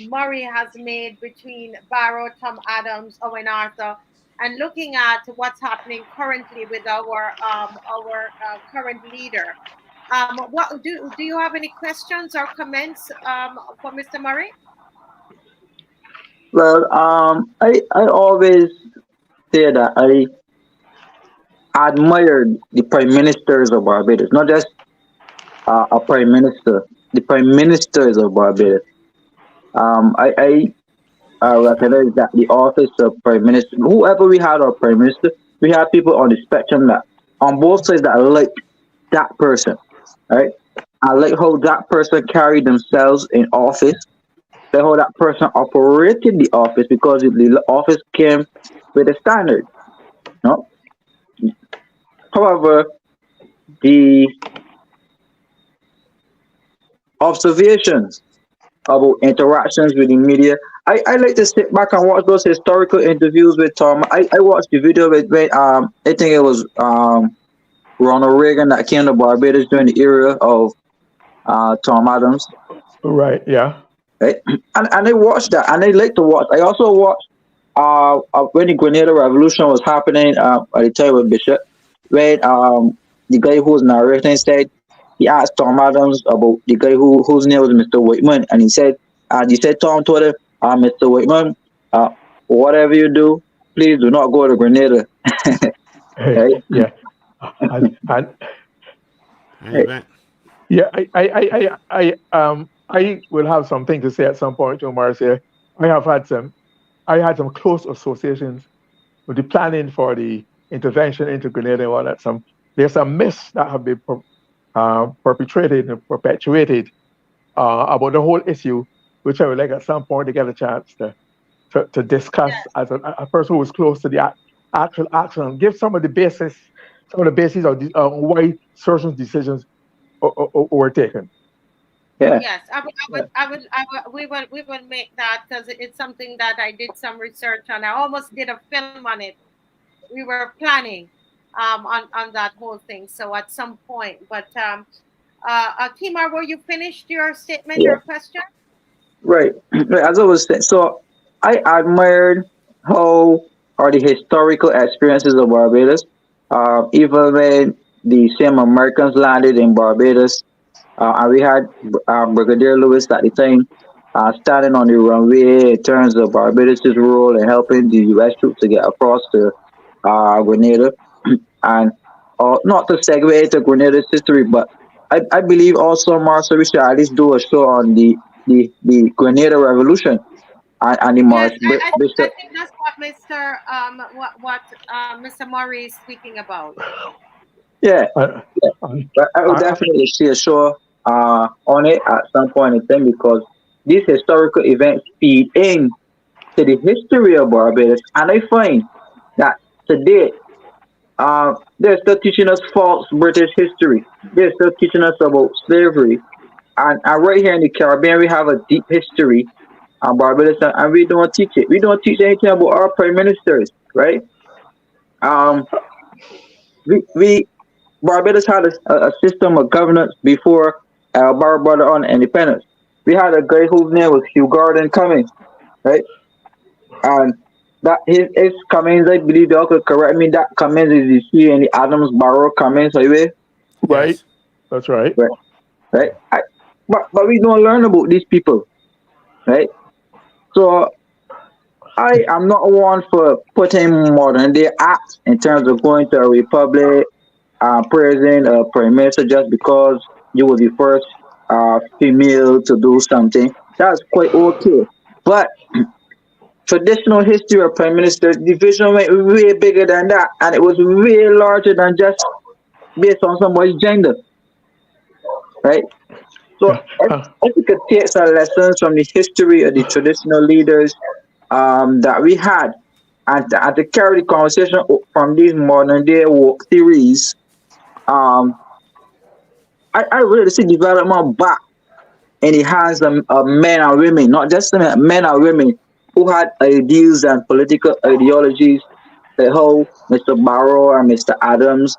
Murray has made between Barrow, Tom Adams, Owen Arthur, and looking at what's happening currently with our current leader. What do you have any questions or comments for Mr. Murray? Well, I always say that I admired the prime ministers of Barbados, not just a prime minister, the prime ministers of Barbados. I recognize that the office of prime minister, whoever we had our prime minister, we had people on the spectrum that on both sides that like that person, right? I like how that person carried themselves in office, like how that person operated the office because the office came with a standard. No, however, the observations about interactions with the media. I like to sit back and watch those historical interviews with Tom. I watched the video with I think it was Ronald Reagan that came to Barbados during the era of Tom Adams. Right, yeah. Right? And I watched that, and I like to watch. I also watched when the Grenada Revolution was happening at the time of Bishop, when the guy who was narrating said, he asked Tom Adams about the guy whose name was Mr. Whitman, and he said, Tom told him, Mr. Whitman, whatever you do, please do not go to Grenada. Right? Yeah. Yeah, I will have something to say at some point to Marcia. I had some close associations with the planning for the intervention into Grenada and all that. There's some myths that have been perpetrated and perpetuated about the whole issue, which I would like at some point to get a chance to discuss as a person who was close to the actual action and give some of the basis of why certain decisions were taken. Yeah. Yes, we will make that, because it's something that I did some research on. I almost did a film on it. We were planning on that whole thing. So at some point, but Kimar, were you finished your statement or question? Right. As I was saying, so I admired how are the historical experiences of Barbados. Even when the same Americans landed in Barbados, and we had Brigadier Lewis at the time standing on the runway in terms of Barbados' role in helping the U.S. troops to get across to Grenada. And not to segue into Grenada's history, but I believe also, Marcel, we should at least do a show on the Grenada Revolution and the March. Yes, I think that's what Mr. Murray is speaking about. Yeah, I would definitely see a show on it at some point in time, because these historical events feed in to the history of Barbados, and I find that today they're still teaching us false British history. They're still teaching us about slavery, and right here in the Caribbean we have a deep history on Barbados, and we don't teach it. We don't teach anything about our prime ministers, right? We Barbados had a system of governance before Barbados on independence. We had a guy whose name was Hugh Gordon Cummings, right? And that his Cummings, I believe y'all could correct me. That Cummings is the C and the Adams Barrow Cummings, anyway. Right. Yes. That's right. Right, right. But we don't learn about these people, right? So I am not one for putting modern day acts in terms of going to a republic, praising a prime minister just because you were the first female to do something. That's quite okay. But traditional history of prime ministers, the vision went way bigger than that, and it was way larger than just based on somebody's gender, right? So Yeah. if we could take some lessons from the history of the traditional leaders that we had, and to carry the conversation from these modern day work theories, um, I really see development back in the hands of men and women, not just men and women who had ideals and political ideologies that how Mr. Barrow and Mr. Adams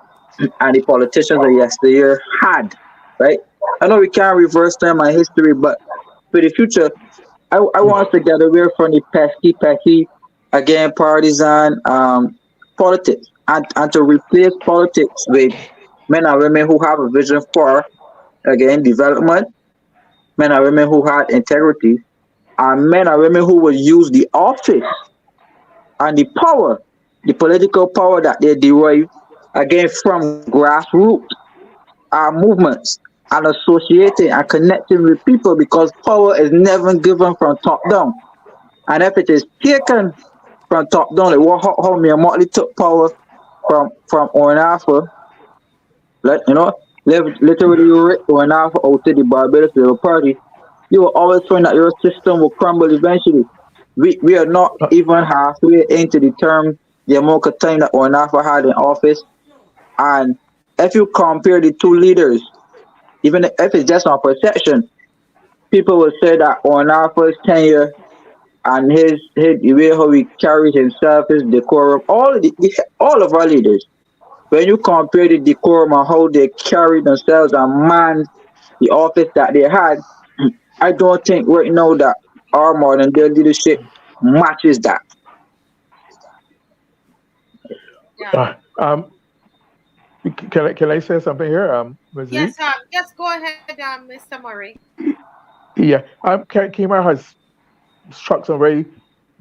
and the politicians of yesteryear had, right? I know we can't reverse time and history, but for the future, I want us to get away from the pesky, again, partisan politics, and to replace politics with men and women who have a vision for, again, development, men and women who had integrity, and men and women who will use the office and the power, the political power that they derive, again, from grassroots movements, and associating and connecting with people, because power is never given from top down. And if it is taken from top down, like how Mia Motley took power from Ornafa, like, literally ripped Ornafa out to the Barbados Labour Party, you will always find that your system will crumble eventually. We are not even halfway into the amount of time that Ornafa had in office. And if you compare the two leaders, even if it's just on perception, people will say that Ornafa's tenure and his the way how he carries himself, his decorum, all of our leaders. When you compare the decorum and how they carry themselves and man the office that they had, I don't think right now that our modern day leadership matches that. Yeah. Can I say something here, Ms. Z? Yes, go ahead, Mr. Murray. Yeah. Kmart has struck some very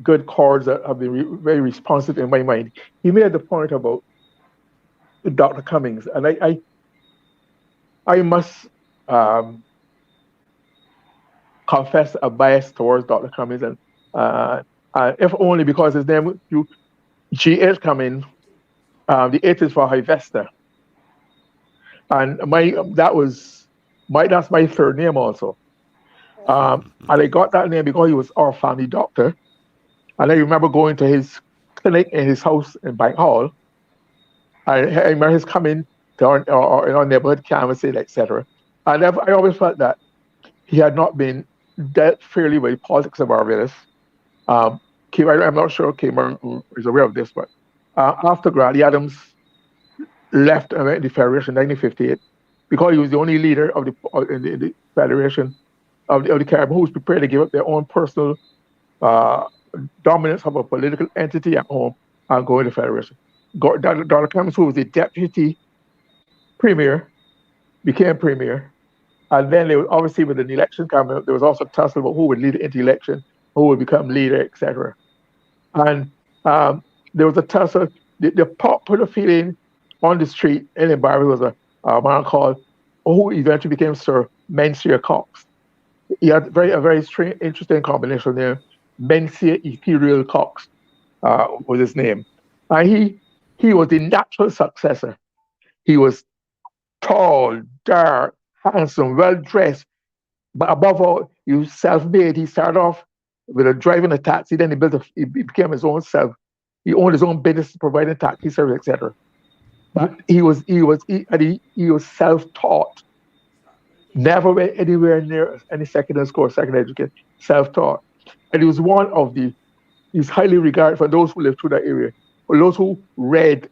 good chords that have been very responsive in my mind. He made the point about Dr. Cummings, and I must confess a bias towards Dr. Cummings, and if only because his name, G.H. Cummings, the H is for Hivesta, and that's my third name also. And I got that name because he was our family doctor, and I remember going to his clinic in his house in Bank Hall. I remember his coming to our neighborhood canvassing, etc. And I always felt that he had not been dealt fairly with politics of Barbados. I'm not sure Cameron is aware of this, but after Grady Adams left the Federation in 1958, because he was the only leader of the Federation of the Caribbean who was prepared to give up their own personal dominance of a political entity at home and go into the Federation. Dr. Cummings, who was the deputy premier, became premier. And then there was, obviously, with an election coming up, there was also a tussle about who would lead into election, who would become leader, etc. And there was a tussle. The popular feeling on the street in Barbados was a man called, who eventually became Sir Mensier Cox. He had a very strange, interesting combination there. Mensier Ethereal Cox was his name. And he was the natural successor. He was tall, dark, handsome, well dressed, but above all, he was self-made. He started off with driving a taxi, then he became his own self. He owned his own business, providing taxi service, etc. But he was self-taught. Never went anywhere near any secondary school, secondary education. Self-taught, and he was one of he's highly regarded for those who lived through that area, for those who read,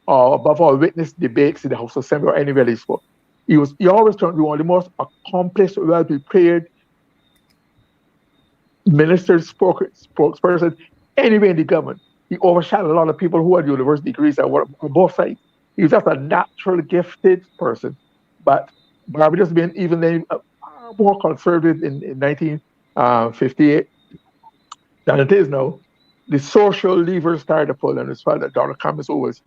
above all, witnessed debates in the House of Assembly or anywhere he spoke. He always turned to be one of the most accomplished, well-prepared ministers, spokesperson anywhere in the government. he overshadowed a lot of people who had university degrees that were on both sides. He was just a natural gifted person. But Barbados being even then far more conservative in 1958 than it is now, the social levers started to pull, and it's felt that Dr. Cummings, who was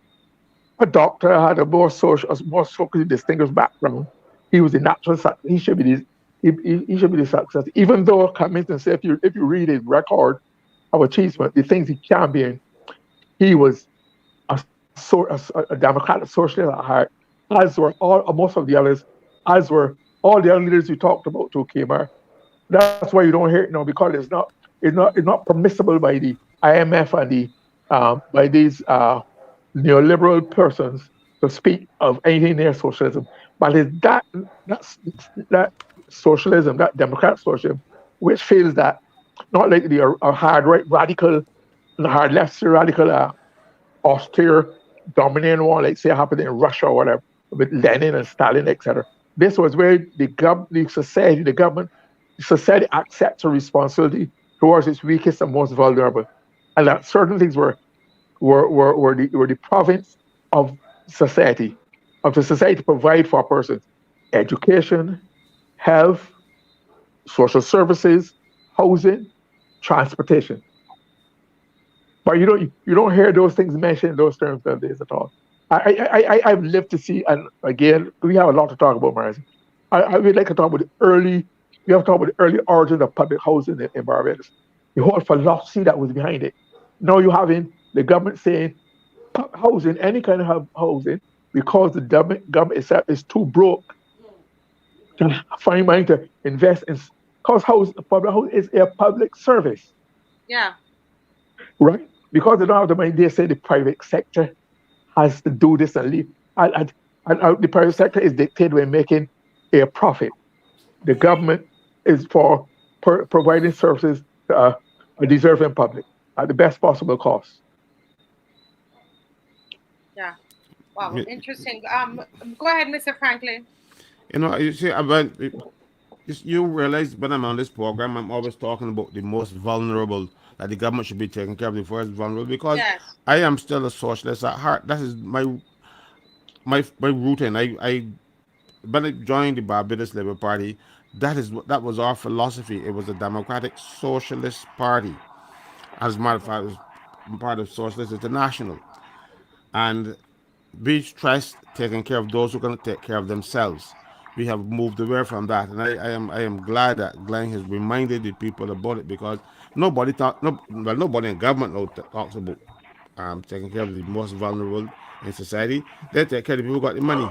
a doctor, had a more socially distinguished background. He was the natural he should be the he should be the success. Even though Cummings said if you read his record of achievement, the things he championed, he was a democratic socialist at heart, as were most of the others, as were all the other leaders we talked about too, Kmart. That's why you don't hear it now, because it's not permissible by the IMF and the by these neoliberal persons to speak of anything near socialism. But it's that socialism, that democratic socialism, which feels that not like the hard right radical and the hard left radical austere dominating one, like say happened in Russia or whatever, with Lenin and Stalin, etc. This was where the society accepts a responsibility towards its weakest and most vulnerable, and that certain things were the province of society, of the society to provide for a person: education, health, social services, housing, transportation. But you don't hear those things mentioned in those terms nowadays at all. I've lived to see, and again, we have a lot to talk about, Marcy. I would like to talk about we have to talk about the early origin of public housing in Barbados. The whole philosophy that was behind it. Now you having the government saying housing, any kind of housing, because the government itself is too broke to find money to invest in. Because public housing is a public service. Yeah. Right? Because they don't have the money, they say the private sector has to do this and leave. And the private sector is dictated when making a profit. The government is for providing services to a deserving public at the best possible cost. Yeah. Wow, interesting. Go ahead, Mr. Franklin. You see, you realize when I'm on this program, I'm always talking about the most vulnerable, that the government should be taking care of the first vulnerable, because Yes. I am still a socialist at heart. That is my rooting. When I joined the Barbados Labour Party, that was our philosophy. It was a democratic socialist party. As a matter of fact, it was part of Socialist International, and we stress taking care of those who can take care of themselves. We have moved away from that, and I am glad that GLYNE has reminded the people about it, because nobody in government now talks about taking care of the most vulnerable in society. They take care of the people who got the money,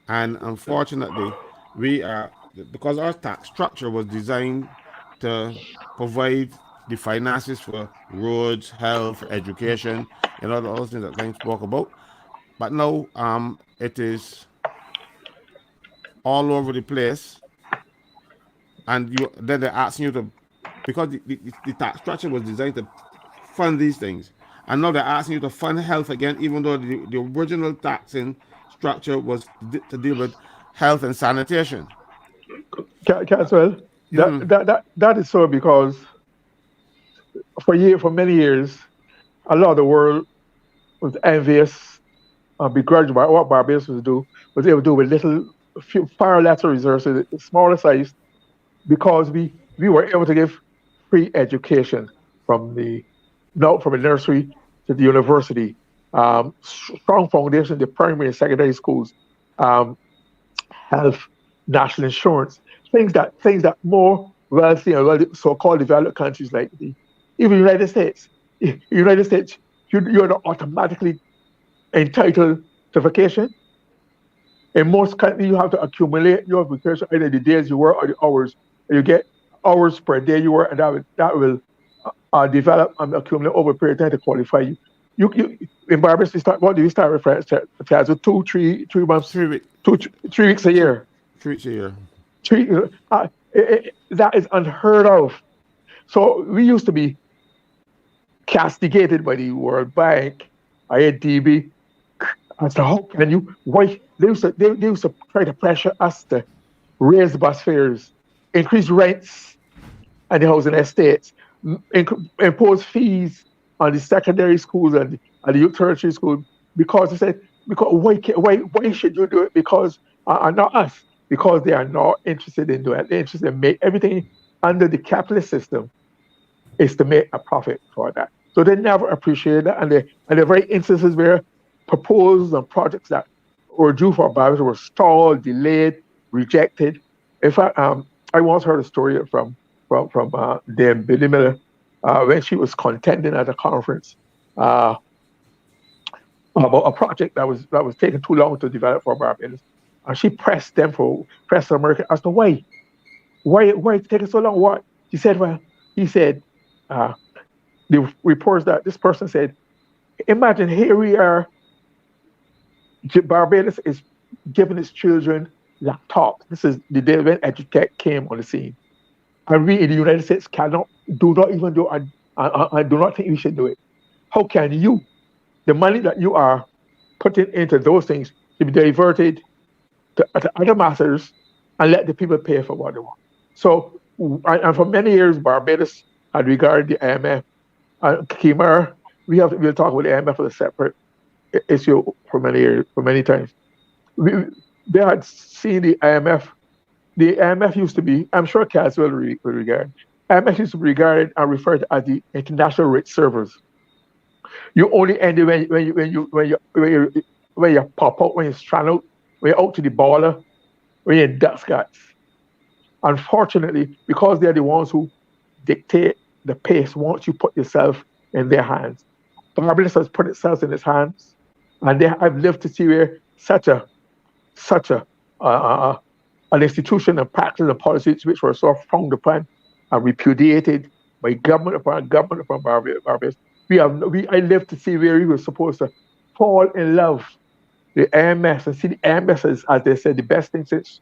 and unfortunately, we are, because our tax structure was designed to provide the finances for roads, health, education, all those things that GLYNE spoke about. But now it is all over the place, and then they're asking you to, because the tax structure was designed to fund these things, and now they're asking you to fund health again, even though the original taxing structure was to deal with health and sanitation. Caswell, that is so because for many years, a lot of the world was envious, begrudged by what Barbados was able to do with far lesser resources, smaller size, because we were able to give free education from the nursery to the university, strong foundation, the primary and secondary schools, health, national insurance, things that more wealthy and so-called developed countries like even the United States. You're not automatically entitled to vacation. In most countries, you have to accumulate your vacation, either the days you work or the hours. And you get hours per day you work, and that will develop and accumulate over a period of time to qualify you. You in Barbados, what do you start with? With 2, 3 months, 3 weeks, 3 weeks a year. 3 weeks a year. That is unheard of. So we used to be castigated by the World Bank, IADB, as to how can you? Why they used to try to pressure us to raise bus fares, increase rents, and the housing estates, impose fees on the secondary schools and the youth tertiary school because they said, because why should you do it? Because not us, because they are not interested in doing it. They're interested in make everything under the capitalist system is to make a profit for that. So they never appreciate that, and there are very instances where proposals and projects that were due for Barbados were stalled, delayed, rejected. In fact, I once heard a story from Dame Billy Miller when she was contending at a conference uh, about a project that was taking too long to develop for Barbados, and she pressed America as to why it's taking so long. What she said? Well, he said. Uh, the reports that this person said, imagine here we are, Barbados is giving its children laptops. This is the day when EduTech came on the scene. And we in the United States do not even do, I do not think we should do it. How can you, the money that you are putting into those things, to be diverted to other matters and let the people pay for what they want? So, and for many years, Barbados had regarded the IMF Kimar, we'll talk about the IMF as a separate issue for many years, for many times. We, they had seen the IMF. The IMF used to be, I'm sure Cass will regard. IMF used to be regarded and referred to as the international rate servers. You only end it when you pop out, when you strand out, when you're out to the border, when you're in Duscats. Unfortunately, because they're the ones who dictate the pace once you put yourself in their hands. Barbados has put itself in its hands, and I've lived to see where such a an institution and practice and policies which were so frowned upon and repudiated by government upon Barbados. I lived to see where we were supposed to fall in love with the AMS and see the AMS as they said, the best thing since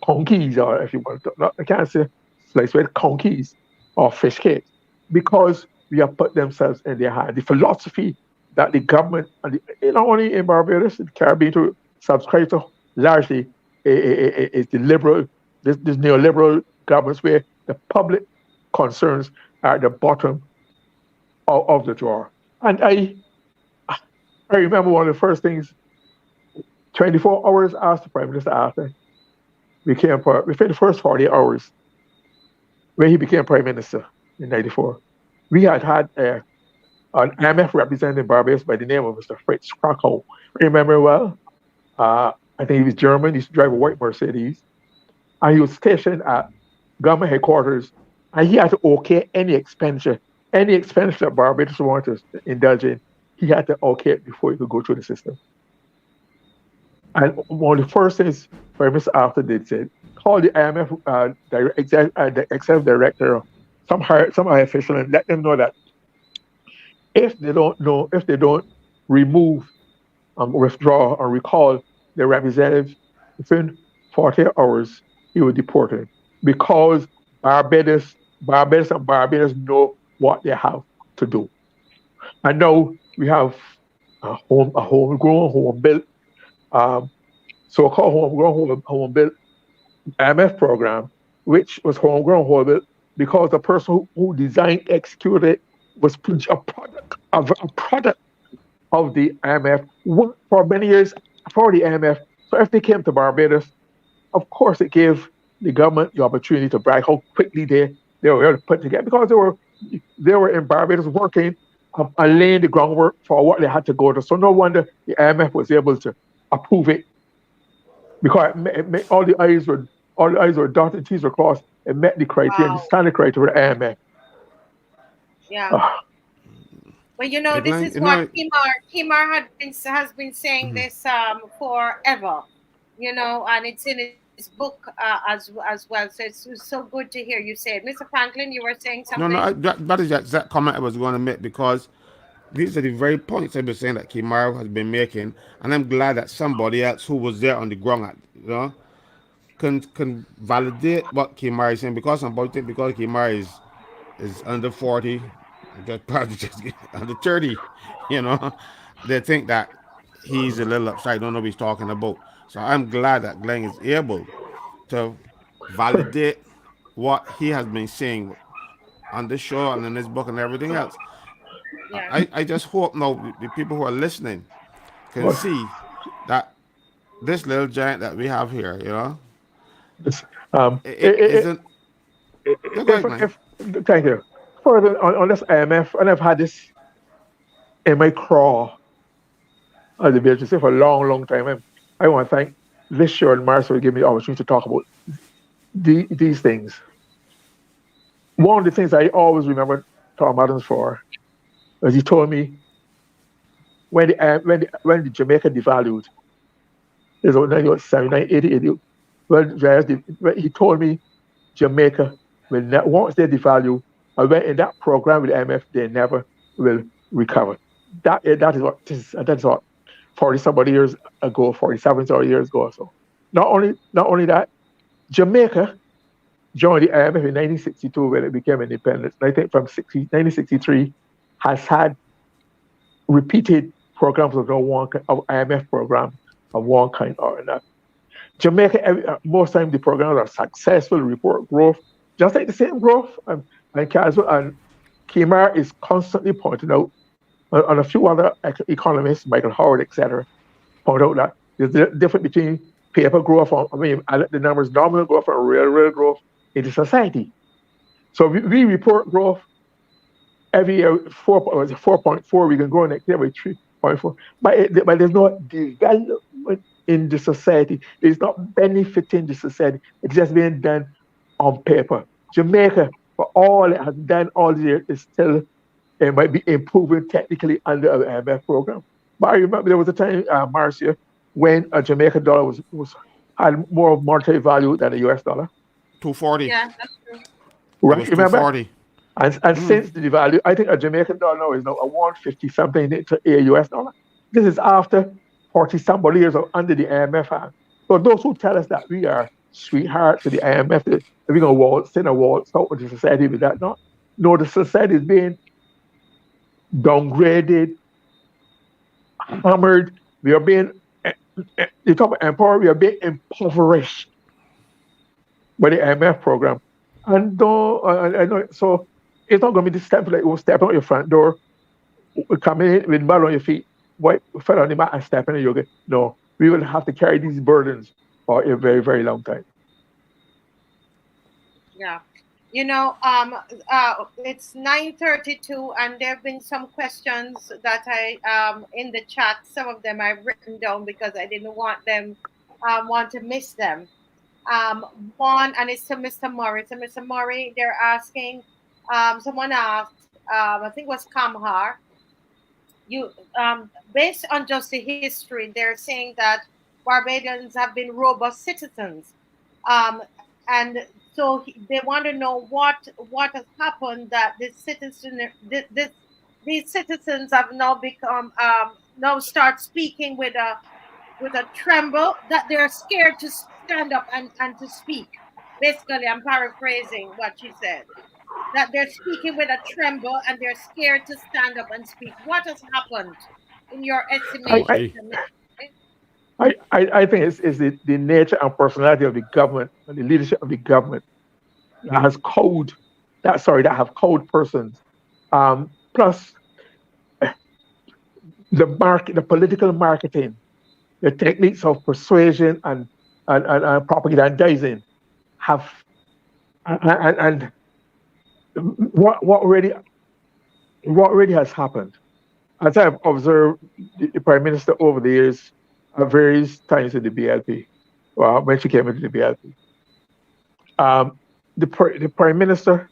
conkeys, or if you want to, not, I can't say slice with conkeys or fish cakes, because we have put themselves in their hand. The philosophy that the government, and not only in Barbados, in the Caribbean, to subscribe to largely is the liberal, this neoliberal governments where the public concerns are at the bottom of the drawer. And I remember one of the first things, 24 hours after the Prime Minister after within the first 40 hours, when he became Prime Minister in 94, we had an IMF representative in Barbados by the name of Mr. Fritz Krakow. Remember well? I think he was German. He used to drive a white Mercedes. And he was stationed at government headquarters. And he had to okay any expenditure that Barbados wanted to indulge in. He had to okay it before he could go through the system. And one of the first things Prime Minister after did said, call the IMF the executive director, some high official, and let them know that if they don't remove, withdraw, or recall the representative within 48 hours, he will deport him, because Barbados and Barbados know what they have to do. And now we have a homegrown, home-built, so-called homegrown, home-built IMF program, which was homegrown, home-built, because the person who designed, executed, was a product of the IMF, worked for many years for the IMF. So if they came to Barbados, of course it gave the government the opportunity to brag how quickly they were able to put together, because they were in Barbados working and laying the groundwork for what they had to go to. So no wonder the IMF was able to approve it, because all the I's were dotted, T's were crossed. It met the criteria, the standard criteria for the IMF. Yeah. Well, this is what Kimar has been saying this forever, and it's in his book as well. So it's so good to hear you say it. Mr. Franklin, you were saying something? No, that is the exact comment I was going to make, because these are the very points I've been saying that Kimar has been making, and I'm glad that somebody else who was there on the ground, can validate what Kimar is saying, because somebody think because Kimar is under 40, just probably just under 30, they think that he's a little upside, don't know what he's talking about. So I'm glad that Glenn is able to validate what he has been saying on this show and in this book and everything else. Yeah. I just hope now the people who are listening can But see that this little giant that we have here, you know, it's, um, it isn't. Yeah, go ahead, Glenn. if thank you. Further on this IMF, and I've had this in my craw as a business for a long, long time. And I want to thank this year and Marcel for giving me the opportunity to talk about these things. One of the things I always remember Tom Adams for is he told me when the Jamaica devalued, it was 1979, 80. He told me Jamaica will not, once they devalue, and when in that program with the IMF, they never will recover. That is what 40 somebody years ago, 47 somebody years ago or so. Not only that, Jamaica joined the IMF in 1962 when it became independent. I think from 1963 has had repeated programs of IMF program of one kind or another. Jamaica, most times the programs are successful, report growth, just like the same growth. And Kimar is constantly pointing out, and a few other economists, Michael Howard, etc., point out that there's a difference between paper growth, the numbers nominal growth and real growth in the society. So we report growth every year, 4.4, we can grow next year by 3.4. But there's no development in the society. It's not benefiting the society. It's just being done on paper. Jamaica, for all it has done all the years, is still, it might be improving technically under an IMF program. But I remember there was a time, Marcia, when a Jamaican dollar had more monetary value than a US dollar. 240. Yeah, that's true. It Right, was remember? 240. And since the devalue, I think a Jamaican dollar now is now a 150 something to a US dollar. This is after 40 somebody years of under the IMF hand. So those who tell us that we are sweethearts to the IMF, that we're going to send a waltz out with the society with that, no, the society is being downgraded, hammered. We are being, you talk about empowered, we are being impoverished by the IMF program. And I know, so it's not going to be this step like you step out your front door, coming in with mud on your feet, wipe, fell on the mat and step in and yoga. No, we will have to carry these burdens for a very, very long time. Yeah. You know, it's 9:32, and there have been some questions that I in the chat. Some of them I've written down because I didn't want to miss them. One, and it's to Mr. Murray. To Mr. Murray, they're asking. Someone asked. I think it was Kamhar. You, based on just the history, they're saying that Barbadians have been robust citizens, and so they want to know what has happened that these citizens have now become now start speaking with a tremble, that they're scared to stand up and to speak. Basically, I'm paraphrasing what she said. That they're speaking with a tremble and they're scared to stand up and speak. What has happened in your estimation? I think it's the nature and personality of the government and the leadership of the government that has that have code persons. Plus the political marketing, the techniques of persuasion and propagandizing have and what already has happened. As I've observed the Prime Minister over the years at various times in the BLP, when she came into the BLP, the Prime Minister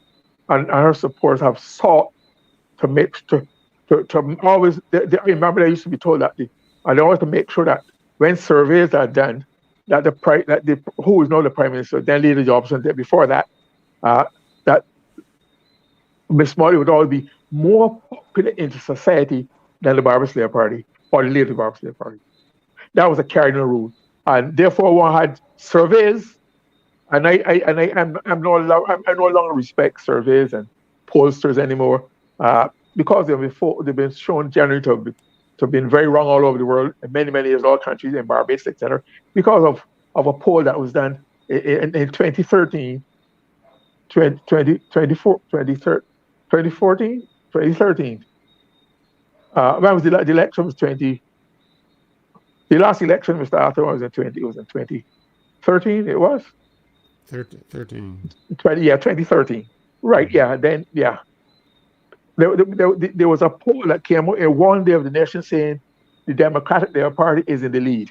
and her supporters have sought to always. I remember they used to be told that they always to make sure that when surveys are done, that who is now the Prime Minister, then leader Jobson, before that, that Miss Molly would always be more popular into society than the Barbados Labour Party or the leader of the Barbados Labour Party. That was a cardinal rule, and therefore one had surveys, and I'm no longer respect surveys and pollsters anymore, because they've been shown generally to have been very wrong all over the world in many years, all countries, in Barbados, etc., because of a poll that was done in 2013, 2014, 2013. when was the election was 20, the last election, Mr. Arthur, was in 20, it was in 2013, it was? 13. 20, yeah, 2013. Right, yeah, then, yeah. There was a poll that came out in one day of the nation saying the Democratic Party is in the lead,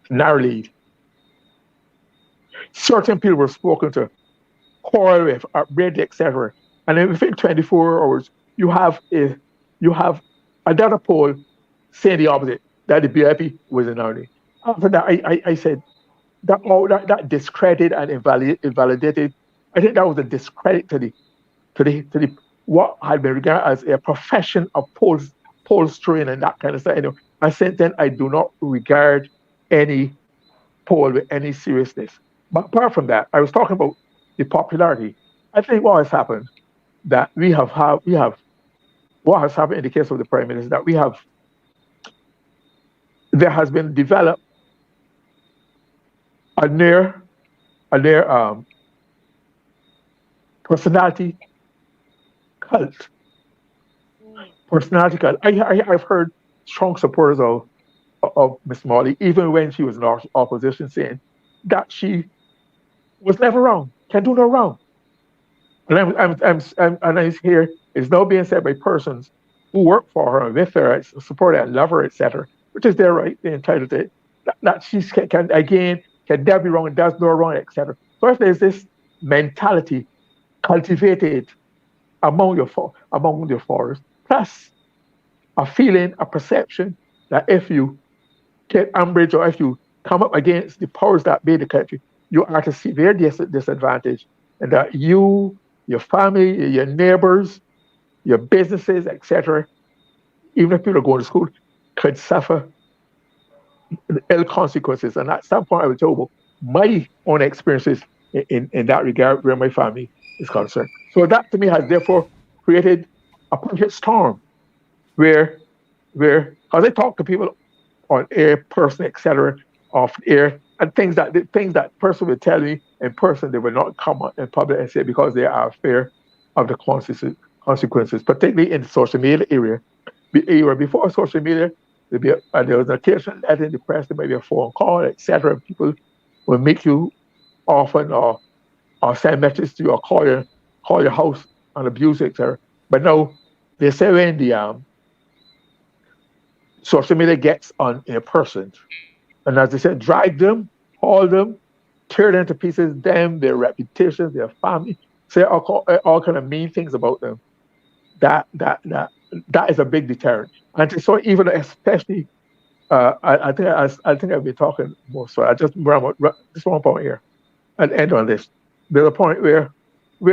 narrow lead. Certain people were spoken to, quarrel with, upbraided, etc. And then within 24 hours, you have another poll saying the opposite, that the BIP was in narrow lead. After that, I said that discredited and invalidated. I think that was a discredit to the what had been regarded as a profession of pollstering and that kind of stuff. I said then I do not regard any poll with any seriousness. But apart from that, I was talking about the popularity. I think what has happened that we have what has happened in the case of the Prime Minister that there has been developed a near personality cult. Personality cult. I've heard strong supporters of Miss Molly, even when she was in opposition, saying that she was never wrong, can do no wrong. And I hear it's now being said by persons who work for her and with her, support her and love her, etc., which is their right, they're entitled to it, that she can never be wrong and does no wrong, etc. So if there's this mentality cultivated among your followers, plus a feeling, a perception that if you get umbrage or if you come up against the powers that be in the country, you are at a severe disadvantage, and that you, your family, your neighbors, your businesses, etc., even if people are going to school, could suffer ill consequences. And at some point, I was told my own experiences in that regard where my family is concerned. So that to me has therefore created a perfect storm where as I talk to people on air, person, etc., off air, and the things that person would tell me in person, they will not come out in public and say because they are fear of the consequences, particularly in the social media area. Before social media, there was an occasional letter in the press, there may be a phone call, etc. People will meet you often or send messages to you or call your house and abuse, etc. But now they say when the social media gets on a person, and as they said, drag them, haul them, tear them to pieces, them, their reputations, their family, say all kind of mean things about them. That is a big deterrent. And so even especially, I think I've been talking more. So I just this one point here and end on this. There's a point where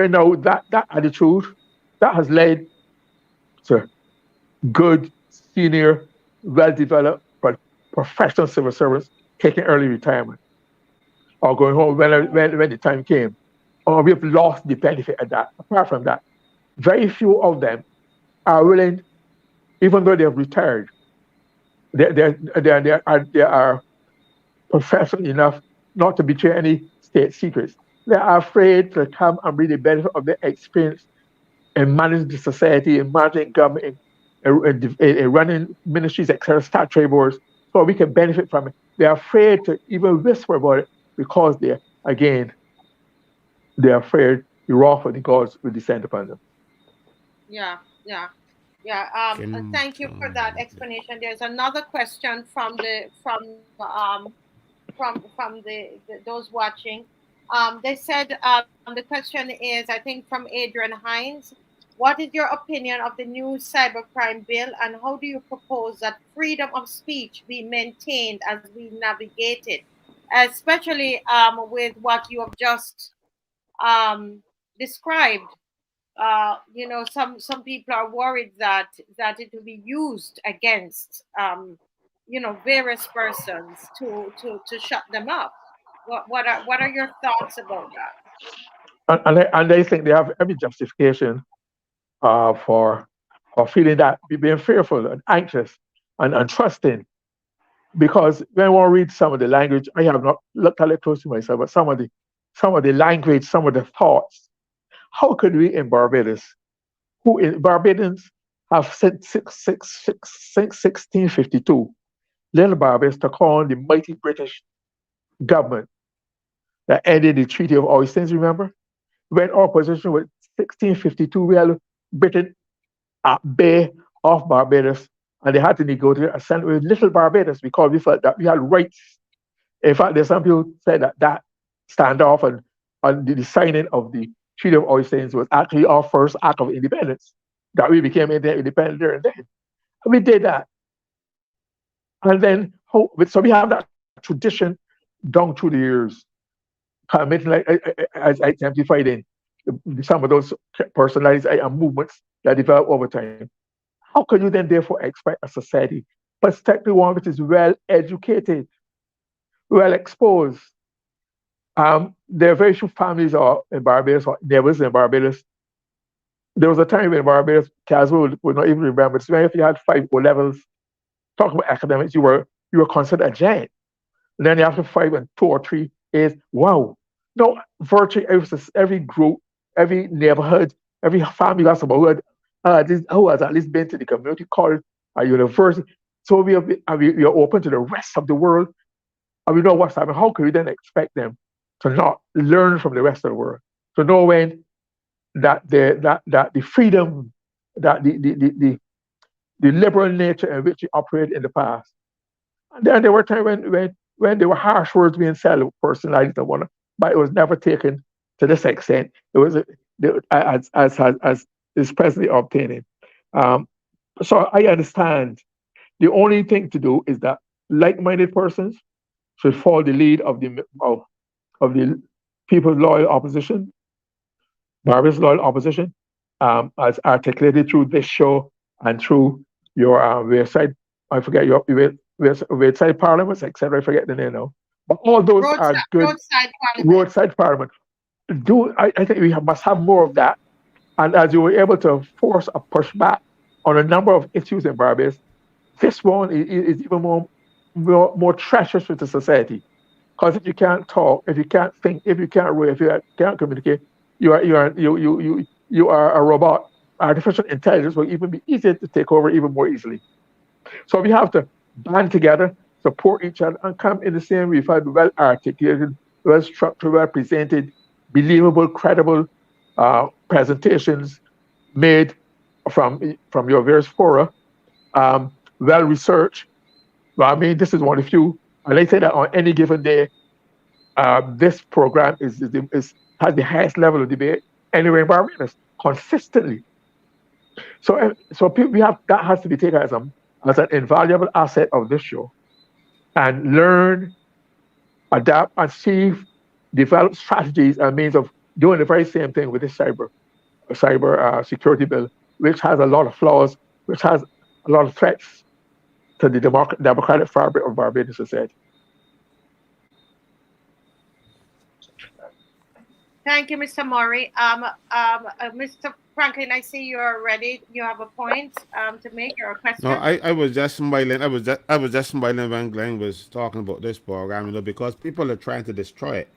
now that attitude that has led to good, senior, well-developed, but professional civil servants taking early retirement or going home when the time came. Or we've lost the benefit of that. Apart from that, very few of them are willing, even though they have retired, they are professional enough not to betray any state secrets. They are afraid to come and bring the benefit of their experience in managing the society, in managing government, in running ministries, etc., statutory boards, so we can benefit from it. They're afraid to even whisper about it because they're afraid the wrath of the gods will descend upon them. Yeah. Thank you for that explanation. There's another question from those watching. They said the question is, I think, from Adrian Hines. What is your opinion of the new cybercrime bill, and how do you propose that freedom of speech be maintained as we navigate it, especially with what you have just described? Some people are worried that it will be used against various persons to shut them up. What are your thoughts about that? And they think they have every justification for feeling that, being fearful and anxious and trusting. Because when one reads some of the language, I have not looked at it closely myself, but some of the language, some of the thoughts. How could we in Barbados, Barbadians have since 1652, little Barbados took on the mighty British government that ended the Treaty of Oysters, remember? When opposition with 1652, we had Britain at bay of Barbados, and they had to negotiate a settlement with little Barbados because we felt that we had rights. In fact, there's some people said that that standoff and the signing of the Treaty of Oysters was actually our first act of independence, that we became independent there and then. And we did that. And then, so we have that tradition down through the years, committing like as exemplified in some of those personalities and movements that develop over time. How can you then therefore expect a society, particularly one which is well educated, well exposed? There are very few families or in Barbados or neighbors in Barbados. There was a time in Barbados, Caswell would not even remember. So if you had 5 O levels, talk about academics, you were considered a giant. And then after 5 and 2 or 3 is wow. No, virtually every group, every neighborhood, every family got some who has at least been to the community college or university. So we are open to the rest of the world, and we know what's happening. How can we then expect them to not learn from the rest of the world? To know when that the freedom, that the liberal nature in which we operate in the past. And then there were times when there were harsh words being said of personalities and whatnot, but it was never taken to this extent. It was as is presently obtaining. Um, so I understand. The only thing to do is that like-minded persons should follow the lead of the people's loyal opposition, Barbados loyal opposition, as articulated through this show and through your website. I forget your website parliaments, etc. I forget the name now. But all those are good. Roadside parliament. Roadside parliament. I think must have more of that. And as you were able to force a pushback on a number of issues in Barbados, this one is even more treacherous with the society. Because if you can't talk, if you can't think, if you can't read, if you can't communicate, you are a robot. Artificial intelligence will even be easier to take over even more easily. So we have to band together, support each other, and come in the same way. Find well articulated, well structured, well presented, believable, credible presentations made from your various fora, well researched. Well, I mean, this is one of few. And I say that on any given day, this program has the highest level of debate anywhere in Barbados consistently. So we have that has to be taken as an invaluable asset of this show, and learn, adapt, and see, develop strategies and means of doing the very same thing with this cyber security bill, which has a lot of flaws, which has a lot of threats to the democratic fabric of Barbadian society. Thank you, Mr. Maury. Mr. Franklin, I see you're ready. You have a point to make or a No, question? I was just smiling. I was just smiling when Glenn was talking about this program, because people are trying to destroy it.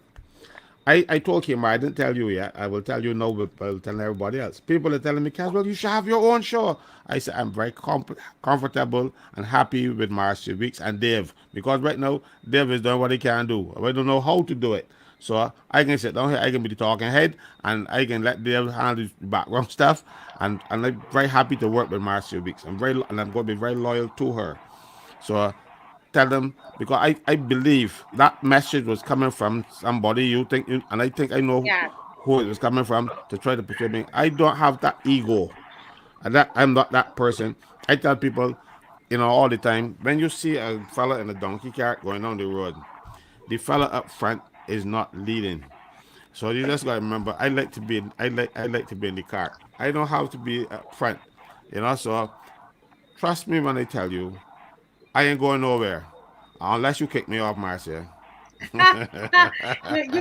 I told him, I didn't tell you yet. I will tell you now, but I'll tell everybody else. People are telling me, Caswell, you should have your own show. I said, I'm very comfortable and happy with Marcia Weeks and Dave, because right now, Dave is doing what he can do. I don't know how to do it. So I can sit down here, I can be the talking head, and I can let Dave handle the background stuff. And I'm very happy to work with Marcia Weeks. And I'm going to be very loyal to her. So tell them, because I believe that message was coming from somebody and I think I know Yeah. who it was coming from to try to persuade me. I don't have that ego. And that I'm not that person. I tell people, all the time, when you see a fella in a donkey cart going down the road, the fella up front is not leading. So you just gotta remember, I like to be in the cart. I don't have to be up front. So trust me when I tell you, I ain't going nowhere unless you kick me off, Marcia. You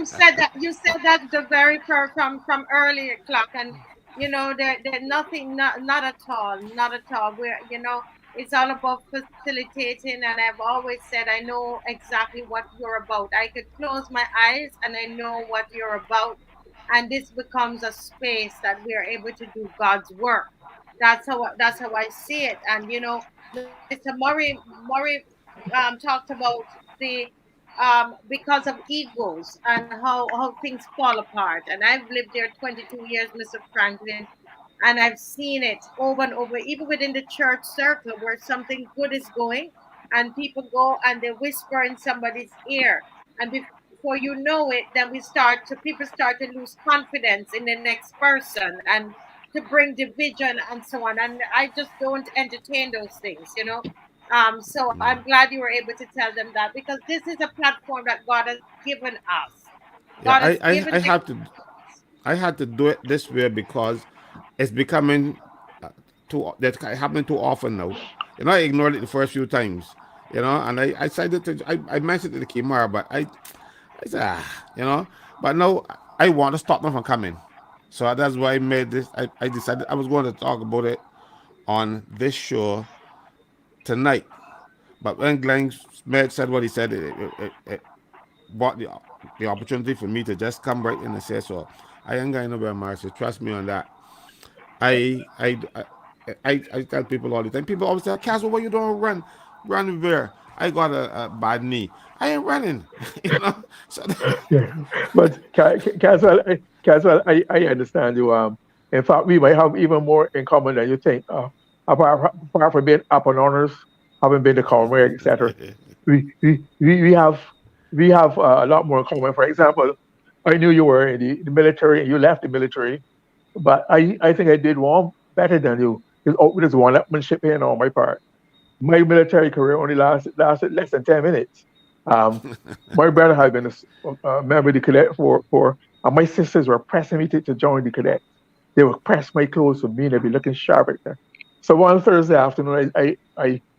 said that the very from earlier clock, and there nothing, not at all, not at all. It's all about facilitating, and I've always said I know exactly what you're about. I could close my eyes and I know what you're about, and this becomes a space that we are able to do God's work. That's how I see it. And Mr. Murray talked about the because of egos and how things fall apart. And I've lived there 22 years, Mr. Franklin, and I've seen it over and over, even within the church circle where something good is going, and people go and they whisper in somebody's ear, and before you know it, then people start to lose confidence in the next person, and to bring division and so on. And I just don't entertain those things. So I'm Mm. glad you were able to tell them that, because this is a platform that God has given us. Yeah, God has given I this have to I had to do it this way because it's becoming too that's happening too often now. I ignored it the first few times. And I decided to I mentioned it to Kimara, but I said but no, I want to stop them from coming. So that's why I made this. I decided I was going to talk about it on this show tonight. But when Glenn Smith said what he said, it brought the opportunity for me to just come right in and say so. I ain't going nowhere, Marcia. Trust me on that. I I I tell people all the time. People always say, "Castle, what you doing? Run where? I got a bad knee. I ain't running." So Yeah, but Caswell, I understand you. In fact, we might have even more in common than you think. Apart from being up on honors, having been to Colmar, etc., we have a lot more in common. For example, I knew you were in the military and you left the military, but I think I did one better than you. There's one-upmanship here on my part. My military career only lasted less than 10 minutes. Um, my brother had been a member of the cadet and my sisters were pressing me to join the cadet. They would press my clothes for me and they'd be looking sharp at them. So one Thursday afternoon, I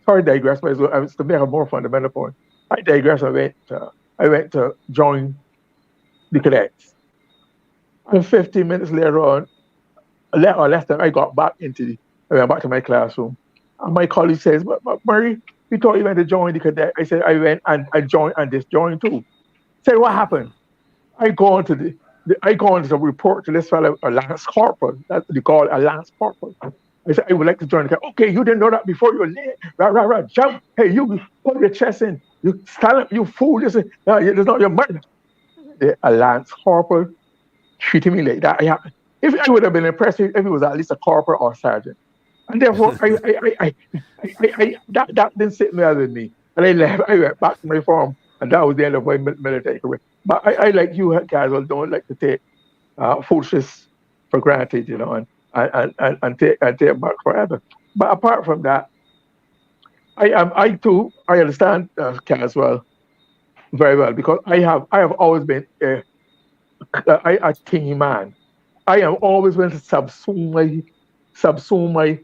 sorry to digress, but I was to make a more fundamental point. I digress. I went to join the cadets. And 15 minutes later on, or less than, I went back to my classroom. And my colleague says, but Murray, you thought you went to join the cadet. I said, I went and I joined and disjoined too. Said, what happened? I go on to I go on to report to this fellow, a lance corporal. That's what they call a lance corporal. I said, I would like to join the cadet. Okay, you didn't know that before you were late. Right, right, right. Jump. Hey, you put your chest in. You stand up, you fool. This is, it's not your money. A lance corporal treating me like that. If I would have been impressed if it was at least a corporal or sergeant. And therefore, that didn't sit well with me. And I left. I went back to my farm, and that was the end of my military career. But I like you guys, don't like to take foolishness for granted, and take it back forever. But apart from that, I too I understand Caswell very well because I have always been a team man. I am always going to subsume my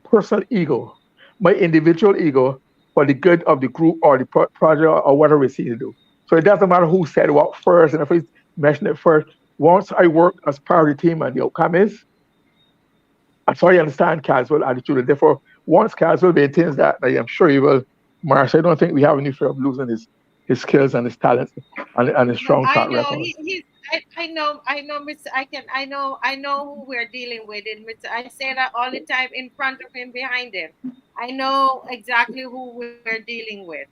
personal ego, my individual ego, for the good of the group or the project or whatever we see to do. So it doesn't matter who said what first, and if we mention it first. Once I work as part of the team and the outcome is, and so I understand Caswell attitude, and therefore once Caswell maintains that, I am sure he will. Marsh, I don't think we have any fear of losing his skills and his talents and his No, strong I track know record. I know, Mr. I know who we're dealing with, and Mr. I say that all the time, in front of him, behind him. I know exactly who we're dealing with,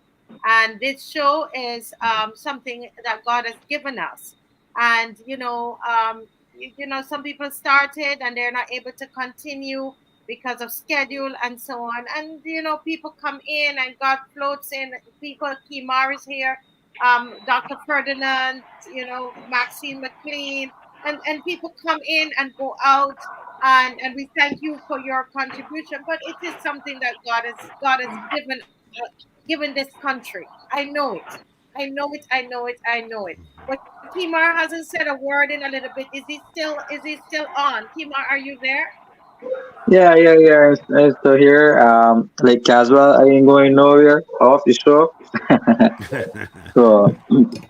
and this show is something that God has given us. And some people started and they're not able to continue because of schedule and so on. And people come in and God floats in people. Kimar is here, Dr. Ferdinand, Maxine McLean, and people come in and go out, and we thank you for your contribution. But it is something that God has given this country. I know it. I know it. I know it. I know it. But Kimar hasn't said a word in a little bit. Is he still on? Kimar, are you there? Yeah. It's still here. Like casual, I ain't going nowhere off the show. So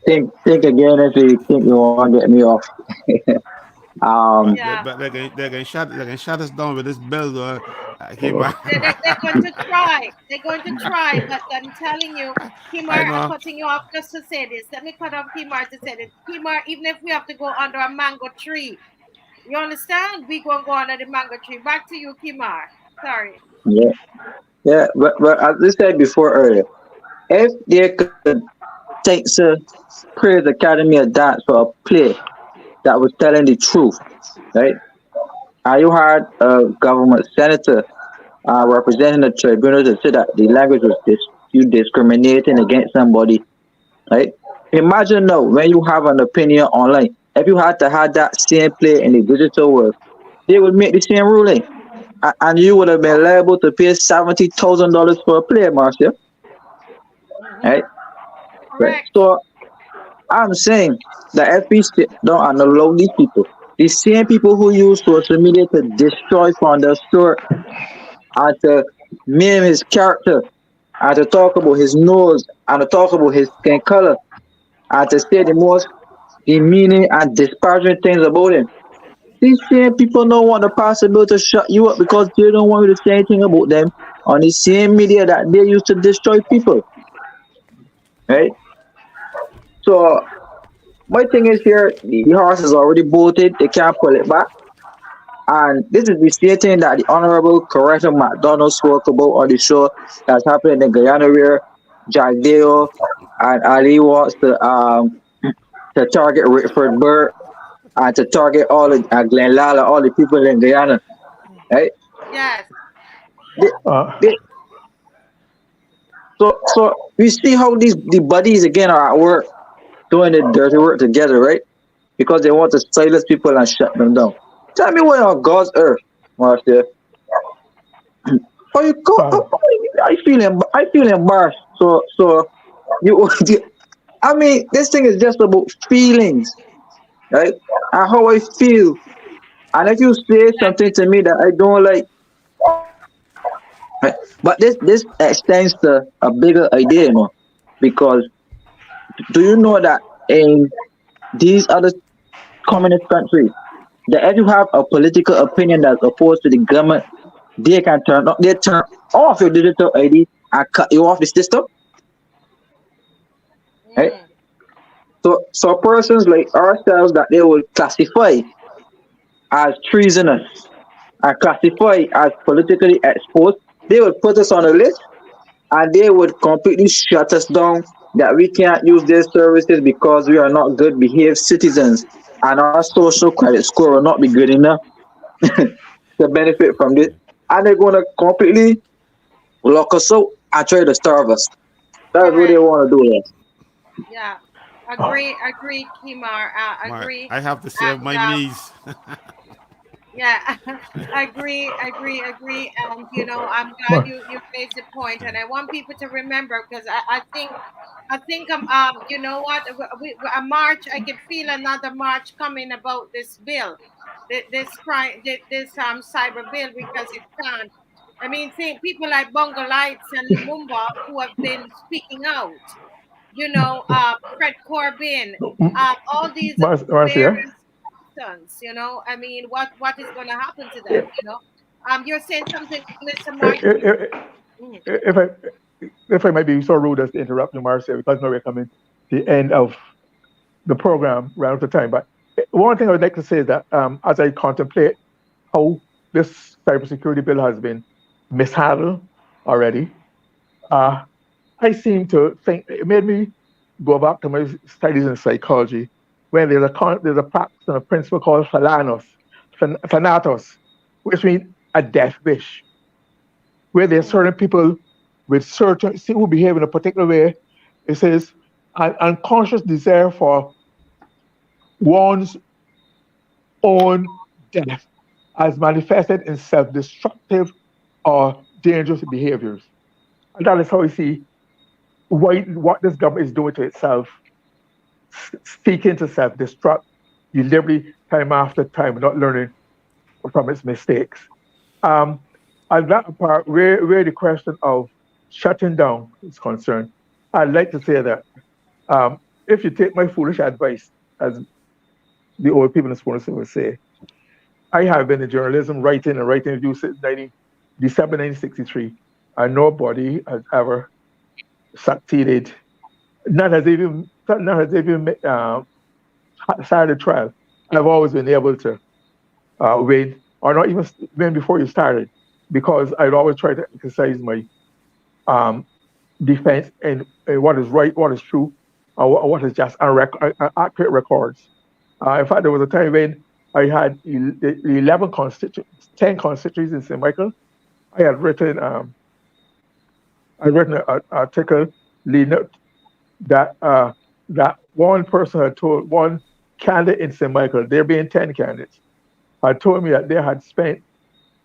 think again if you think you want to get me off. um, Yeah. they can shut us down with this bill. Keep Oh, on. They're going to try. They're going to try, but I'm telling you, I Kimar, I'm know. cutting you off just to say this. Let me cut off Kimar to say this. Kimar, even if we have to go under a mango tree, You understand? We gonna go under the mango tree. Back to you, Kimar. Sorry. Yeah, yeah. But as I said before earlier, if they could take the Praise Academy of Dance for a play that was telling the truth, right? And you had a government senator representing the tribunal to say that the language was you discriminating against somebody, right? Imagine now when you have an opinion online, if you had to have that same play in the digital world, they would make the same ruling, and you would have been liable to pay $70,000 for a play, Marcia, Mm-hmm. right? Right. Correct. So I'm saying that if we don't allow these people, the same people who use social media to destroy from the store and to meme his character and to talk about his nose and to talk about his skin color and to say the most demeaning and disparaging things about him. These same people don't want the possibility to shut you up because they don't want you to say anything about them on the same media that they use to destroy people. Right? So my thing is here, the horse is already bolted, they can't pull it back. And this is the same thing that the Honorable Coretta McDonald spoke about on the show that's happening in Guyana where Jack Dale and Ali wants to target Richard Burr and to target all the Glen Lala, all the people in Guyana. Right? Yes. They, Uh, they, so we see how the buddies again are at work doing the dirty work together, right? Because they want to silence people and shut them down. Tell me where on God's earth, Marcia. Oh, you go. uh, I feel embarrassed. So you. I mean, this thing is just about feelings, right? And how I feel. And if you say something to me that I don't like, right? But this extends to a bigger idea, because do you know that in these other communist countries, that if you have a political opinion that's opposed to the government, they turn off your digital ID and cut you off the system, right? Mm. So persons like ourselves that they will classify as treasonous and classify as politically exposed, they would put us on a list and they would completely shut us down that we can't use their services because we are not good behaved citizens and our social credit score will not be good enough to benefit from this. And they're gonna completely lock us out and try to starve us. That's what they Correct. want to do here. Yeah. uh, Agree, Kimar. My, Agree. I have to save And my knees. yeah, agree. And I'm glad Mar- you raised the point, and I want people to remember because I think you know what, a march. I can feel another march coming about this bill, this crime, this cyber bill because it can't. I mean, think people like Bongo Lights and Lumumba who have been speaking out. Fred Corbin, all these Marcia, various persons. I mean, what is going to happen to them? You're saying something, Mr. Mark. if, Mm, if I if I might be so rude as to interrupt you, Marcia, because now we're coming to the end of the program, round of time. But one thing I would like to say is that as I contemplate how this cybersecurity bill has been mishandled already, uh, I seem to think it made me go back to my studies in psychology, where there's a practice and a principle called thanatos, which means a death wish, where there's mm, certain people with certain who behave in a particular way. It says an unconscious desire for one's own death as manifested in self-destructive or dangerous behaviors. And that is how we see what this government is doing to itself, seeking to self-destruct deliberately time after time, not learning from its mistakes. Um, and that part, where the question of shutting down is concerned, I'd like to say that if you take my foolish advice, as the old people in Spooners would say, I have been in journalism, writing reviews since December 1963, and nobody has ever succeeded. None has even started a trial. I've always been able to when, or not even when before you started, because I'd always try to exercise my um, defense and what is right, what is true, what is just accurate records. In fact, there was a time when I had 11 constituents, 10 constituencies in St. Michael. I had written, an article leading up that that one person had told one candidate in St. Michael, there being 10 candidates, had told me that they had spent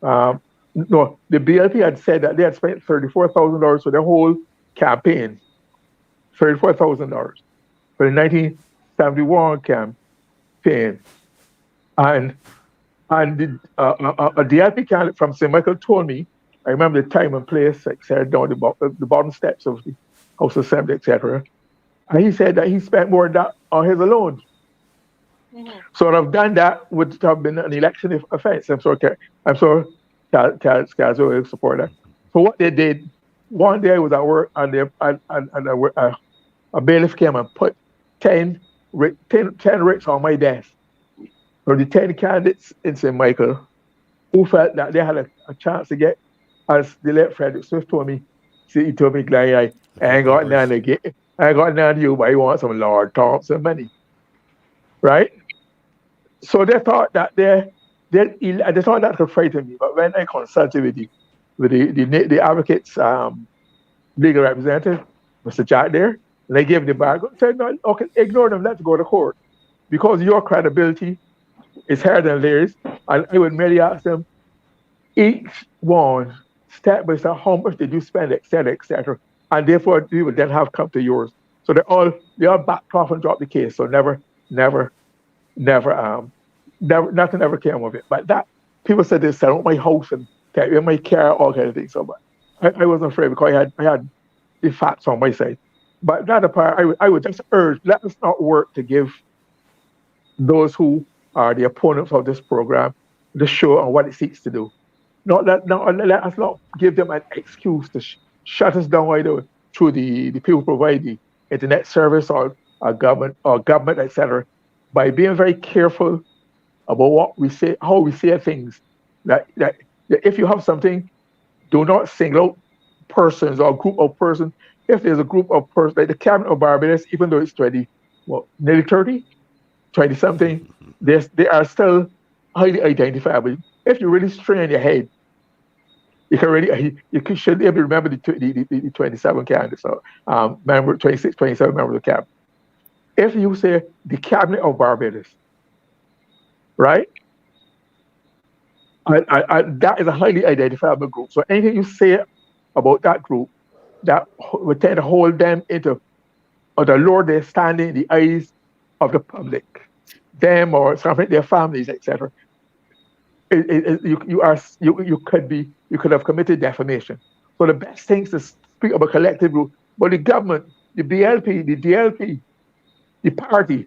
um, no, the BLP had said that they had spent $34,000 for their whole campaign, $34,000 for the 1971 campaign, and a DLP candidate from St. Michael told me, I remember the time and place, etc., down the bottom steps of the House Assembly, etc. And he said that he spent more than that on his alone. Mhm. So I've done that would have been an election offense. I'm sorry, Scazo will support that. So what they did, one day I was at work and a bailiff came and put 10, 10 writs on my desk from the 10 candidates in St. Michael who felt that they had a chance to get, as the late Frederick Swift told me, see, he told me, Glenn, I Okay, ain't got papers. none to get, I ain't got none to you, but I want some Lord Thompson money, right? So they thought that they thought that could frighten me. But when I consulted with the advocate's legal representative, Mr. Jack there, and they gave the bar, said, no, okay, ignore them, let's go to court. Because your credibility is higher than theirs. And I would merely ask them, each one, step by step, how much did you spend, et cetera, et cetera. And therefore, we would then have come to yours. So they all backed off and dropped the case. So never, never, nothing ever came of it. But that people said they sell out my house and take away my car, all kind of things. So, but I wasn't afraid because I had the facts on my side. But that apart, I would just urge, let us not work to give those who are the opponents of this program the show on what it seeks to do. Not let us not give them an excuse to shut us down either through the people who provide the internet service or government, etc. By being very careful about what we say, how we say things. That if you have something, do not single out persons or group of persons. If there's a group of persons, like the cabinet of Barbados, even though it's 20, well, nearly 30, 20 something, they are still highly identifiable. If you really strain your head, you can really should be able to remember the 27 candidates, so member 26, 27 members of the cabinet. If you say the cabinet of Barbados, right? That is a highly identifiable group. So anything you say about that group, that would tend to hold them into or the lower their standing in the eyes of the public, them or something, their families, etc. You could have committed defamation. So the best things to speak about collective group, but the government, the BLP, the DLP, the party,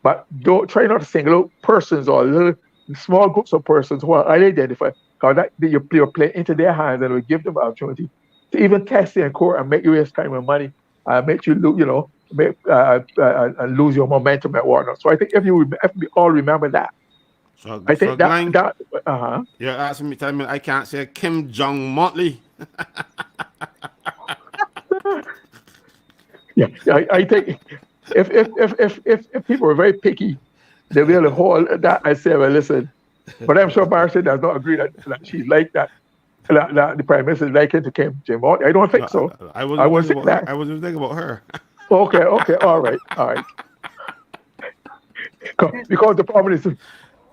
but don't try not to single out persons or little small groups of persons who are unidentified, because that you're playing into their hands and will give them opportunity to even test you in court and make you waste time and money, make you lose, and lose your momentum and whatnot. So I think if we all remember that, So, I so think that Glenn, that you're asking me, telling me I can't say Kim Jong Motley. yeah, I think if people are very picky, they will hold that and say, well, listen. But I'm sure Marcia does not agree that she's like that. That the prime minister is like it to Kim Jong. I don't No, think so. I I wasn't won't thinking say about her. that. I wasn't thinking about her. Okay, all right, all right. Because the problem is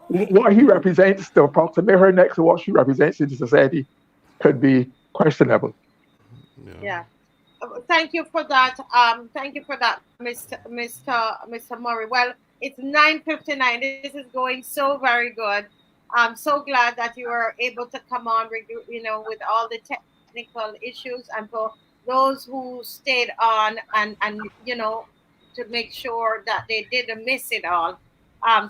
what he represents, the approximate her next to what she represents in the society could be questionable. Yeah. Yeah. Thank you for that. Thank you for that, Mr. Murray. Well, it's 9:59. This is going so very good. I'm so glad that you were able to come on, with all the technical issues, and for those who stayed on and to make sure that they didn't miss it all.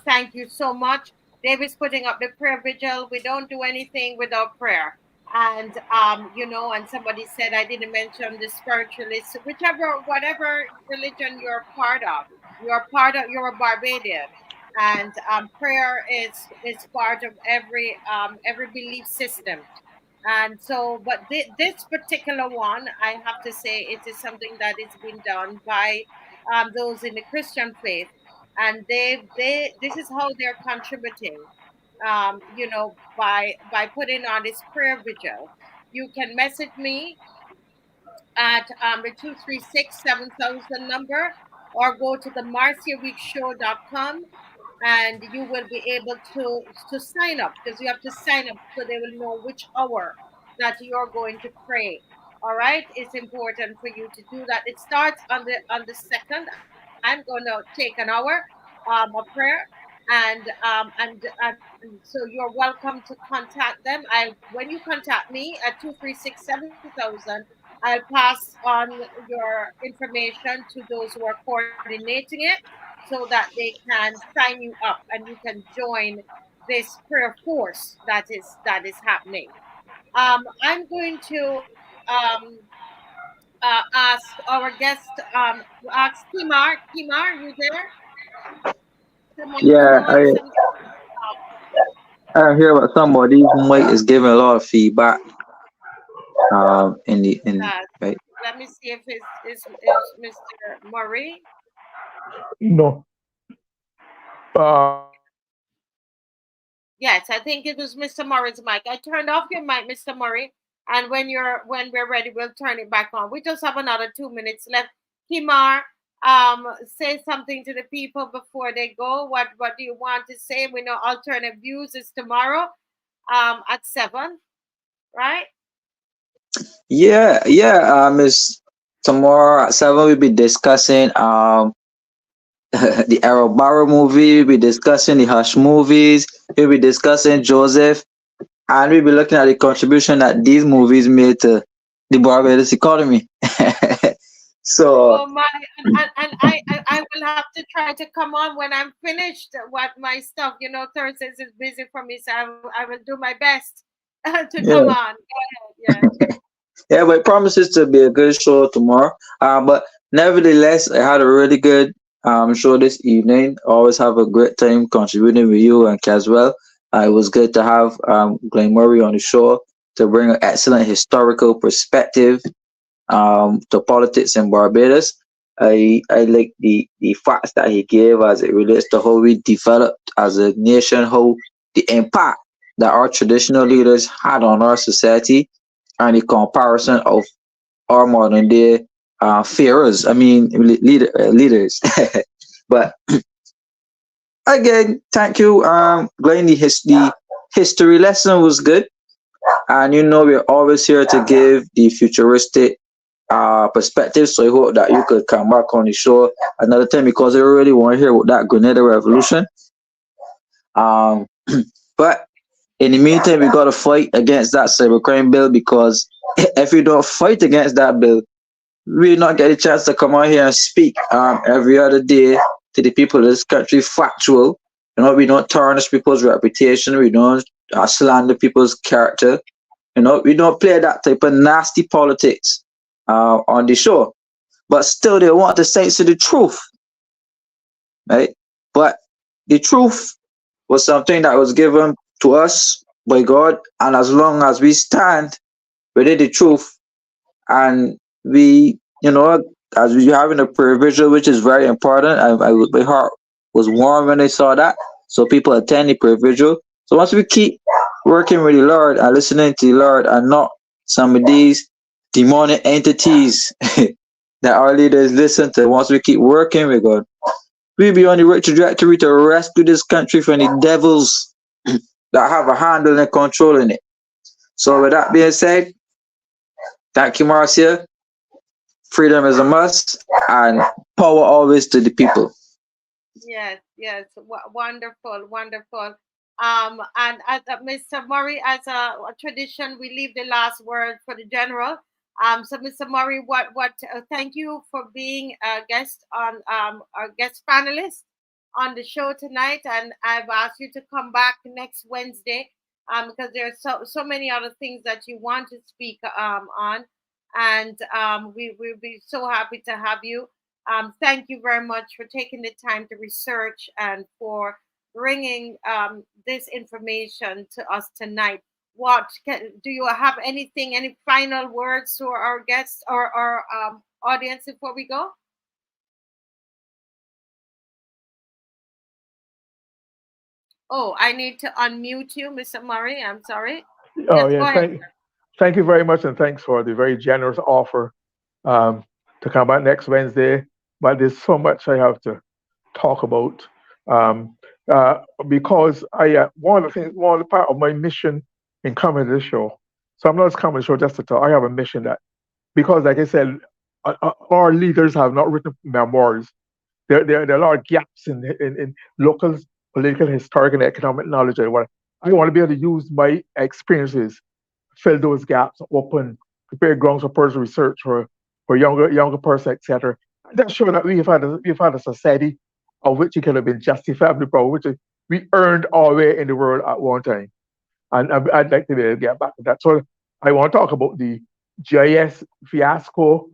Thank you so much. David's putting up the prayer vigil. We don't do anything without prayer. And and somebody said I didn't mention the spiritualists, whatever religion you're part of. You're a Barbadian. and prayer is part of every belief system. And so, but this particular one, I have to say, it is something that is being done by those in the Christian faith, and they this is how they're contributing, by putting on this prayer vigil. You can message me at the 236-7000 number, or go to the marciaweekshow.com, and you will be able to sign up, because you have to sign up so they will know which hour that you're going to pray. All right, it's important for you to do that. It starts on the second. I'm going to take an hour of prayer, and so you're welcome to contact them. I When you contact me at 236-7000, I'll pass on your information to those who are coordinating it, so that they can sign you up and you can join this prayer force that is happening. I'm going to ask our guest, ask Timar. Timar, you there? Yeah, Someone, some. I hear about somebody's mic is giving a lot of feedback. In Uh, right. Let me see if is Mr. Murray. No. Yes, I think it was Mr. Murray's mic. I turned off your mic, Mr. Murray, and when we're ready, we'll turn it back on. We just have another 2 minutes left. Kimar, say something to the people before they go. What do you want to say? We know alternate views is tomorrow, at 7, right? Yeah. Miss Tomorrow at 7 we'll be discussing the Arrow Barrow movie. We'll be discussing the Hush movies. We'll be discussing Joseph, and we'll be looking at the contribution that these movies made to the Barbados economy. So Oh my, and I will have to try to come on when I'm finished what my stuff. Thursdays is busy for me, so I will do my best to yeah, come on. Go ahead. yeah, but it promises to be a good show tomorrow. But nevertheless, I had a really good show this evening. Always have a great time contributing with you and Caswell. It was good to have Glenn Murray on the show to bring an excellent historical perspective to politics in Barbados. I like the facts that he gave as it relates to how we developed as a nation, how the impact that our traditional leaders had on our society, and the comparison of our modern day pharaohs. I mean, leaders. But again, thank you, Glenn. The history lesson was good, and we're always here to give the futuristic perspective. So I hope that you could come back on the show another time, because I really want to hear about that Grenada Revolution. Um, but in the meantime, we got to fight against that cybercrime bill, because if we don't fight against that bill, we not get a chance to come out here and speak every other day to the people of this country factual. We don't tarnish people's reputation. We don't slander people's character. We don't play that type of nasty politics on the show. But still, they want to say to the truth, right? But the truth was something that was given to us by God, and as long as we stand within the truth, and we, as we having a prayer visual, which is very important. My heart was warm when I saw that. So people attend the prayer visual. So once we keep working with the Lord and listening to the Lord, and not some of these demonic entities that our leaders listen to, once we keep working with God, we'll be on the right trajectory to rescue this country from the devils that have a handle and control in it. So with that being said, thank you, Marcia. Freedom is a must, and power always to the people. Yes, yes, wonderful, wonderful. And as Mr. Murray, as a tradition, we leave the last word for the general. So Mr. Murray, thank you for being a guest on our guest panelist on the show tonight, and I've asked you to come back next Wednesday, because there are so many other things that you want to speak on, and we will be so happy to have you. Thank you very much for taking the time to research and for bringing this information to us tonight. Do you have anything, any final words to our guests or our audience before we go? Oh, I need to unmute you, Mr. Murray. I'm sorry. Oh, Yes, go yeah. ahead. Thank you very much, and thanks for the very generous offer um, to come back next Wednesday. But there's so much I have to talk about um, because one of the part of my mission in coming to this show. So I'm not just coming to the show just to talk. I have a mission that because, like I said, our leaders have not written memoirs. There are a lot of gaps in local political, historic, and economic knowledge. I want to be able to use my experiences, fill those gaps, open, prepare grounds for personal research for younger person, etc. That's sure that we've had a society of which it can have been justifiably proud, which is we earned our way in the world at one time. And I'd like to be able to get back to that. So I want to talk about the GIS fiasco,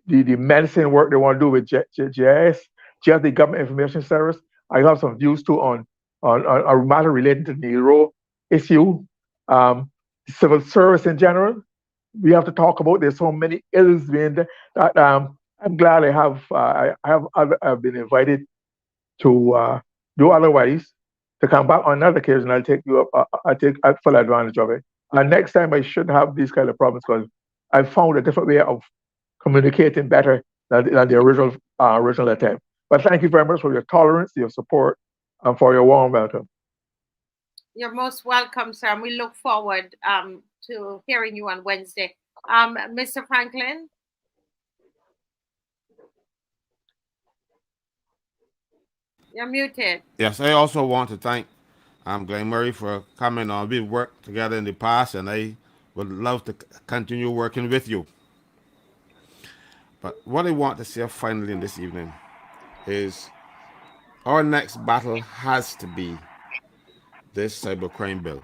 the medicine work they want to do with GIS, just the Government Information Service. I have some views too on a matter related to the Nero issue, civil service in general. We have to talk about. There's so many ills being that I'm glad I've been invited to do otherwise. To come back on another occasion, I'll take you up. I take full advantage of it. And next time, I shouldn't have these kind of problems because I found a different way of communicating better than the original attempt. But thank you very much for your tolerance, your support, and for your warm welcome. You're most welcome, sir. And we look forward to hearing you on Wednesday. Mr. Franklin? You're muted. Yes, I also want to thank Glenn Murray for coming on. We've worked together in the past, and I would love to continue working with you. But what I want to say finally in this evening is our next battle has to be this cybercrime bill.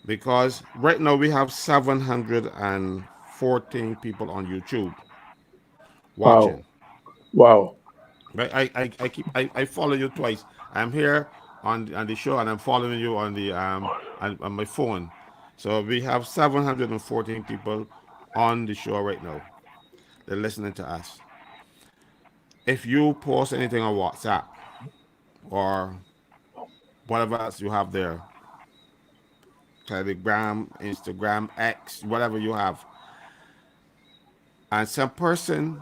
Because right now we have 714 people on YouTube Wow, watching. wow, Right? I follow you twice. I'm here on the show and I'm following you on the on my phone. So we have 714 people on the show right now. They're listening to us. If you post anything on WhatsApp or whatever else you have there, Telegram, Instagram, X, whatever you have, and some person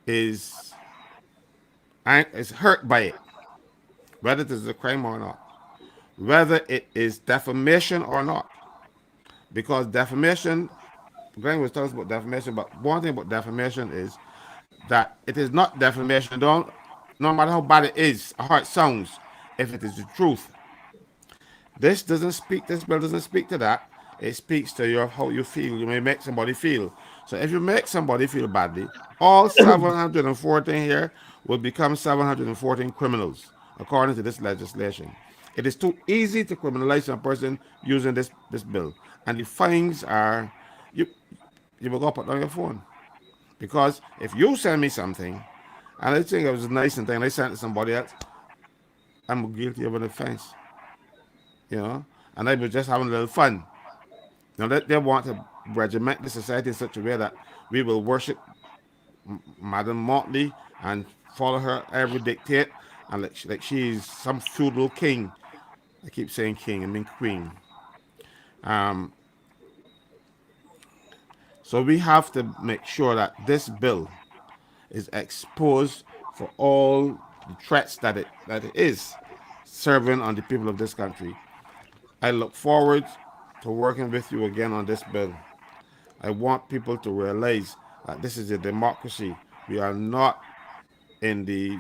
is is hurt by it, whether it is a crime or not, whether it is defamation or not, because defamation, Glenn was telling us about defamation, but one thing about defamation is that it is not defamation. Don't, no matter how bad it is, how it sounds, if it is the truth. This doesn't speak. This bill doesn't speak to that. It speaks to your how you feel. You may make somebody feel. So if you make somebody feel badly, all 714 here will become 714 criminals according to this legislation. It is too easy to criminalize a person using this bill, and the fines are you you will go put on your phone. Because if you send me something, and I think it was nice and thing, and I sent it to somebody else, I'm guilty of an offense, you know. And I was just having a little fun. Now they want to regiment the society in such a way that we will worship Madame Motley and follow her every dictate, and like she's some feudal king. I keep saying king, I mean queen. Um, so we have to make sure that this bill is exposed for all the threats that it is serving on the people of this country. I look forward to working with you again on this bill. I want people to realize that this is a democracy. We are not in the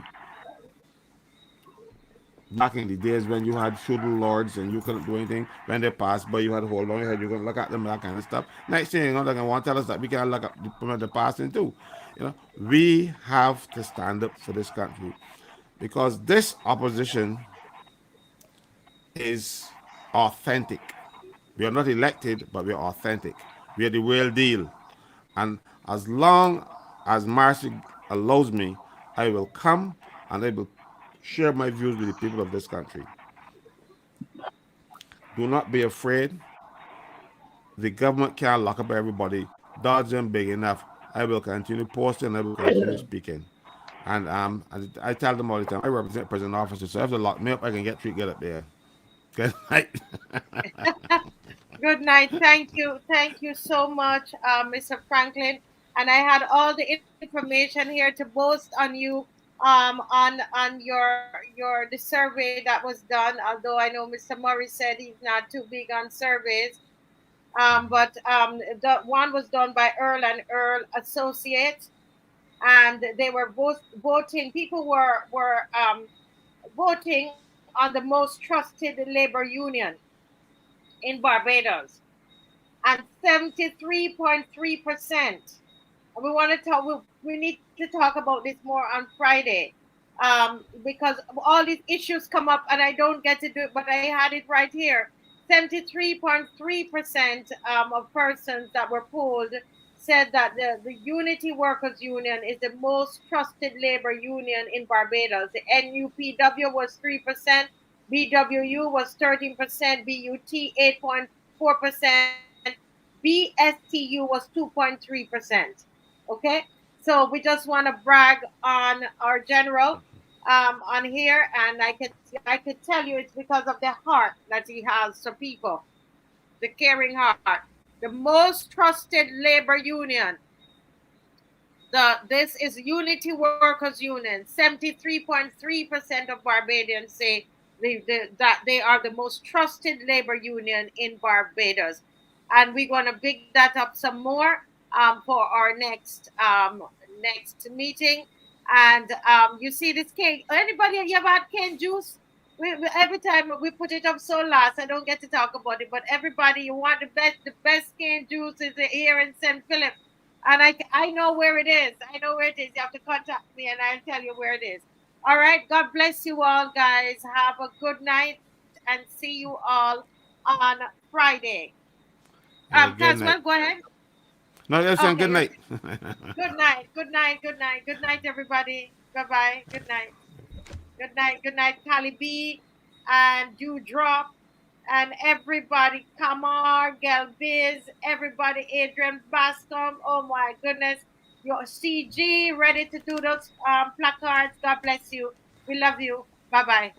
back in the days when you had feudal lords and you couldn't do anything. When they passed by, you had to hold on your head, you could look at them, that kind of stuff. Next thing you know, they're going to want to tell us that we can't look at the people they're passing too. You know, we have to stand up for this country because this opposition is authentic. We are not elected, but we are authentic. We are the real deal. And as long as Marcy allows me, I will come and I will share my views with the people of this country. Do not be afraid. The government can't lock up everybody. Dodge them big enough. I will continue posting. I will continue speaking. And I tell them all the time. I represent prison officers, so if they lock me up, I can get treated up there. Good night. Good night. Thank you so much, Mr. Franklin. And I had all the information here to boast on you, on the survey that was done. Although I know Mr. Murray said he's not too big on surveys, but the one was done by Earl and Earl Associates, and they were both voting. People were voting on the most trusted labor union in Barbados, and 73.3%. We want to talk. We need to talk about this more on Friday, because all these issues come up, and I don't get to do it, but I had it right here. 73.3% of persons that were polled said that the Unity Workers Union is the most trusted labor union in Barbados. The NUPW was 3%, BWU was 13%, BUT 8.4%, BSTU was 2.3%. Okay, so we just want to brag on our general on here, and I could tell you it's because of the heart that he has for people, the caring heart, the most trusted labor union. This is Unity Workers Union. 73.3% of Barbadians say that they are the most trusted labor union in Barbados, and we're gonna big that up some more for our next meeting. And you see this cane? Anybody you have had cane juice? Every time we put it up so last, I don't get to talk about it. But everybody, you want the best cane juice is here in St. Philip, and I know where it is. I know where it is. You have to contact me, and I'll tell you where it is. All right. God bless you all, guys. Have a good night, and see you all on Friday. Good Caswell, night. go ahead. No, you're saying Okay, good you're night. good night. Good night. Good night. Good night, everybody. Bye bye. Good night. Good night. Good night, Cali B and Dewdrop and everybody. Kamar, Gal Biz, everybody. Adrian Bascom. Oh my goodness. Your CG ready to do those placards. God bless you. We love you. Bye bye.